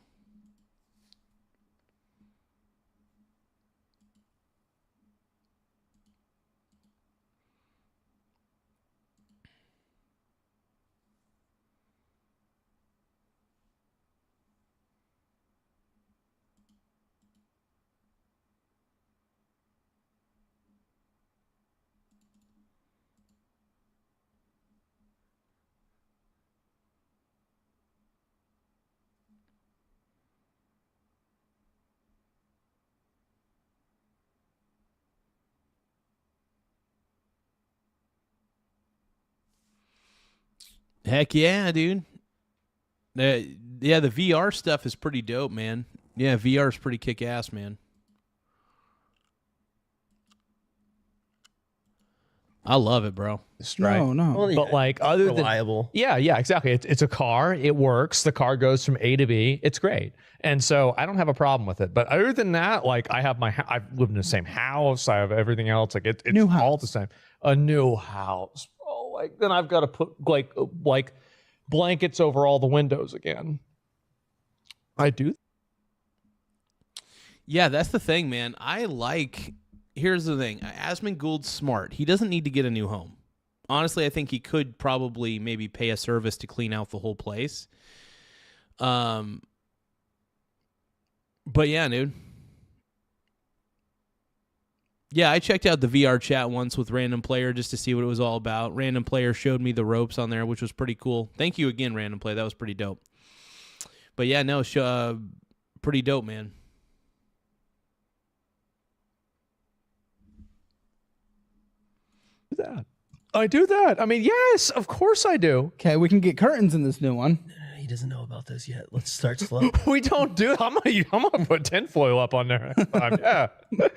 Heck yeah, dude. Yeah, the VR stuff is pretty dope, man. Yeah, VR is pretty kick-ass, man. I love it, bro. Right? No. But like other than reliable. Yeah, exactly. It's a car. It works. The car goes from A to B. It's great. And so I don't have a problem with it. But other than that, like I've lived in the same house. I have everything else. Like it's New house. all the same. A new house. Oh, like then I've got to put like blankets over all the windows again. I do. Yeah, that's the thing, man. Here's the thing. Asmongould's smart. He doesn't need to get a new home. Honestly, I think he could probably maybe pay a service to clean out the whole place. But yeah, dude. Yeah, I checked out the VR chat once with Random Player just to see what it was all about. Random Player showed me the ropes on there, which was pretty cool. Thank you again, Random Player. That was pretty dope. But yeah, no, pretty dope, man. That. I do that. I mean, yes, of course I do. Okay, we can get curtains in this new one. He doesn't know about this yet. Let's start slow. We don't do. I'm gonna put tinfoil up on there next time. Yeah,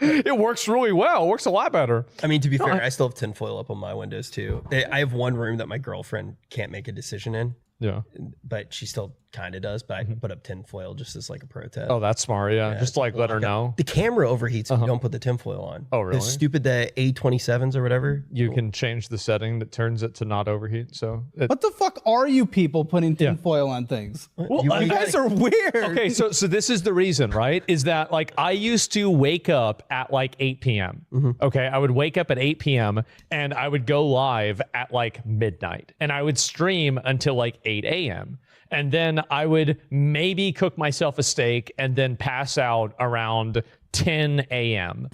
it works really well. It works a lot better. I mean, to be fair, I still have tinfoil up on my windows too. I have one room that my girlfriend can't make a decision in. Yeah, but she still kind of does. But I can put up tinfoil just as like a pro tip. Oh, that's smart. Yeah, just like let her know. The camera overheats if you don't put the tinfoil on. Oh, really? The stupid A27s or whatever. You can change the setting that turns it to not overheat. So what the fuck are you people putting tinfoil on things? Well, you guys are weird. Okay, so this is the reason, right? Is that like I used to wake up at like 8 p.m. Okay, I would wake up at 8 p.m. and I would go live at like midnight, and I would stream until like 8 a.m. And then I would maybe cook myself a steak and then pass out around 10 a.m.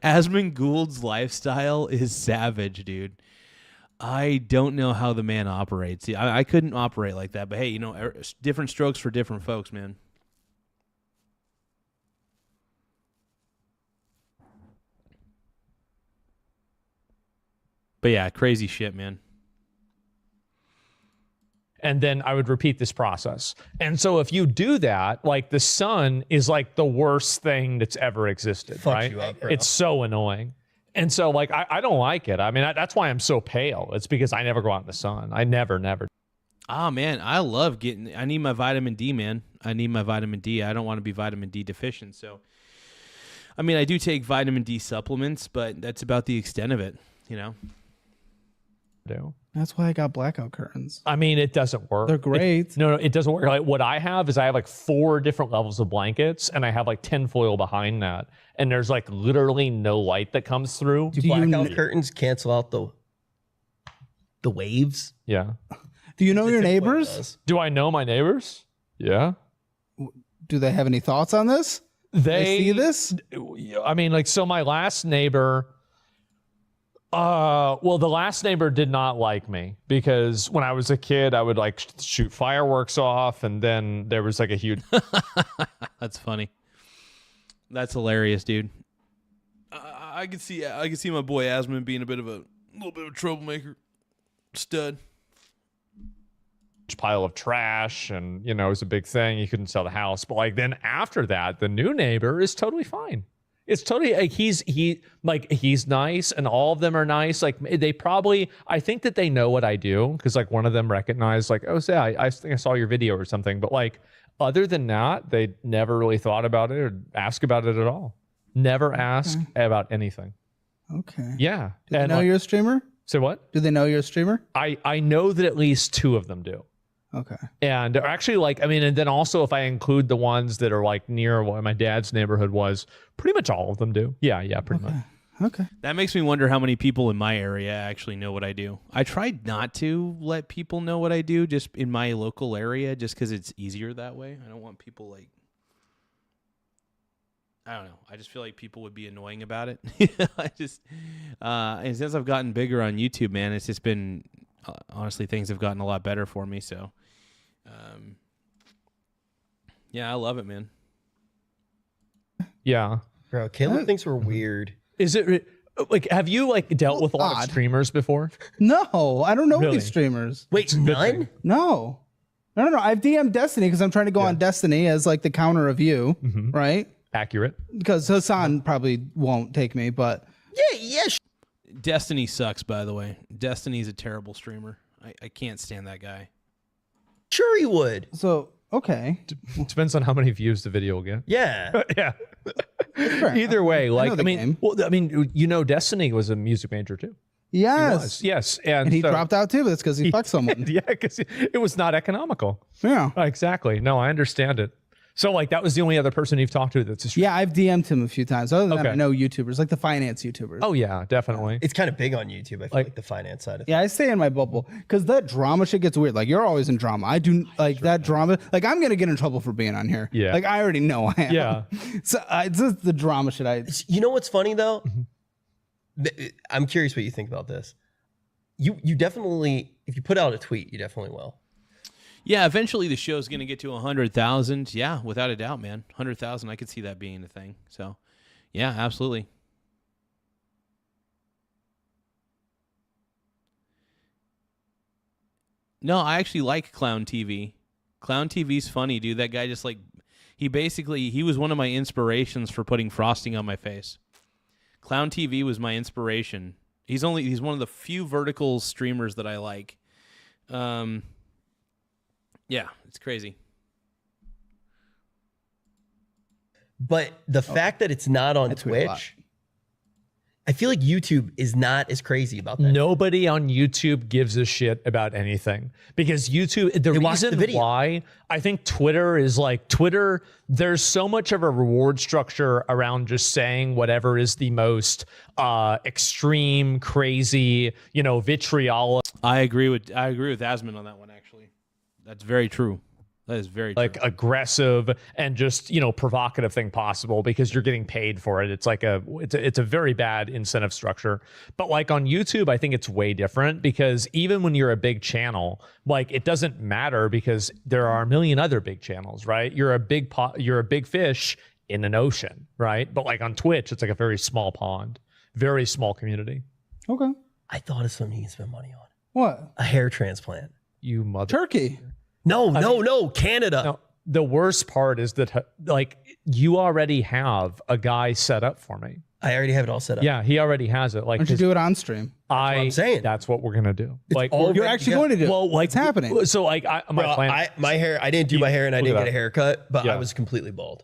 Asmongould's lifestyle is savage, dude. I don't know how the man operates. I couldn't operate like that. But hey, you know, different strokes for different folks, man. But yeah, crazy shit, man. And then I would repeat this process. And so if you do that, like the sun is like the worst thing that's ever existed, right? You up, bro. It's so annoying. And so like, I don't like it. I mean, that's why I'm so pale. It's because I never go out in the sun. I never. Ah, man, I need my vitamin D, man. I need my vitamin D. I don't want to be vitamin D deficient. So, I mean, I do take vitamin D supplements, but that's about the extent of it, you know? That's why I got blackout curtains. I mean, it doesn't work. They're great. No, it doesn't work. Like what I have is I have like 4 different levels of blankets, and I have like tinfoil behind that, and there's like literally no light that comes through. Do blackout curtains cancel out the the waves. Yeah. Do you know your neighbors? Do I know my neighbors? Yeah. Do they have any thoughts on this? They see this? I mean, like, so my last neighbor, well, the last neighbor did not like me because when I was a kid, I would like shoot fireworks off, and then there was like a huge. That's funny. That's hilarious, dude. I can see my boy Asmon being a little bit of a troublemaker, stud. Pile of trash, and it was a big thing. You couldn't sell the house, but like then after that, the new neighbor is totally fine. It's totally like he's nice, and all of them are nice. Like they probably, I think that they know what I do because like one of them recognized like, oh, say I think I saw your video or something. But like other than that, they never really thought about it or ask about it at all. Never ask about anything. Okay. Yeah. Do they know you're a streamer? Say what? Do they know you're a streamer? I know that at least 2 of them do. Okay. And actually, like, I mean, and then also if I include the ones that are like near what my dad's neighborhood was, pretty much all of them do. Yeah, pretty much. Okay. That makes me wonder how many people in my area actually know what I do. I tried not to let people know what I do just in my local area just because it's easier that way. I don't want people like, I don't know. I just feel like people would be annoying about it. And since I've gotten bigger on YouTube, man, it's just been, honestly, things have gotten a lot better for me. So, yeah, I love it, man. Yeah. Bro, Caleb thinks we're weird. Is it like, have you like dealt with a lot of streamers before? No, I don't know Really? these streamers. Wait, none? No. I've DM'd Destiny because I'm trying to go on Destiny as like the counter of you, right? Accurate. Because Hassan probably won't take me, but Yeah. Destiny sucks, by the way. Destiny's a terrible streamer. I can't stand that guy. Sure he would. so okay. Depends on how many views the video will get. Yeah. Yeah. Fair Either way, like, the game. Destiny was a music major too. Yes. Yes. And he dropped out too, but it's because he fucked someone. Yeah, because it was not economical. Yeah. Exactly. No, I understand it. So like that was the only other person you've talked to that's a streamer. Yeah, I've DM'd him a few times. Other than that, Okay. I know YouTubers, like the finance YouTubers. Oh yeah, definitely. It's kind of big on YouTube. I feel like the finance side of Yeah, I stay in my bubble because that drama shit gets weird. Like you're always in drama. I do like that drama. Like I'm gonna get in trouble for being on here. Yeah. Like I already know I am. Yeah. So it's just the drama shit. You know what's funny though? I'm curious what you think about this. You definitely, if you put out a tweet, you definitely will. Yeah, eventually the show's going to get to 100,000. Yeah, without a doubt, man. 100,000, I could see that being a thing. So, yeah, absolutely. No, I actually like Clown TV. Clown TV's funny, dude. That guy just like, he was one of my inspirations for putting frosting on my face. Clown TV was my inspiration. He's one of the few vertical streamers that I like. Yeah, it's crazy. But the fact that it's not on Twitch, I feel like YouTube is not as crazy about that. Nobody on YouTube gives a shit about anything because YouTube, the reason why I think Twitter is like Twitter, there's so much of a reward structure around just saying whatever is the most extreme, crazy, vitriol. I agree with Asmon on that one, actually. That's very true. That is very true. Like aggressive and just, provocative thing possible because you're getting paid for it. It's like it's a very bad incentive structure. But like on YouTube, I think it's way different because even when you're a big channel, like it doesn't matter because there are a million other big channels, right? You're a big fish in an ocean, right? But like on Twitch, it's like a very small pond, very small community. Okay. I thought of something you can spend money on. What? A hair transplant. You mother. Turkey. No, Canada. No, the worst part is that like you already have a guy set up for me. I already have it all set up. Yeah, he already has it. Like, Why don't you do it on stream? I'm saying. That's what we're gonna do. Like You're actually going to do it. Well, like it's happening. So like my plan. My hair, I didn't do my hair and I didn't get a haircut, but Yeah. I was completely bald.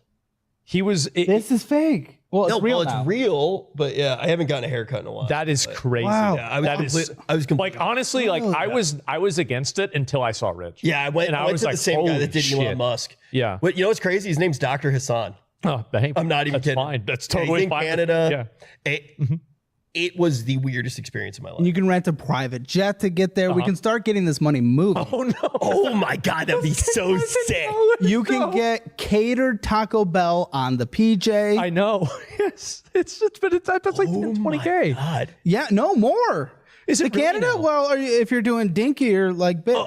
He was. This is fake. Well, it's real now. It's real, but yeah, I haven't gotten a haircut in a while. That is crazy. Wow. Yeah, I was completely like honestly, like I was against it until I saw Rich. Yeah, I went was to like, the same guy that did holy Elon shit. Musk. Yeah. But you know what's crazy? His name's Dr. Hassan. Oh, hey, I'm not even that's kidding. fine. That's Yeah, he's totally in fine. Canada. Yeah. it was the weirdest experience of my life. And you can rent a private jet to get there. We can start getting this money moving. Oh no! Oh my God, that'd be so sick. You can get catered Taco Bell on the PJ. I know. Yes, that's like $20K. God. Yeah, no more. Is it to really Canada? now? Well, if you're doing dinky or like big.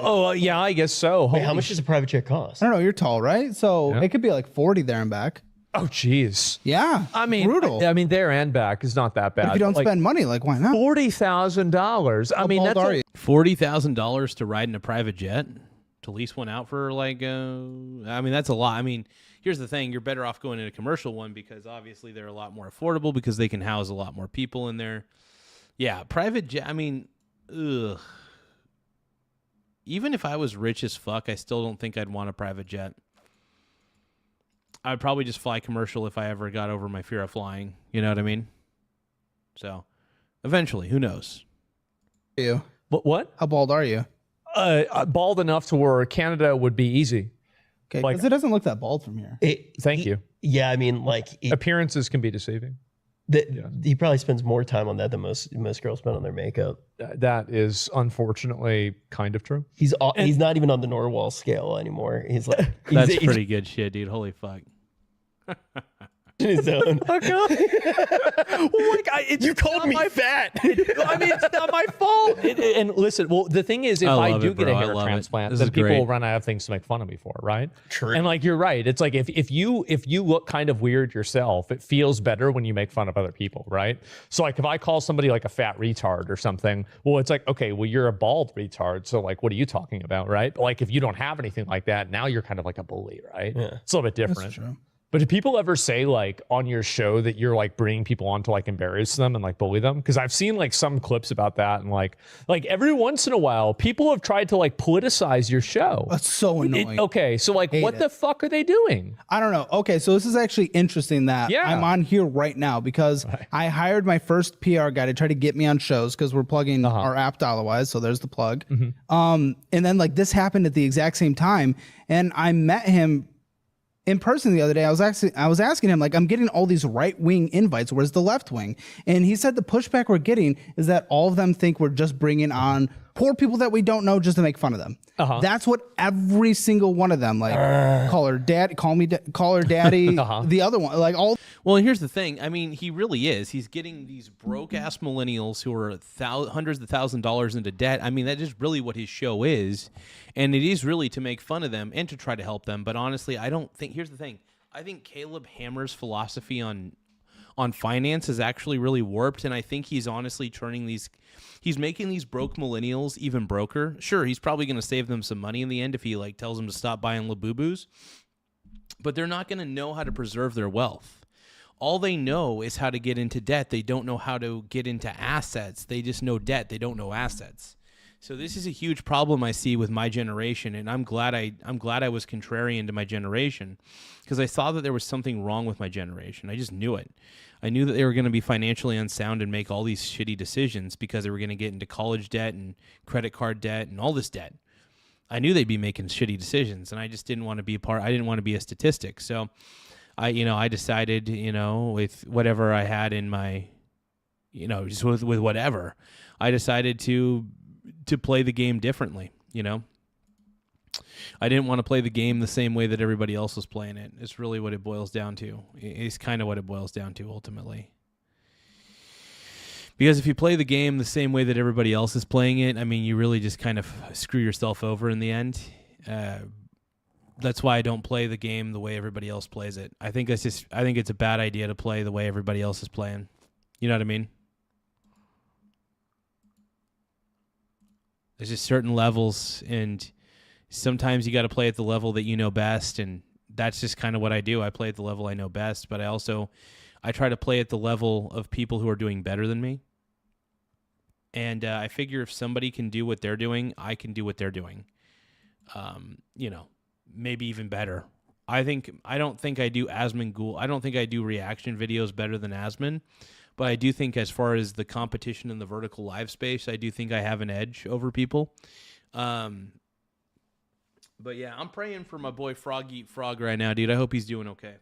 Yeah, I guess so. Wait, how much does a private jet cost? I don't know. You're tall, right? So it could be like 40 there and back. Oh, jeez. Yeah. I mean, brutal. I mean, there and back is not that bad. But if you don't spend money, like, why not? $40,000. I mean, that's $40,000 to ride in a private jet, to lease one out for like. I mean, that's a lot. I mean, here's the thing: you're better off going in a commercial one because obviously they're a lot more affordable because they can house a lot more people in there. Yeah, private jet. I mean, ugh. Even if I was rich as fuck, I still don't think I'd want a private jet. I'd probably just fly commercial if I ever got over my fear of flying. You know what I mean? So, eventually, who knows? You. What? How bald are you? Bald enough to where Canada would be easy. Okay, Like- because it doesn't look that bald from here. Thank you. Yeah, I mean, like Appearances can be deceiving. he probably spends more time on that than most girls spend on their makeup. That is unfortunately kind of true. He's not even on the Norwal scale anymore. He's like That's pretty good shit, dude. Holy fuck. in his own. Oh God! Well, like, You called me fat. I mean, it's not my fault. And listen, well, the thing is, if I love do it, get bro. a I hair love it. transplant, This then is people great. will run out of things to make fun of me for, right? True. And like, you're right. It's like if you look kind of weird yourself, it feels better when you make fun of other people, right? So like, if I call somebody like a fat retard or something, well, it's like, okay, well, you're a bald retard, so like, what are you talking about, right? But like, if you don't have anything like that, now you're kind of like a bully, right? Yeah. It's a little bit different. That's true. But do people ever say like on your show that you're like bringing people on to like embarrass them and like bully them? Because I've seen like some clips about that, and like every once in a while, people have tried to like politicize your show. That's so annoying. Okay, so like, what the fuck are they doing? I don't know. Okay, so this is actually interesting that Yeah. I'm on here right now because I hired my first PR guy to try to get me on shows because we're plugging our app Dollarwise. So there's the plug. And then like this happened at the exact same time, and I met him in person the other day. I was asking him, like, I'm getting all these right-wing invites. Where's the left wing? And he said the pushback we're getting is that all of them think we're just bringing on poor people that we don't know just to make fun of them. That's what every single one of them, like, call her dad, call her daddy. The other one, like all. Well, and here's the thing. I mean, he really is. He's getting these broke-ass millennials who are hundreds of thousands of dollars into debt. I mean, that is really what his show is. And it is really to make fun of them and to try to help them. But honestly, I don't think... Here's the thing. I think Caleb Hammer's philosophy on finance is actually really warped. And I think he's honestly turning these... He's making these broke millennials even broker. Sure, he's probably going to save them some money in the end if he like tells them to stop buying Labubus. But they're not going to know how to preserve their wealth. All they know is how to get into debt. They don't know how to get into assets. They just know debt. They don't know assets. So this is a huge problem I see with my generation, and I'm glad I was contrarian to my generation because I saw that there was something wrong with my generation. I just knew it. I knew that they were going to be financially unsound and make all these shitty decisions because they were going to get into college debt and credit card debt and all this debt. I knew they'd be making shitty decisions, and I just didn't want to be a part. I didn't want to be a statistic. So I decided, with whatever I had in my, just with whatever, I decided to play the game differently, I didn't want to play the game the same way that everybody else was playing it. It's really what it boils down to. It's kind of what it boils down to ultimately. Because if you play the game the same way that everybody else is playing it, I mean, you really just kind of screw yourself over in the end. That's why I don't play the game the way everybody else plays it. I think it's a bad idea to play the way everybody else is playing. You know what I mean? There's just certain levels, and sometimes you got to play at the level that you know best, and that's just kind of what I do. I play at the level I know best, but I try to play at the level of people who are doing better than me. And I figure if somebody can do what they're doing, I can do what they're doing. Maybe even better. I don't think I do Asmongold. I don't think I do reaction videos better than Asmon. But I do think as far as the competition in the vertical live space, I do think I have an edge over people. But yeah, I'm praying for my boy Froggy Frog right now, dude. I hope he's doing okay.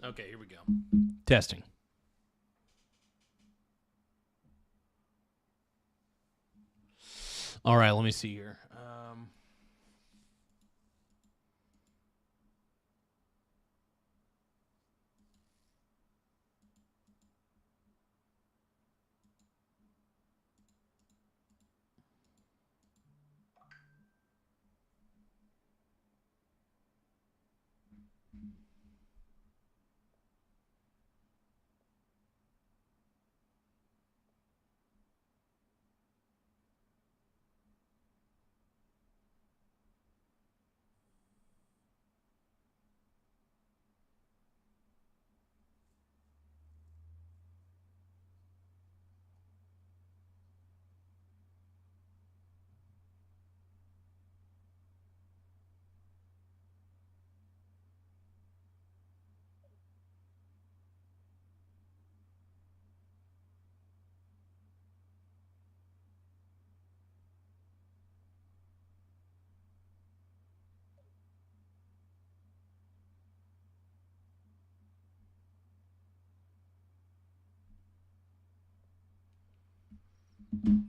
Okay, here we go. Testing. All right, let me see here.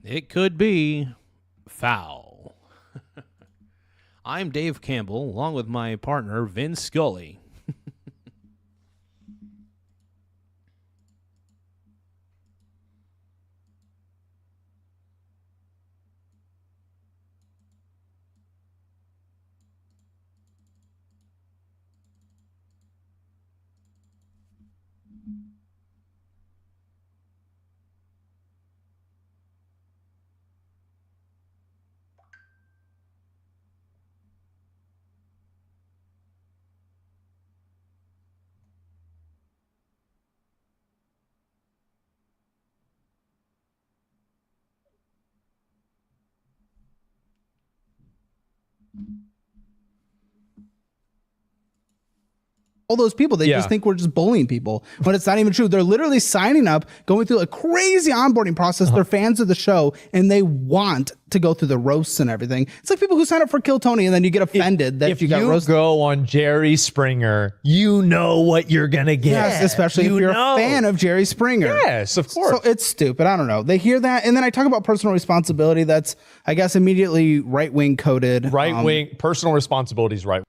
It could be foul. I'm Dave Campbell, along with my partner, Vince Scully. All those people, they just think we're just bullying people, but it's not even true. They're literally signing up, going through a crazy onboarding process. They're fans of the show, and they want to go through the roasts and everything. It's like people who sign up for Kill Tony, and then you get offended that you got roasted. If you go on Jerry Springer, you know what you're going to get. Yes, especially if you're a fan of Jerry Springer. Yes, of course. So it's stupid. I don't know. They hear that, and then I talk about personal responsibility. That's, I guess, immediately right-wing coded. Right-wing, personal responsibility is right.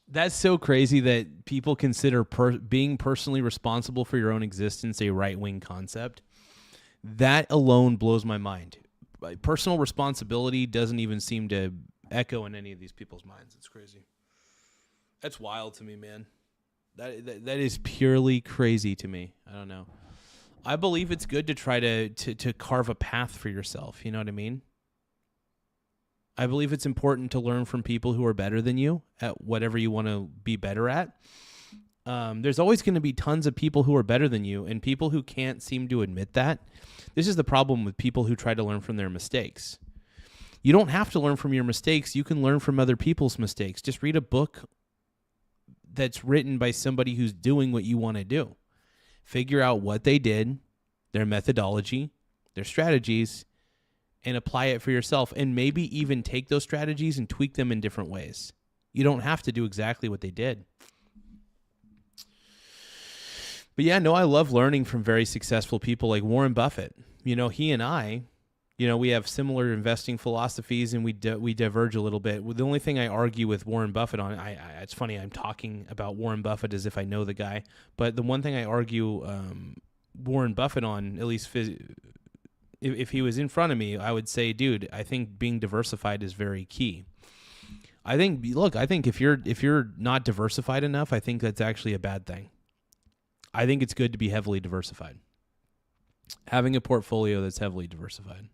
That's so crazy that people consider being personally responsible for your own existence a right-wing concept. That alone blows my mind. Personal responsibility doesn't even seem to echo in any of these people's minds. It's crazy. That's wild to me, man. That is purely crazy to me. I don't know. I believe it's good to try to carve a path for yourself. You know what I mean? I believe it's important to learn from people who are better than you at whatever you want to be better at. There's always going to be tons of people who are better than you and people who can't seem to admit that. This is the problem with people who try to learn from their mistakes. You don't have to learn from your mistakes. You can learn from other people's mistakes. Just read a book that's written by somebody who's doing what you want to do. Figure out what they did, their methodology, their strategies, and apply it for yourself, and maybe even take those strategies and tweak them in different ways. You don't have to do exactly what they did. But yeah, no, I love learning from very successful people like Warren Buffett. You know, he and I, you know, we have similar investing philosophies, and we diverge a little bit. The only thing I argue with Warren Buffett on, it's funny, I'm talking about Warren Buffett as if I know the guy, but the one thing I argue Warren Buffett on, at least if he was in front of me, I would say, dude, I think being diversified is very key. I think if you're not diversified enough, I think that's actually a bad thing. I think it's good to be heavily diversified. Having a portfolio that's heavily diversified.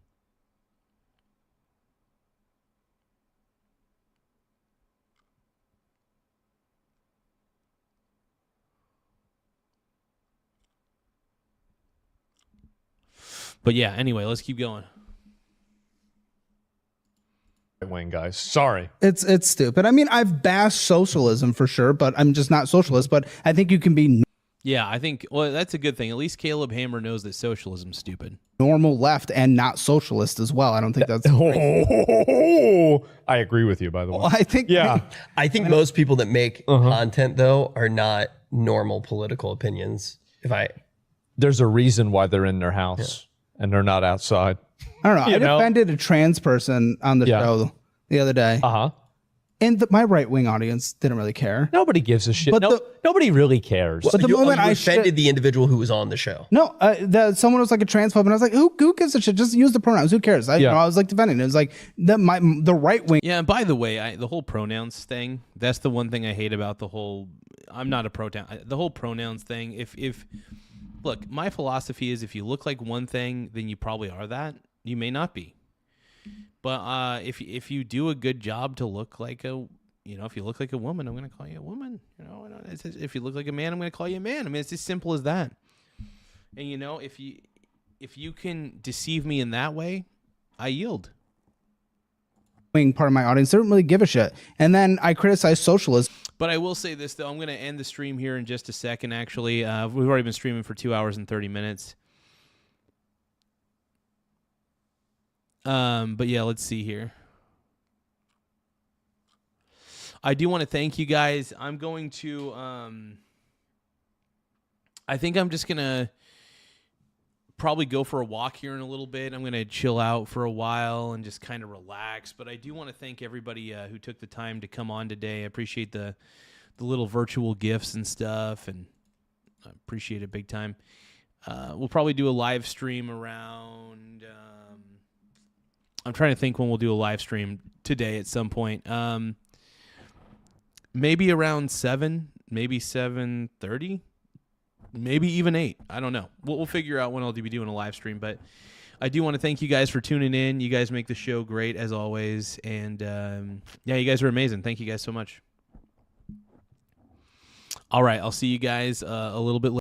But yeah, anyway, let's keep going. Wing guys, sorry. It's stupid. I mean, I've bashed socialism for sure, but I'm just not socialist. But I think you can be. Yeah, I think, well, that's a good thing. At least Caleb Hammer knows that socialism's stupid. Normal left and not socialist as well. I don't think that's. I agree with you, by the way. Well, I think. Yeah. I think most people that make content, though, are not normal political opinions. There's a reason why they're in their house and they're not outside. I don't know. I defended a trans person on the show the other day. And my right-wing audience didn't really care. Nobody gives a shit. But nobody really cares. But the moment I offended the individual who was on the show. No, someone was like a transphobe, and I was like, "Who gives a shit? Just use the pronouns. Who cares?" I was like defending it. It was like the right wing. Yeah, and by the way, the whole pronouns thing. That's the one thing I hate about the whole. I'm not a pronoun. The whole pronouns thing. If look, my philosophy is if you look like one thing, then you probably are that. You may not be. But if you do a good job to look like if you look like a woman, I'm going to call you a woman. If you look like a man, I'm going to call you a man. I mean, it's as simple as that. And if you can deceive me in that way, I yield. Part of my audience didn't really give a shit, and then I criticized socialism. But I will say this though, I'm going to end the stream here in just a second. Actually, we've already been streaming for 2 hours and 30 minutes. But yeah, let's see here. I do want to thank you guys. I'm going to, I think I'm just going to probably go for a walk here in a little bit. I'm going to chill out for a while and just kind of relax. But I do want to thank everybody who took the time to come on today. I appreciate the little virtual gifts and stuff, and I appreciate it big time. We'll probably do a live stream around... I'm trying to think when we'll do a live stream today at some point. Maybe around 7, maybe 7:30, maybe even 8. I don't know. We'll figure out when I'll be doing a live stream. But I do want to thank you guys for tuning in. You guys make the show great as always. And you guys are amazing. Thank you guys so much. All right. I'll see you guys a little bit later.